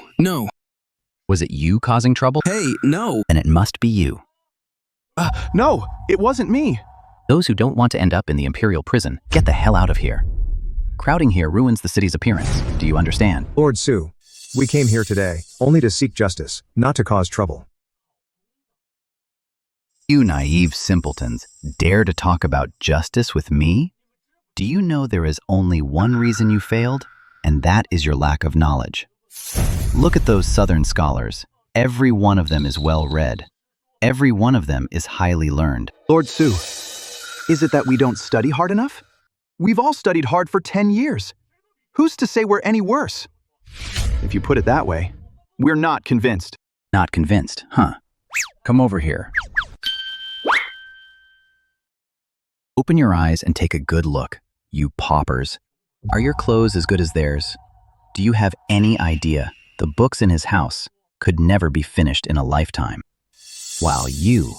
Was it you causing trouble? Hey, no. Then it must be you. No, it wasn't me. Those who don't want to end up in the Imperial prison, get the hell out of here. Crowding here ruins the city's appearance. Do you understand? Lord Su, we came here today only to seek justice, not to cause trouble. You naive simpletons dare to talk about justice with me? Do you know there is only one reason you failed? And that is your lack of knowledge. Look at those Southern scholars. Every one of them is well-read. Every one of them is highly learned. Lord Su, is it that we don't study hard enough? We've all studied hard for 10 years. Who's to say we're any worse? If you put it that way, we're not convinced. Not convinced, huh? Come over here. Open your eyes and take a good look, you paupers. Are your clothes as good as theirs? Do you have any idea the books in his house could never be finished in a lifetime? While you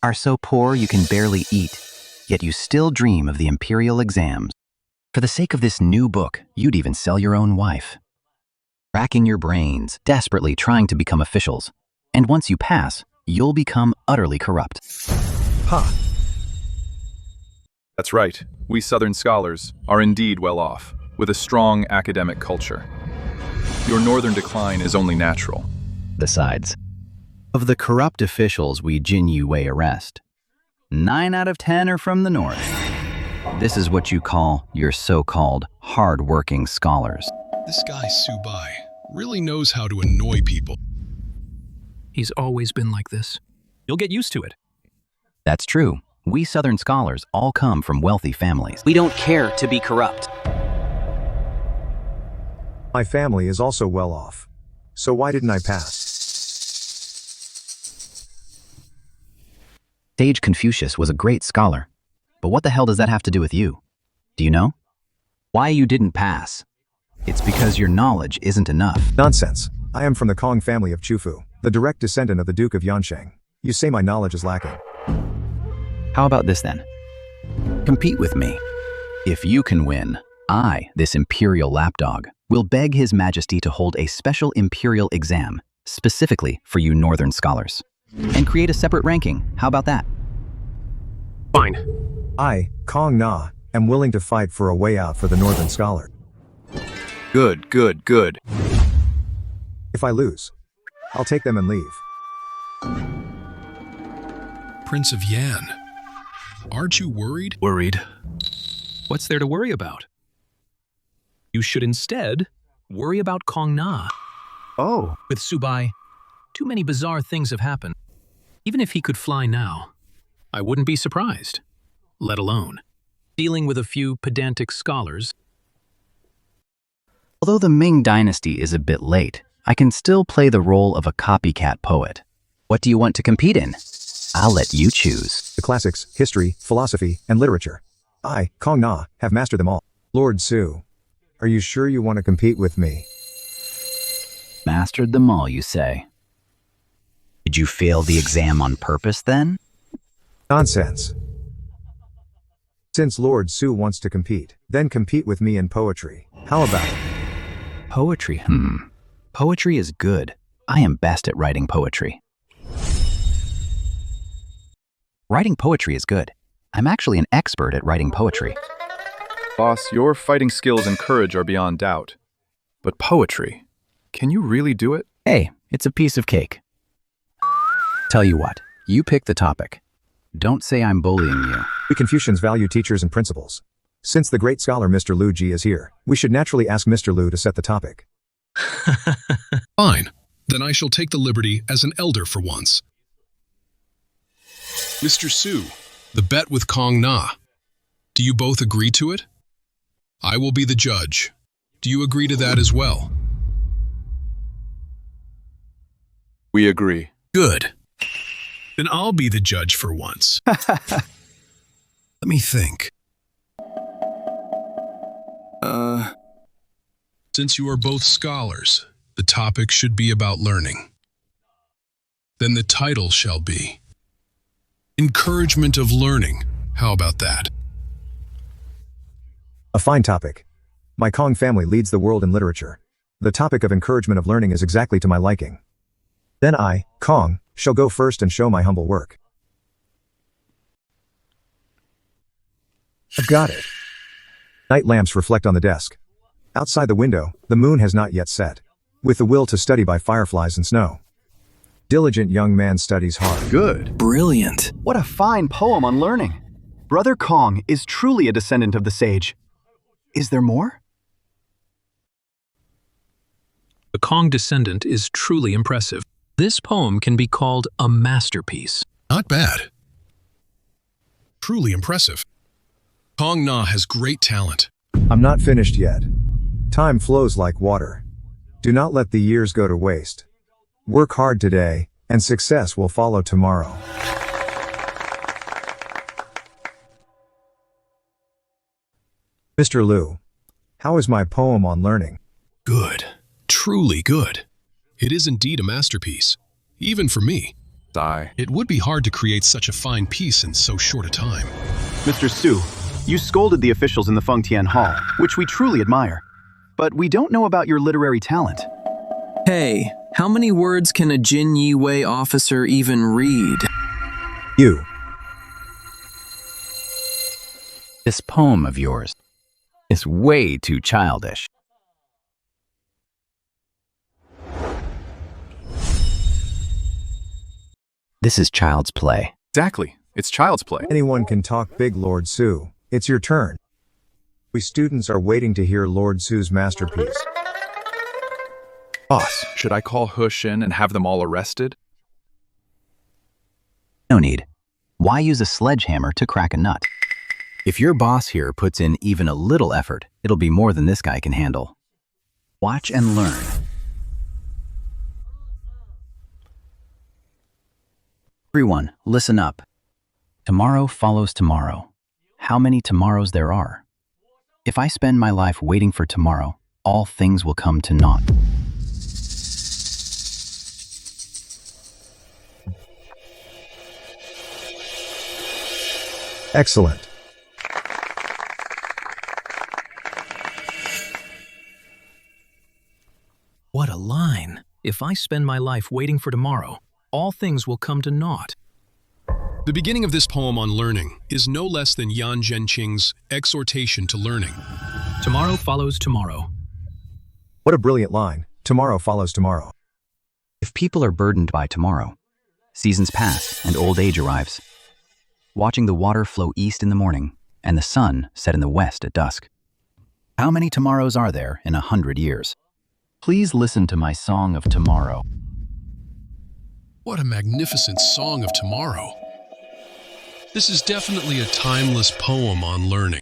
are so poor you can barely eat, yet you still dream of the imperial exams. For the sake of this new book, you'd even sell your own wife. Racking your brains, desperately trying to become officials. And once you pass, you'll become utterly corrupt. Ha! That's right. We Southern scholars are indeed well off, with a strong academic culture. Your northern decline is only natural. Besides, of the corrupt officials we Jinyiwei arrest, 9 out of 10 are from the north. This is what you call your so-called hard-working scholars. This guy Su Bai really knows how to annoy people. He's always been like this. You'll get used to it. That's true. We Southern scholars all come from wealthy families. We don't care to be corrupt. My family is also well off. So why didn't I pass? Sage Confucius was a great scholar. But what the hell does that have to do with you? Do you know? Why you didn't pass? It's because your knowledge isn't enough. Nonsense. I am from the Kong family of Chufu, the direct descendant of the Duke of Yansheng. You say my knowledge is lacking. How about this then? Compete with me. If you can win, I, this imperial lapdog, will beg His Majesty to hold a special imperial exam specifically for you Northern scholars. And create a separate ranking. How about that? Fine. I, Kong Na, am willing to fight for a way out for the Northern Scholar. Good, good, good. If I lose, I'll take them and leave. Prince of Yan, aren't you worried? Worried? What's there to worry about? You should instead worry about Kong Na. Oh. With Su Bai, too many bizarre things have happened. Even if he could fly now, I wouldn't be surprised, let alone dealing with a few pedantic scholars. Although the Ming Dynasty is a bit late, I can still play the role of a copycat poet. What do you want to compete in? I'll let you choose. The classics, history, philosophy, and literature. I, Kong Na, have mastered them all. Lord Su, are you sure you want to compete with me? Mastered them all, you say? Did you fail the exam on purpose, then? Nonsense. Since Lord Su wants to compete, then compete with me in poetry. How about it? Poetry, Poetry is good. I am best at writing poetry. Writing poetry is good. I'm actually an expert at writing poetry. Boss, your fighting skills and courage are beyond doubt. But poetry, can you really do it? Hey, it's a piece of cake. Tell you what, you pick the topic. Don't say I'm bullying you. We Confucians value teachers and principals. Since the great scholar Mr. Lu Ji is here, we should naturally ask Mr. Lu to set the topic. Fine. Then I shall take the liberty as an elder for once. Mr. Su, the bet with Kong Na. Do you both agree to it? I will be the judge. Do you agree to that as well? We agree. Good. Then I'll be the judge for once. Let me think. Since you are both scholars, the topic should be about learning. Then the title shall be Encouragement of Learning. How about that? A fine topic. My Kong family leads the world in literature. The topic of encouragement of learning is exactly to my liking. Then I, Kong, shall go first and show my humble work. I've got it. Night lamps reflect on the desk. Outside the window, the moon has not yet set. With the will to study by fireflies and snow. Diligent young man studies hard. Good. Brilliant. What a fine poem on learning. Brother Kong is truly a descendant of the sage. Is there more? The Kong descendant is truly impressive. This poem can be called a masterpiece. Not bad. Truly impressive. Kong Na has great talent. I'm not finished yet. Time flows like water. Do not let the years go to waste. Work hard today, and success will follow tomorrow. Mr. Lu, how is my poem on learning? Good. Truly good. It is indeed a masterpiece. Even for me. It would be hard to create such a fine piece in so short a time. Mr. Su, you scolded the officials in the Fengtian Hall, which we truly admire. But we don't know about your literary talent. Hey, how many words can a Jinyiwei officer even read? You. This poem of yours is way too childish. This is child's play. Exactly. It's child's play. Anyone can talk big, Lord Su. It's your turn. We students are waiting to hear Lord Su's masterpiece. Boss, should I call Hush in and have them all arrested? No need. Why use a sledgehammer to crack a nut? If your boss here puts in even a little effort, it'll be more than this guy can handle. Watch and learn. Everyone, listen up. Tomorrow follows tomorrow. How many tomorrows there are? If I spend my life waiting for tomorrow, all things will come to naught. Excellent. What a line. If I spend my life waiting for tomorrow, all things will come to naught. The beginning of this poem on learning is no less than Yan Zhenqing's exhortation to learning. Tomorrow follows tomorrow. What a brilliant line. Tomorrow follows tomorrow. If people are burdened by tomorrow, seasons pass and old age arrives. Watching the water flow east in the morning and the sun set in the west at dusk. How many tomorrows are there in 100 years? Please listen to my song of tomorrow. What a magnificent song of tomorrow. This is definitely a timeless poem on learning.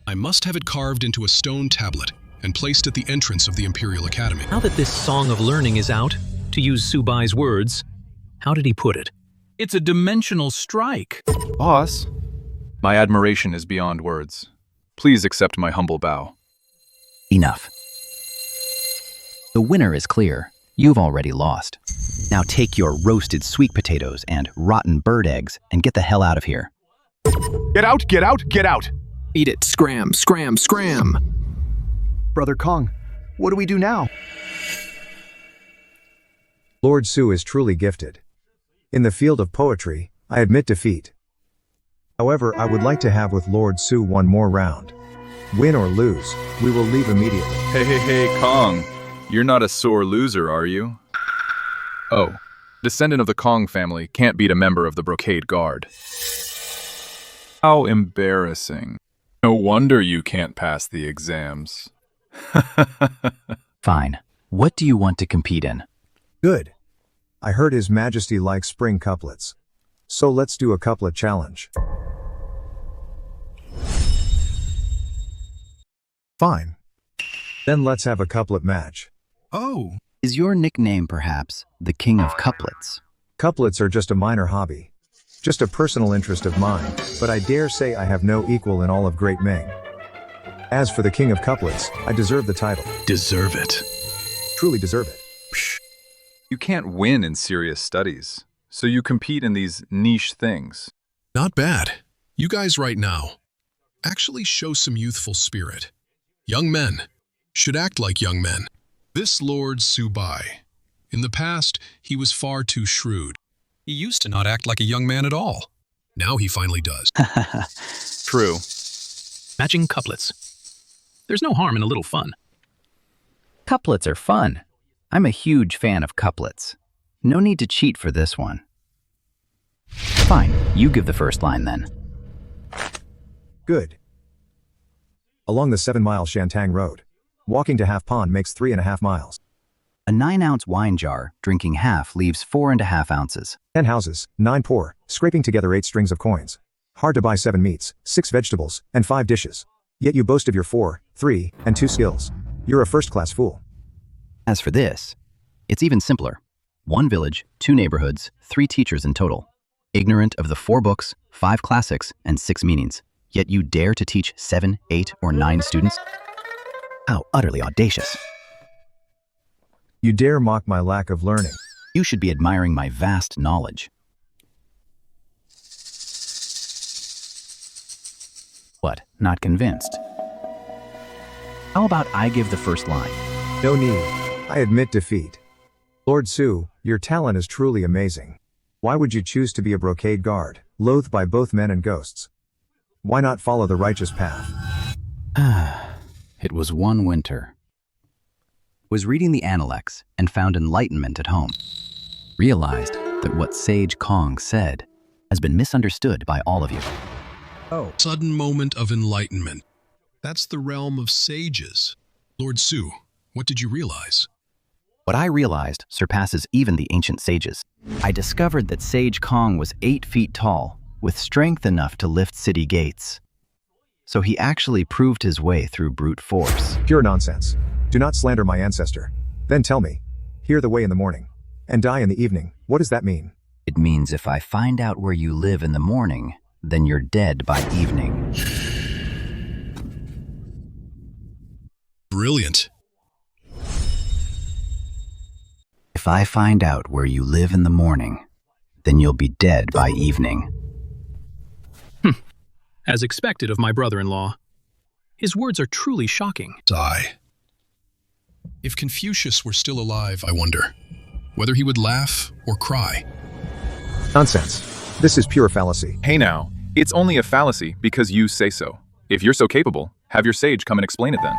I must have it carved into a stone tablet and placed at the entrance of the Imperial Academy. Now that this song of learning is out, to use Su Bai's words, how did he put it? It's a dimensional strike. Boss, my admiration is beyond words. Please accept my humble bow. Enough. The winner is clear. You've already lost. Now take your roasted sweet potatoes and rotten bird eggs and get the hell out of here. Get out, get out, get out! Eat it. Scram, scram, scram. Brother Kong, what do we do now? Lord Su is truly gifted. In the field of poetry, I admit defeat. However, I would like to have with Lord Su one more round. Win or lose, we will leave immediately. Hey, Kong. You're not a sore loser, are you? Oh, descendant of the Kong family can't beat a member of the Brocade Guard. How embarrassing. No wonder you can't pass the exams. Fine. What do you want to compete in? Good. I heard His Majesty likes spring couplets. So let's do a couplet challenge. Fine. Then let's have a couplet match. Oh. Is your nickname perhaps the King of Couplets? Couplets are just a minor hobby. Just a personal interest of mine, but I dare say I have no equal in all of Great Ming. As for the King of Couplets, I deserve the title. Deserve it. Truly deserve it. Psh. You can't win in serious studies, so you compete in these niche things. Not bad. You guys right now actually show some youthful spirit. Young men should act like young men. This Lord Su Bai, in the past, he was far too shrewd. He used to not act like a young man at all. Now he finally does. True. Matching couplets. There's no harm in a little fun. Couplets are fun. I'm a huge fan of couplets. No need to cheat for this one. Fine, you give the first line then. Good. Along the 7-mile Shantang Road, walking to Half Pond makes 3.5 miles. A 9-ounce wine jar, drinking half, leaves 4.5 ounces. 10 houses, 9 poor, scraping together 8 strings of coins. Hard to buy 7 meats, 6 vegetables, and 5 dishes. Yet you boast of your 4, 3, and 2 skills. You're a first-class fool. As for this, it's even simpler. 1 village, 2 neighborhoods, 3 teachers in total. Ignorant of the 4 books, 5 classics, and 6 meanings. Yet you dare to teach 7, 8, or 9 students? How utterly audacious. You dare mock my lack of learning. You should be admiring my vast knowledge. What, not convinced? How about I give the first line? No need. I admit defeat. Lord Su, your talent is truly amazing. Why would you choose to be a brocade guard, loathed by both men and ghosts? Why not follow the righteous path? It was one winter. Was reading the Analects and found enlightenment at home. Realized that what Sage Kong said has been misunderstood by all of you. Oh. Sudden moment of enlightenment. That's the realm of sages. Lord Su, what did you realize? What I realized surpasses even the ancient sages. I discovered that Sage Kong was 8 feet tall, with strength enough to lift city gates. So he actually proved his way through brute force. Pure nonsense. Do not slander my ancestor. Then tell me, hear the way in the morning, and die in the evening. What does that mean? It means if I find out where you live in the morning, then you're dead by evening. Brilliant. If I find out where you live in the morning, then you'll be dead by evening. As expected of my brother-in-law. His words are truly shocking. Sigh. If Confucius were still alive, I wonder, whether he would laugh or cry. Nonsense. This is pure fallacy. Hey now, it's only a fallacy because you say so. If you're so capable, have your sage come and explain it then.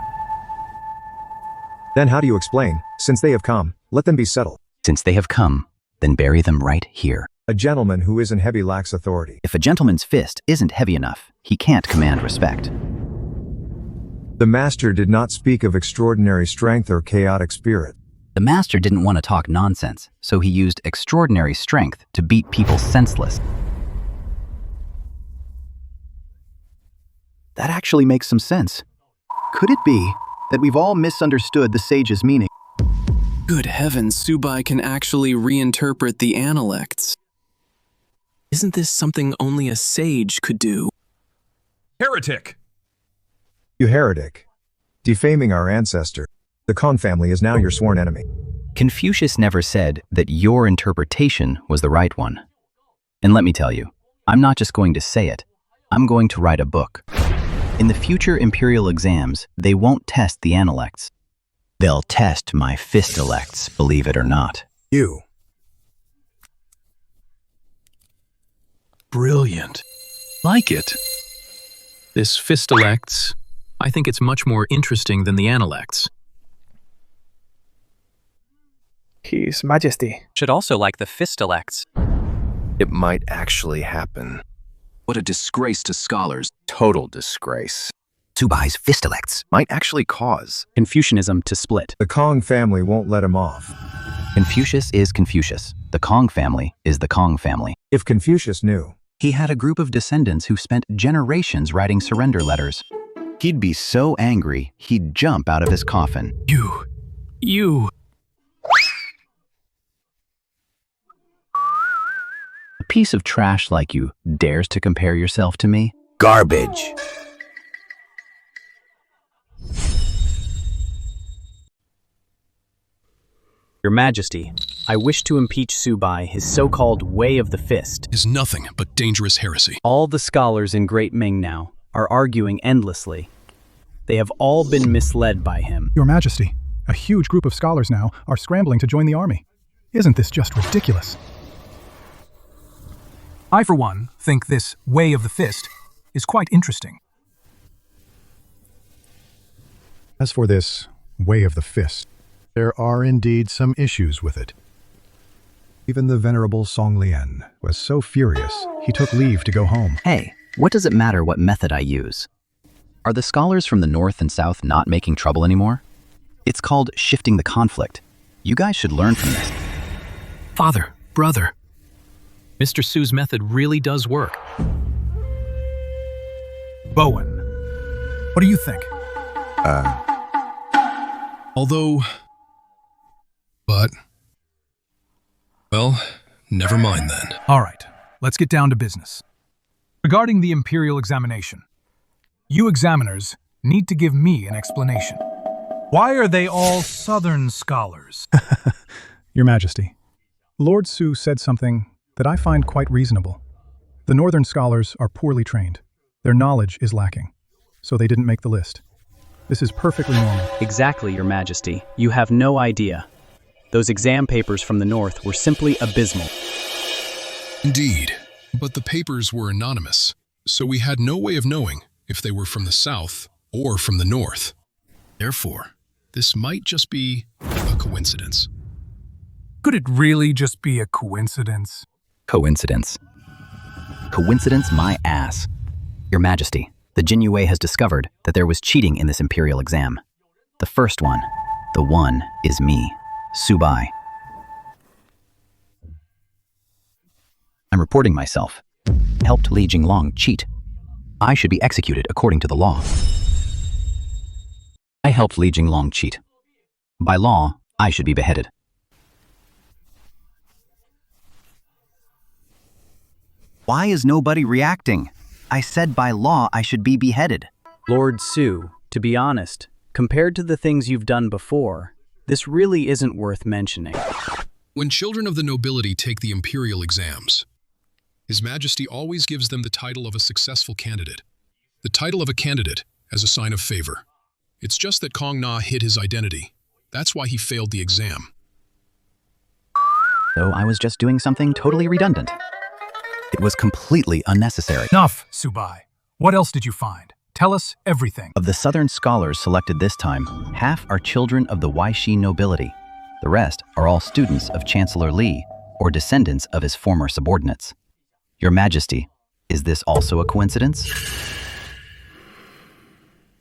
Then how do you explain? Since they have come, let them be settled. Since they have come, then bury them right here. A gentleman who isn't heavy lacks authority. If a gentleman's fist isn't heavy enough, he can't command respect. The master did not speak of extraordinary strength or chaotic spirit. The master didn't want to talk nonsense, so he used extraordinary strength to beat people senseless. That actually makes some sense. Could it be that we've all misunderstood the sage's meaning? Good heavens, Su Bai can actually reinterpret the analects. Isn't this something only a sage could do? Heretic! You heretic. Defaming our ancestor. The Kong family is now your sworn enemy. Confucius never said that your interpretation was the right one. And let me tell you, I'm not just going to say it, I'm going to write a book. In the future imperial exams, they won't test the analects. They'll test my fistelects, believe it or not. You. Brilliant. Like it. This fistelects, I think it's much more interesting than the analects. His Majesty should also like the fistelects. It might actually happen. What a disgrace to scholars. Total disgrace. Su Bai's fistelects Might actually cause Confucianism to split. The Kong family won't let him off. Confucius is Confucius. The Kong family is the Kong family. If Confucius knew, He had a group of descendants who spent generations writing surrender letters. He'd be so angry, he'd jump out of his coffin. You. A piece of trash like you dares to compare yourself to me? garbage. Your Majesty, I wish to impeach Su Bai, his so-called way of the fist. Is nothing but dangerous heresy. All the scholars in Great Ming now are arguing endlessly. They have all been misled by him. Your Majesty, a huge group of scholars now are scrambling to join the army. Isn't this just ridiculous? I, for one, think this way of the fist is quite interesting. As for this way of the fist, there are indeed some issues with it. Even the venerable Song Lian was so furious, he took leave to go home. Hey, what does it matter what method I use? Are the scholars from the north and south not making trouble anymore? It's called shifting the conflict. You guys should learn from this. Father, brother, Mr. Su's method really does work. Bowen, what do you think? Well, never mind then. All right, let's get down to business. Regarding the Imperial examination, you examiners need to give me an explanation. Why are they all Southern scholars? Your Majesty, Lord Su said something that I find quite reasonable. The Northern scholars are poorly trained. Their knowledge is lacking, so they didn't make the list. This is perfectly normal. Exactly, Your Majesty. You have no idea. Those exam papers from the north were simply abysmal. Indeed, but the papers were anonymous, so we had no way of knowing if they were from the south or from the north. Therefore, this might just be a coincidence. Could it really just be a coincidence? Coincidence. Coincidence my ass. Your Majesty, the Jinyiwei has discovered that there was cheating in this imperial exam. The first one, the one is me, Su Bai. I'm reporting myself. Helped Li Jinglong cheat. I should be executed according to the law. I helped Li Jinglong cheat. By law, I should be beheaded. Why is nobody reacting? I said by law I should be beheaded. Lord Su, to be honest, compared to the things you've done before, this really isn't worth mentioning. When children of the nobility take the imperial exams, His Majesty always gives them the title of a successful candidate. The title of a candidate as a sign of favor. It's just that Kong Na hid his identity. That's why he failed the exam. though I was just doing something totally redundant. It was completely unnecessary. Enough, Su Bai. What else did you find? Tell us everything. Of the Southern scholars selected this time, half are children of the Weishi nobility. The rest are all students of Chancellor Li, or descendants of his former subordinates. Your Majesty, is this also a coincidence?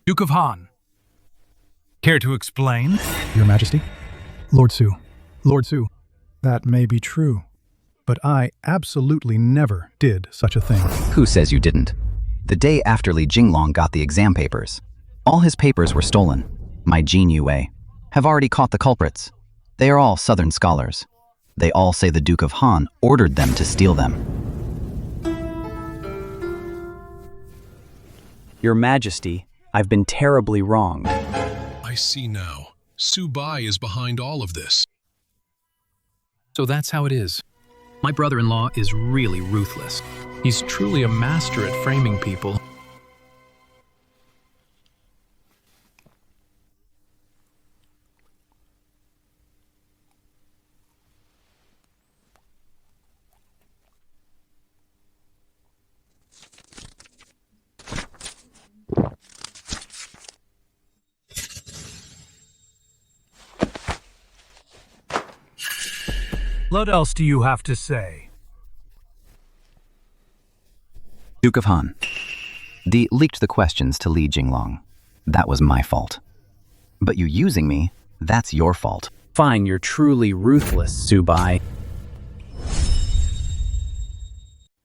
Duke of Han. Care to explain? Your Majesty? Lord Su. Lord Su, that may be true, but I absolutely never did such a thing. Who says you didn't? The day after Li Jinglong got the exam papers, all his papers were stolen. My Jinyiwei have already caught the culprits. They are all Southern scholars. They all say the Duke of Han ordered them to steal them. Your Majesty, I've been terribly wronged. I see now. Su Bai is behind all of this. So that's how it is. My brother-in-law is really ruthless. He's truly a master at framing people. What else do you have to say? Duke of Han. The leaked the questions to Li Jinglong. That was my fault. But you using me, that's your fault. Fine, you're truly ruthless, Su Bai.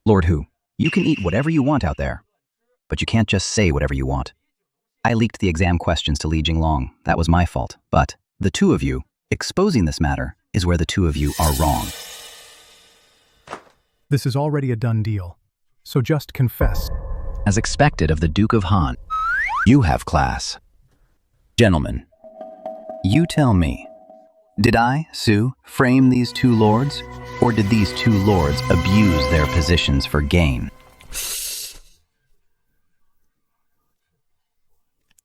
Lord Hu, you can eat whatever you want out there, but you can't just say whatever you want. I leaked the exam questions to Li Jinglong. That was my fault. But the two of you, exposing this matter, is where the two of you are wrong. This is already a done deal, so just confess. As expected of the Duke of Han, you have class. Gentlemen, you tell me, did I, Su, frame these two lords, or did these two lords abuse their positions for gain?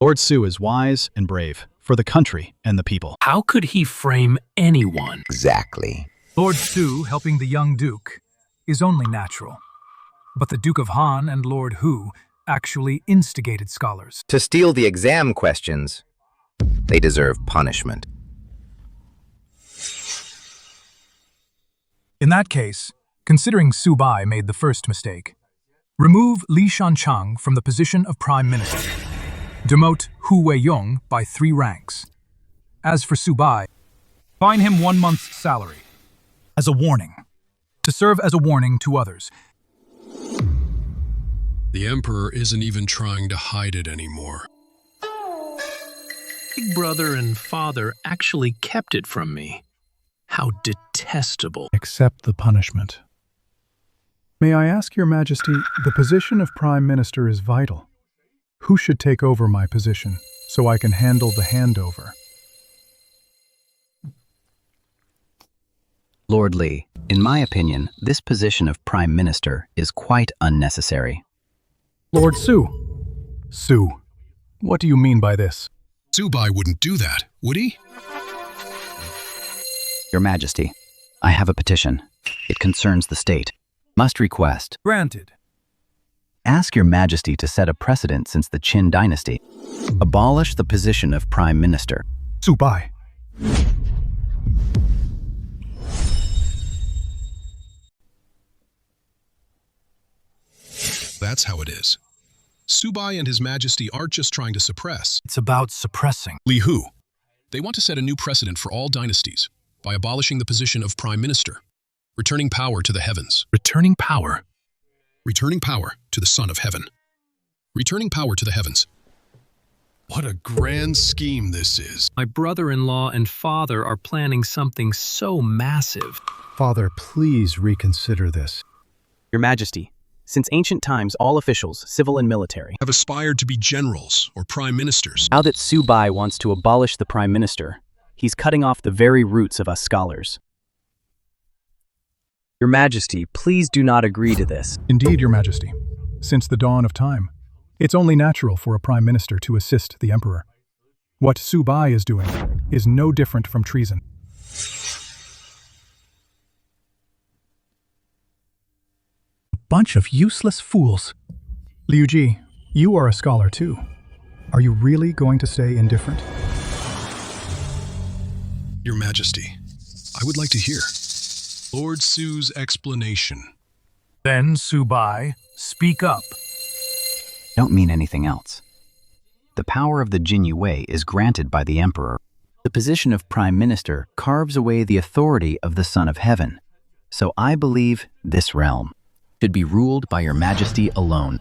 Lord Su is wise and brave, for the country and the people. How could he frame anyone? Exactly. Lord Su helping the young Duke is only natural. But the Duke of Han and Lord Hu actually instigated scholars to steal the exam questions. They deserve punishment. In that case, considering Su Bai made the first mistake, remove Li Shanchang from the position of Prime Minister. Demote Hu Weiyong by 3 ranks. As for Su Bai, fine him 1 month's salary. As a warning. To serve as a warning to others. The Emperor isn't even trying to hide it anymore. Big brother and father actually kept it from me. How detestable. Accept the punishment. May I ask your Majesty, the position of Prime Minister is vital. Who should take over my position so I can handle the handover? Lord Li, in my opinion, this position of Prime Minister is quite unnecessary. Lord Su. Su, what do you mean by this? Su Bai wouldn't do that, would he? Your Majesty, I have a petition. It concerns the state. Must request. Granted. Ask your Majesty to set a precedent since the Qin dynasty. Abolish the position of Prime Minister. Su Bai. That's how it is. Su Bai and His Majesty aren't just trying to suppress. It's about suppressing. Li Hu. They want to set a new precedent for all dynasties by abolishing the position of Prime Minister, returning power to the heavens. Returning power? Returning power to the Son of Heaven. Returning power to the heavens. What a grand scheme this is. My brother-in-law and father are planning something so massive. Father, please reconsider this. Your Majesty, since ancient times, all officials, civil and military, have aspired to be generals or prime ministers. Now that Su Bai wants to abolish the Prime Minister, he's cutting off the very roots of us scholars. Your Majesty, please do not agree to this. Indeed, Your Majesty. Since the dawn of time, it's only natural for a Prime Minister to assist the Emperor. What Su Bai is doing is no different from treason. Bunch of useless fools. Liu Ji, you are a scholar too. Are you really going to stay indifferent? Your Majesty, I would like to hear Lord Su's explanation. Then, Su Bai, speak up. Don't mean anything else. The power of the Jinyiwei is granted by the Emperor. The position of Prime Minister carves away the authority of the Son of Heaven. So I believe this realm should be ruled by Your Majesty alone.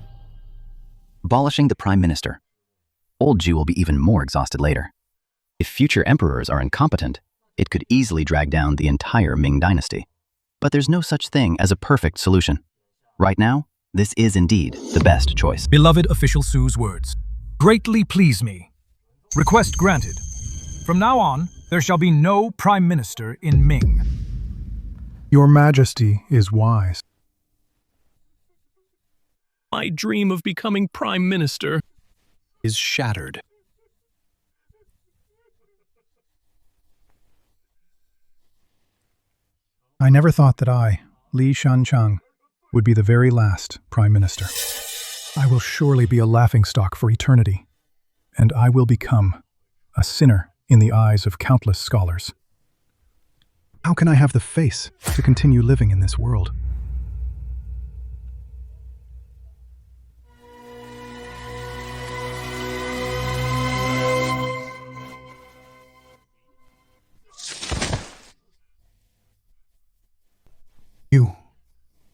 Abolishing the Prime Minister. Old Ju will be even more exhausted later. If future emperors are incompetent, it could easily drag down the entire Ming dynasty. But there's no such thing as a perfect solution. Right now, this is indeed the best choice. Beloved official Su's words greatly please me. Request granted. From now on, there shall be no Prime Minister in Ming. Your Majesty is wise. My dream of becoming Prime Minister is shattered. I never thought that I, Li Shanchang, would be the very last Prime Minister. I will surely be a laughingstock for eternity, and I will become a sinner in the eyes of countless scholars. How can I have the face to continue living in this world?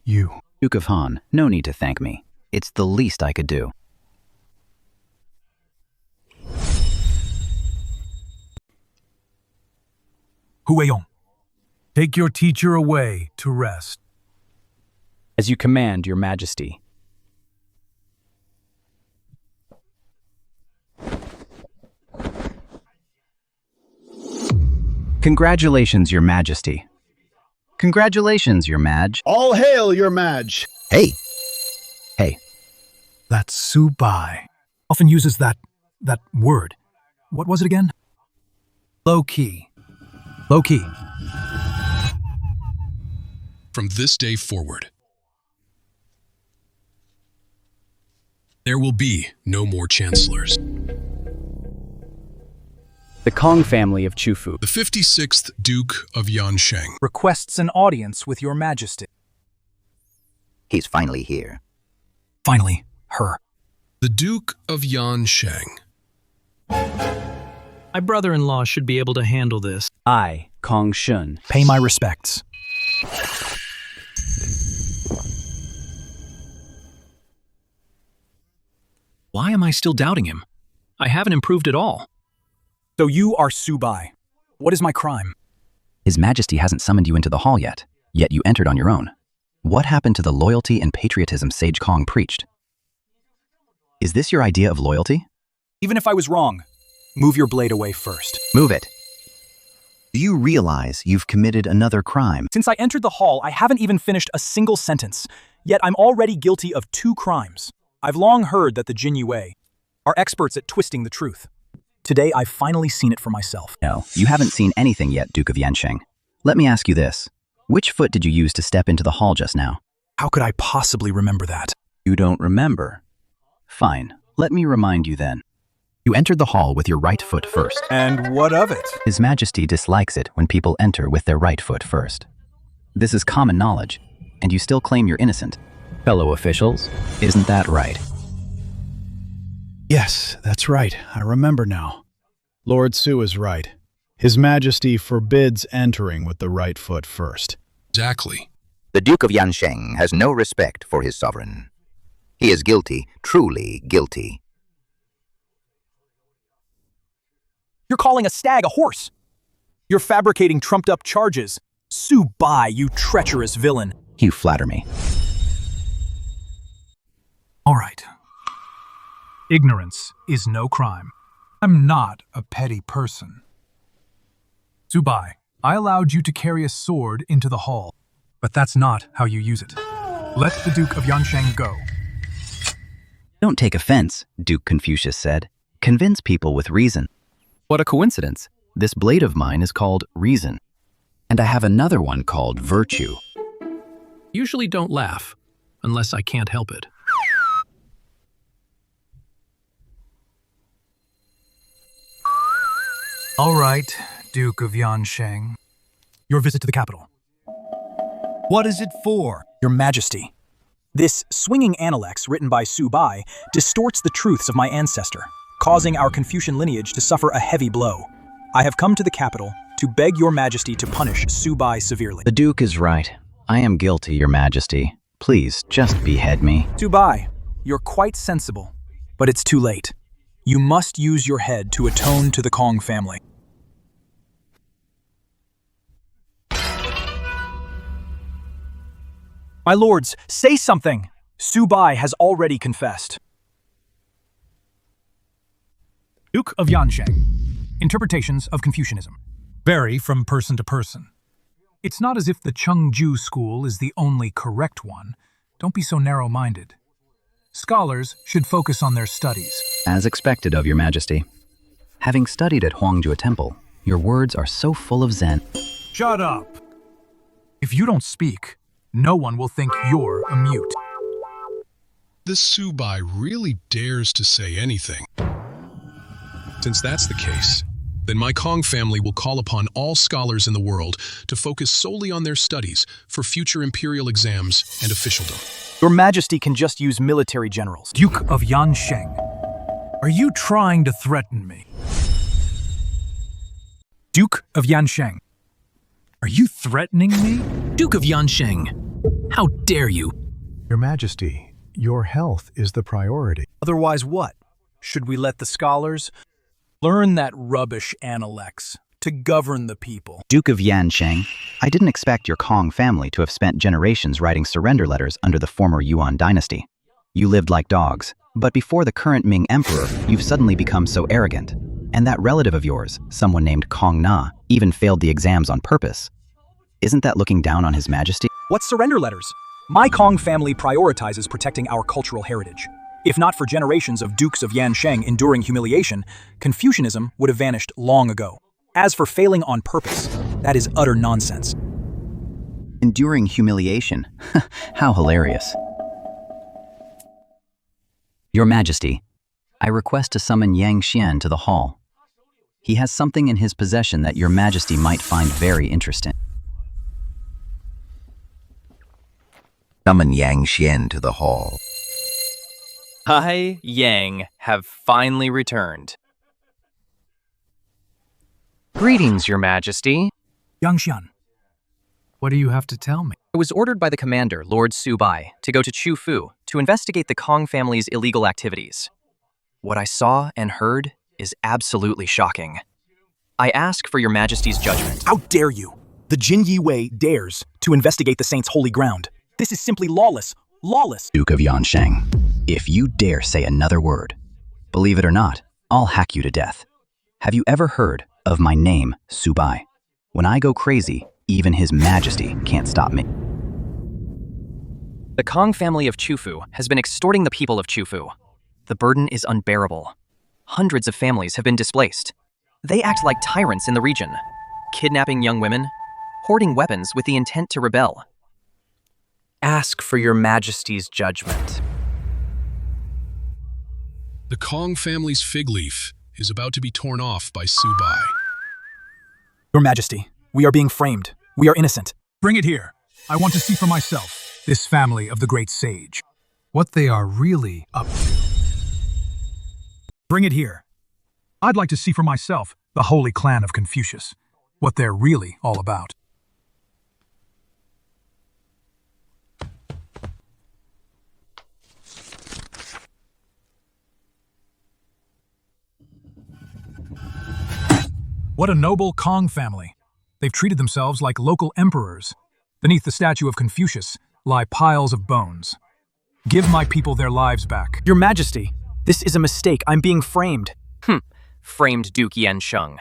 You. Duke of Han, no need to thank me. It's the least I could do. Hueyong, take your teacher away to rest. As you command, Your Majesty. Congratulations, Your Majesty. Congratulations, Your Maj. All hail, Your Maj. Hey. That's Su Bai. Often uses that word. What was it again? Low key. Low key. From this day forward, there will be no more chancellors. The Kong family of Chufu. The 56th Duke of Yansheng requests an audience with Your Majesty. He's finally here. Finally, her. The Duke of Yansheng. My brother-in-law should be able to handle this. I, Kong Shun. Pay my respects. Why am I still doubting him? I haven't improved at all. So you are Su Bai. What is my crime? His Majesty hasn't summoned you into the hall yet you entered on your own. What happened to the loyalty and patriotism Sage Kong preached? Is this your idea of loyalty? Even if I was wrong, move your blade away first. Move it. Do you realize you've committed another crime? Since I entered the hall, I haven't even finished a single sentence, yet I'm already guilty of 2 crimes. I've long heard that the Jinyiwei are experts at twisting the truth. Today, I've finally seen it for myself. No, you haven't seen anything yet, Duke of Yansheng. Let me ask you this. Which foot did you use to step into the hall just now? How could I possibly remember that? You don't remember? Fine, let me remind you then. You entered the hall with your right foot first. And what of it? His Majesty dislikes it when people enter with their right foot first. This is common knowledge, and you still claim you're innocent. Fellow officials, isn't that right? Yes, that's right. I remember now. Lord Su is right. His Majesty forbids entering with the right foot first. Exactly. The Duke of Yansheng has no respect for his sovereign. He is guilty, truly guilty. You're calling a stag a horse. You're fabricating trumped-up charges. Su Bai, you treacherous villain. You flatter me. All right. Ignorance is no crime. I'm not a petty person. Su Bai, I allowed you to carry a sword into the hall, but that's not how you use it. Let the Duke of Yansheng go. Don't take offense, Duke Confucius said. Convince people with reason. What a coincidence. This blade of mine is called reason. And I have another one called virtue. Usually don't laugh. unless I can't help it. All right, Duke of Yansheng. Your visit to the capital. What is it for? Your Majesty. This swinging analects written by Su Bai distorts the truths of my ancestor, causing our Confucian lineage to suffer a heavy blow. I have come to the capital to beg your Majesty to punish Su Bai severely. The Duke is right. I am guilty, your Majesty. Please, just behead me. Su Bai, you're quite sensible, but it's too late. You must use your head to atone to the Kong family. My lords, say something! Su Bai has already confessed. Duke of Yansheng. Interpretations of Confucianism vary from person to person. It's not as if the Chengju school is the only correct one. Don't be so narrow-minded. Scholars should focus on their studies. As expected of your Majesty. Having studied at Huangjue Temple, your words are so full of Zen. Shut up! If you don't speak, no one will think you're a mute. This Su Bai really dares to say anything. Since that's the case, then my Kong family will call upon all scholars in the world to focus solely on their studies for future imperial exams and officialdom. Your Majesty can just use military generals. Duke of Yansheng, are you trying to threaten me? Duke of Yansheng, are you threatening me? Duke of Yansheng, how dare you? Your Majesty, your health is the priority. Otherwise what? Should we let the scholars learn that rubbish analects to govern the people? Duke of Yansheng, I didn't expect your Kong family to have spent generations writing surrender letters under the former Yuan dynasty. You lived like dogs, but before the current Ming Emperor, you've suddenly become so arrogant. And that relative of yours, someone named Kong Na, even failed the exams on purpose. Isn't that looking down on His Majesty? What surrender letters? My Kong family prioritizes protecting our cultural heritage. If not for generations of Dukes of Yansheng enduring humiliation, Confucianism would have vanished long ago. As for failing on purpose, that is utter nonsense. Enduring humiliation? How hilarious. Your Majesty, I request to summon Yang Xian to the hall. He has something in his possession that your Majesty might find very interesting. Summon Yang Xian to the hall. I, Yang, have finally returned. Greetings, Your Majesty. Yang Xian, what do you have to tell me? I was ordered by the commander, Lord Su Bai, to go to Chufu to investigate the Kong family's illegal activities. What I saw and heard is absolutely shocking. I ask for Your Majesty's judgment. How dare you? The Jinyiwei dares to investigate the Saints' holy ground. This is simply lawless. Lawless. Duke of Yansheng, if you dare say another word, believe it or not, I'll hack you to death. Have you ever heard of my name, Su Bai? When I go crazy, even His Majesty can't stop me. The Kong family of Chufu has been extorting the people of Chufu. The burden is unbearable. Hundreds of families have been displaced. They act like tyrants in the region, kidnapping young women, hoarding weapons with the intent to rebel. Ask for Your Majesty's judgment. The Kong family's fig leaf is about to be torn off by Su Bai. Your Majesty, we are being framed. We are innocent. Bring it here. I want to see for myself, this family of the great sage, what they are really up to. Bring it here. I'd like to see for myself, the holy clan of Confucius, what they're really all about. What a noble Kong family. They've treated themselves like local emperors. Beneath the statue of Confucius lie piles of bones. Give my people their lives back. Your Majesty, this is a mistake. I'm being framed. Framed Duke Yansheng.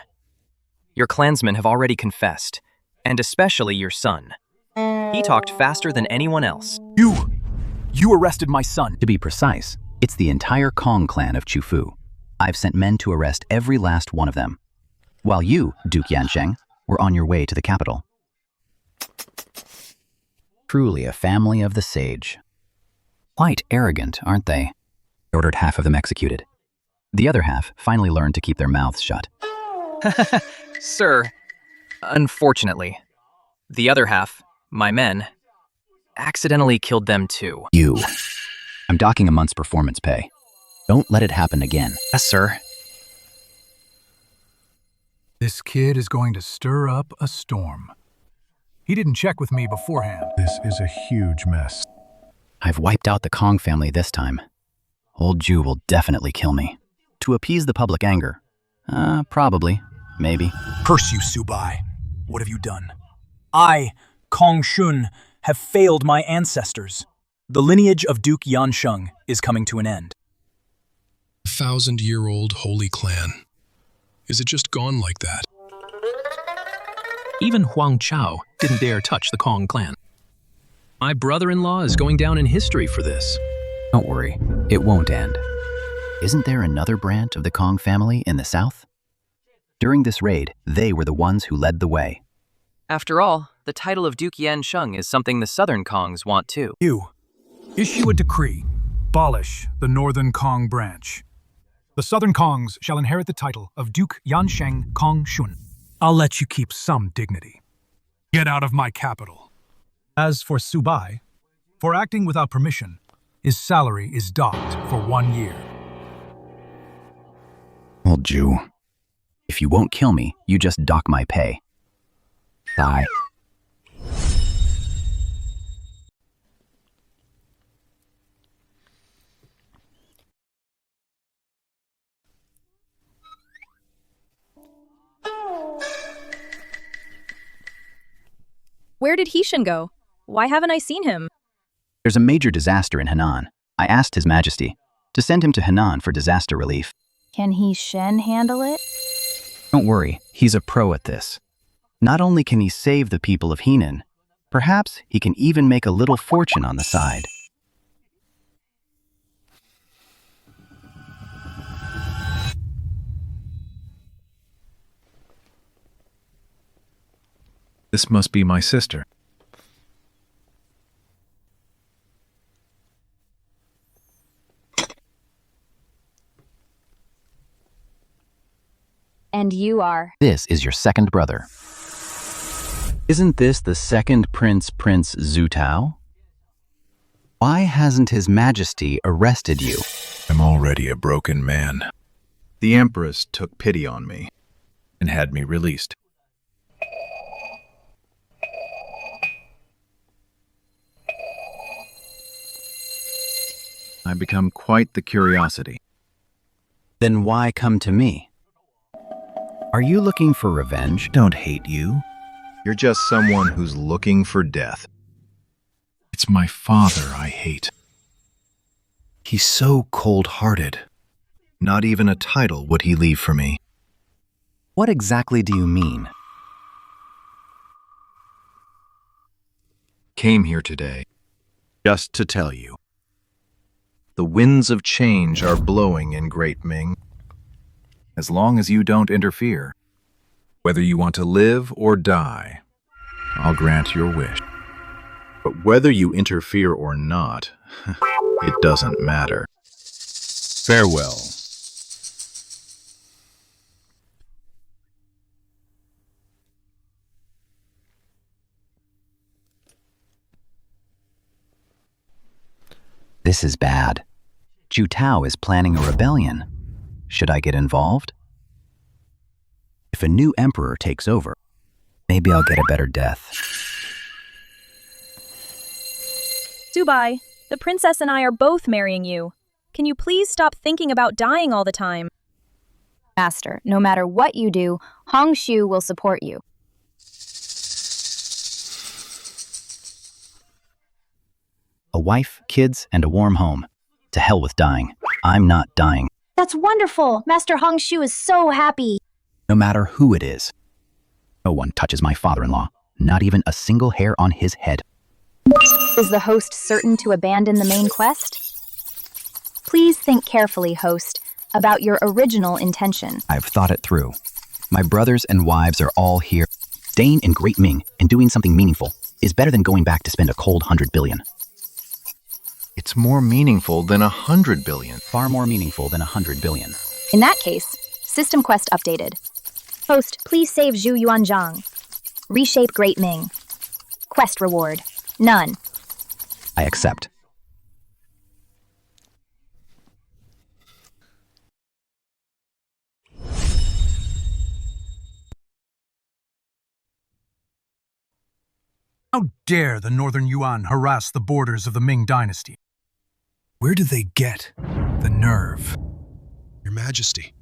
Your clansmen have already confessed, and especially your son. He talked faster than anyone else. You arrested my son. To be precise, it's the entire Kong clan of Chufu. I've sent men to arrest every last one of them. While you, Duke Yansheng, were on your way to the capital. Truly a family of the sage. Quite arrogant, aren't they? I ordered half of them executed. The other half finally learned to keep their mouths shut. Sir, unfortunately, the other half, my men, accidentally killed them too. You. I'm docking a month's performance pay. Don't let it happen again. Yes, sir. This kid is going to stir up a storm. He didn't check with me beforehand. This is a huge mess. I've wiped out the Kong family this time. Old Ju will definitely kill me. To appease the public anger. Probably. Maybe. Curse you, Su Bai. What have you done? I, Kong Shun, have failed my ancestors. The lineage of Duke Yansheng is coming to an end. 1,000-year-old holy clan. Is it just gone like that? Even Huang Chao didn't dare touch the Kong clan. My brother-in-law is going down in history for this. Don't worry, it won't end. Isn't there another branch of the Kong family in the south? During this raid, they were the ones who led the way. After all, the title of Duke Yansheng is something the southern Kongs want too. You, issue a decree. Abolish the northern Kong branch. The southern Kongs shall inherit the title of Duke Yansheng Kong Shun. I'll let you keep some dignity. Get out of my capital. As for Su Bai, for acting without permission, his salary is docked for 1 year. Old Jew. If you won't kill me, you just dock my pay. Die. Where did Hishin go? Why haven't I seen him? There's a major disaster in Henan. I asked His Majesty to send him to Henan for disaster relief. Can Hishin handle it? Don't worry, he's a pro at this. Not only can he save the people of Henan, perhaps he can even make a little fortune on the side. This must be my sister. And you are. This is your second brother. Isn't this the second Prince Zhu Tao? Why hasn't His Majesty arrested you? I'm already a broken man. The Empress took pity on me and had me released. I've become quite the curiosity. Then why come to me? Are you looking for revenge? Don't hate you. You're just someone who's looking for death. It's my father I hate. He's so cold-hearted. Not even a title would he leave for me. What exactly do you mean? Came here today just to tell you. The winds of change are blowing in Great Ming. As long as you don't interfere, whether you want to live or die, I'll grant your wish. But whether you interfere or not, it doesn't matter. Farewell. This is bad. Zhu Tao is planning a rebellion. Should I get involved? If a new emperor takes over, maybe I'll get a better death. Su Bai, the princess and I are both marrying you. Can you please stop thinking about dying all the time? Master, no matter what you do, Hong Shu will support you. A wife, kids, and a warm home. To hell with dying. I'm not dying. That's wonderful! Master Hong Shu is so happy! No matter who it is. No one touches my father-in-law. Not even a single hair on his head. Is the host certain to abandon the main quest? Please think carefully, host, about your original intention. I've thought it through. My brothers and wives are all here. Staying in Great Ming and doing something meaningful is better than going back to spend a cold 100 billion. It's more meaningful than 100 billion. Far more meaningful than 100 billion. In that case, system quest updated. Host, please save Zhu Yuanzhang. Reshape Great Ming. Quest reward. None. I accept. How dare the Northern Yuan harass the borders of the Ming dynasty? Where do they get the nerve? Your Majesty,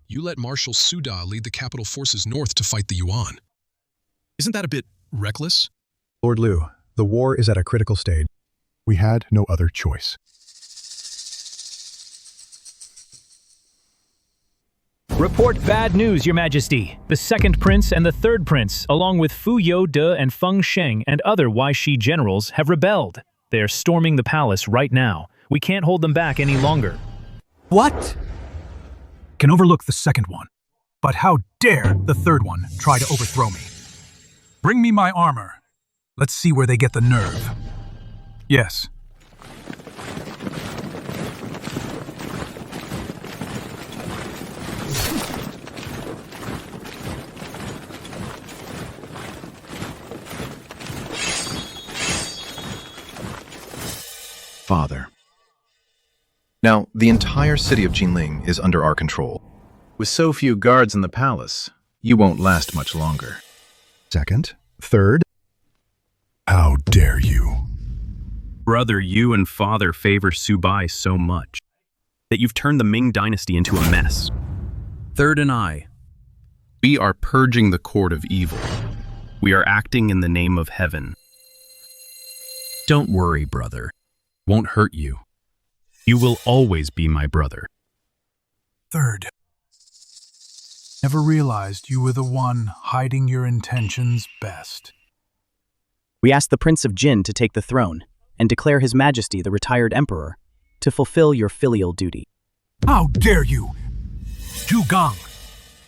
you let Marshal Su Bai lead the capital forces north to fight the Yuan. Isn't that a bit reckless? Lord Liu, the war is at a critical stage. We had no other choice. Report bad news, Your Majesty. The second prince and the third prince, along with Fu Youde and Feng Sheng and other Weishi generals, have rebelled. They are storming the palace right now. We can't hold them back any longer. What? Can overlook the second one, but how dare the third one try to overthrow me? Bring me my armor. Let's see where they get the nerve. Yes. Father. Now, the entire city of Jinling is under our control. With so few guards in the palace, you won't last much longer. Second, third. How dare you? Brother, you and father favor Su Bai so much that you've turned the Ming dynasty into a mess. Third and I. We are purging the court of evil. We are acting in the name of heaven. Don't worry, brother. Won't hurt you. You will always be my brother. Third. Never realized you were the one hiding your intentions best. We asked the Prince of Jin to take the throne and declare His Majesty the retired emperor to fulfill your filial duty. How dare you! Zhu Gang!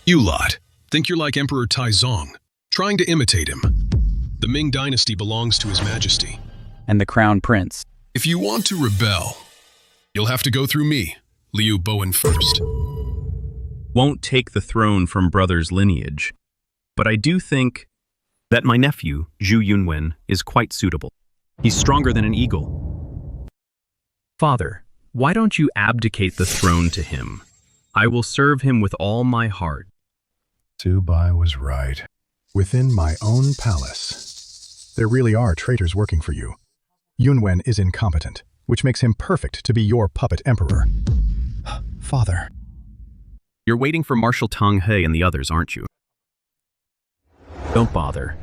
You lot think you're like Emperor Taizong, trying to imitate him. The Ming dynasty belongs to His Majesty. And the Crown Prince. If you want to rebel, you'll have to go through me, Liu Bowen first. Won't take the throne from brother's lineage, but I do think that my nephew, Zhu Yunwen, is quite suitable. He's stronger than an eagle. Father, why don't you abdicate the throne to him? I will serve him with all my heart. Su Bai was right. Within my own palace, there really are traitors working for you. Yunwen is incompetent, which makes him perfect to be your puppet emperor. Father. You're waiting for Marshal Tang He and the others, aren't you? Don't bother.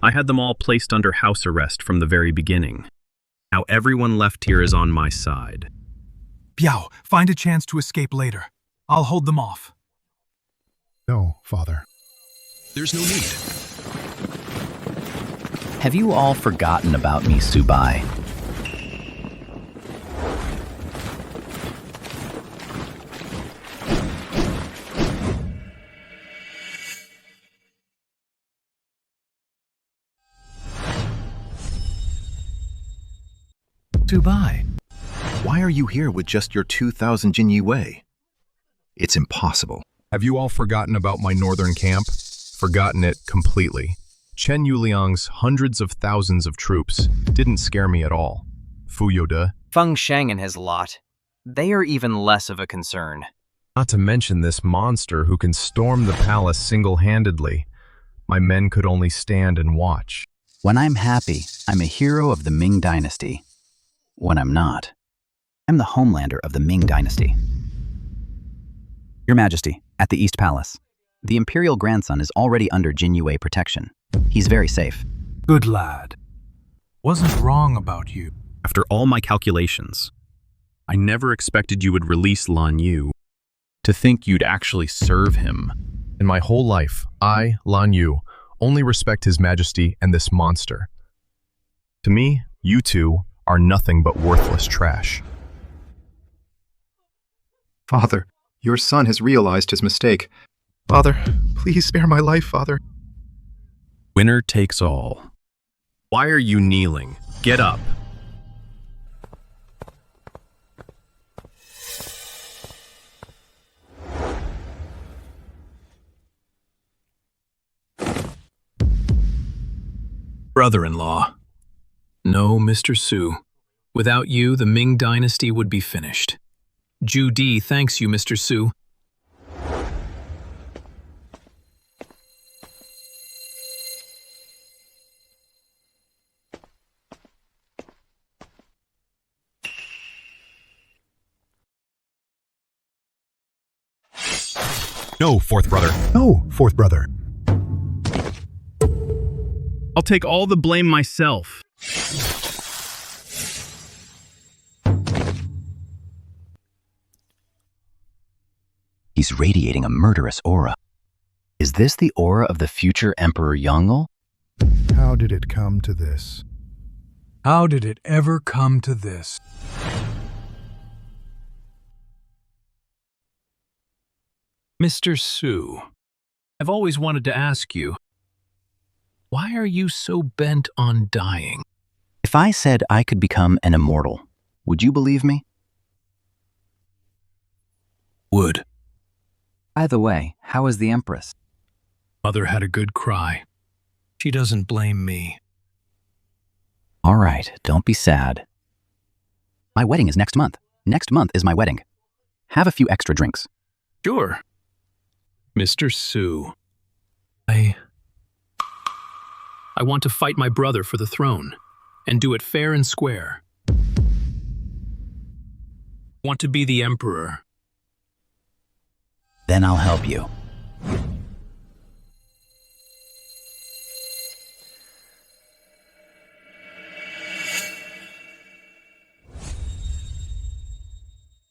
I had them all placed under house arrest from the very beginning. Now everyone left here is on my side. Biao, find a chance to escape later. I'll hold them off. No, Father. There's no need. Have you all forgotten about me, Su Bai? Su Bai, why are you here with just your 2,000 Jinyiwei? It's impossible. Have you all forgotten about my northern camp? Forgotten it completely. Chen Yuliang's hundreds of thousands of troops didn't scare me at all. Fu Youde, Feng Sheng and his lot, they are even less of a concern. not to mention this monster who can storm the palace single-handedly. My men could only stand and watch. When I'm happy, I'm a hero of the Ming dynasty. When I'm not, I'm the homelander of the Ming dynasty. Your Majesty, at the East Palace, the Imperial grandson is already under Jinyiwei protection. He's very safe. Good lad. Wasn't wrong about you. After all my calculations, I never expected you would release Lan Yu. To think you'd actually serve him. In my whole life, I, Lan Yu, only respect His Majesty and this monster. To me, you two are nothing but worthless trash. Father, your son has realized his mistake. Father, please spare my life, Father. Winner takes all. Why are you kneeling? Get up. Brother-in-law. No, Mr. Su. Without you, the Ming dynasty would be finished. Ju Di thanks you, Mr. Su. No, fourth brother. No, fourth brother. I'll take all the blame myself. He's radiating a murderous aura. Is this the aura of the future Emperor Yongle? How did it come to this? How did it ever come to this? Mr. Su, I've always wanted to ask you, why are you so bent on dying? If I said I could become an immortal, would you believe me? Would. By the way, how is the Empress? Mother had a good cry. She doesn't blame me. All right, don't be sad. My wedding is next month. Next month is my wedding. Have a few extra drinks. Sure. Mr. Su, I want to fight my brother for the throne, and do it fair and square. Want to be the emperor. Then I'll help you.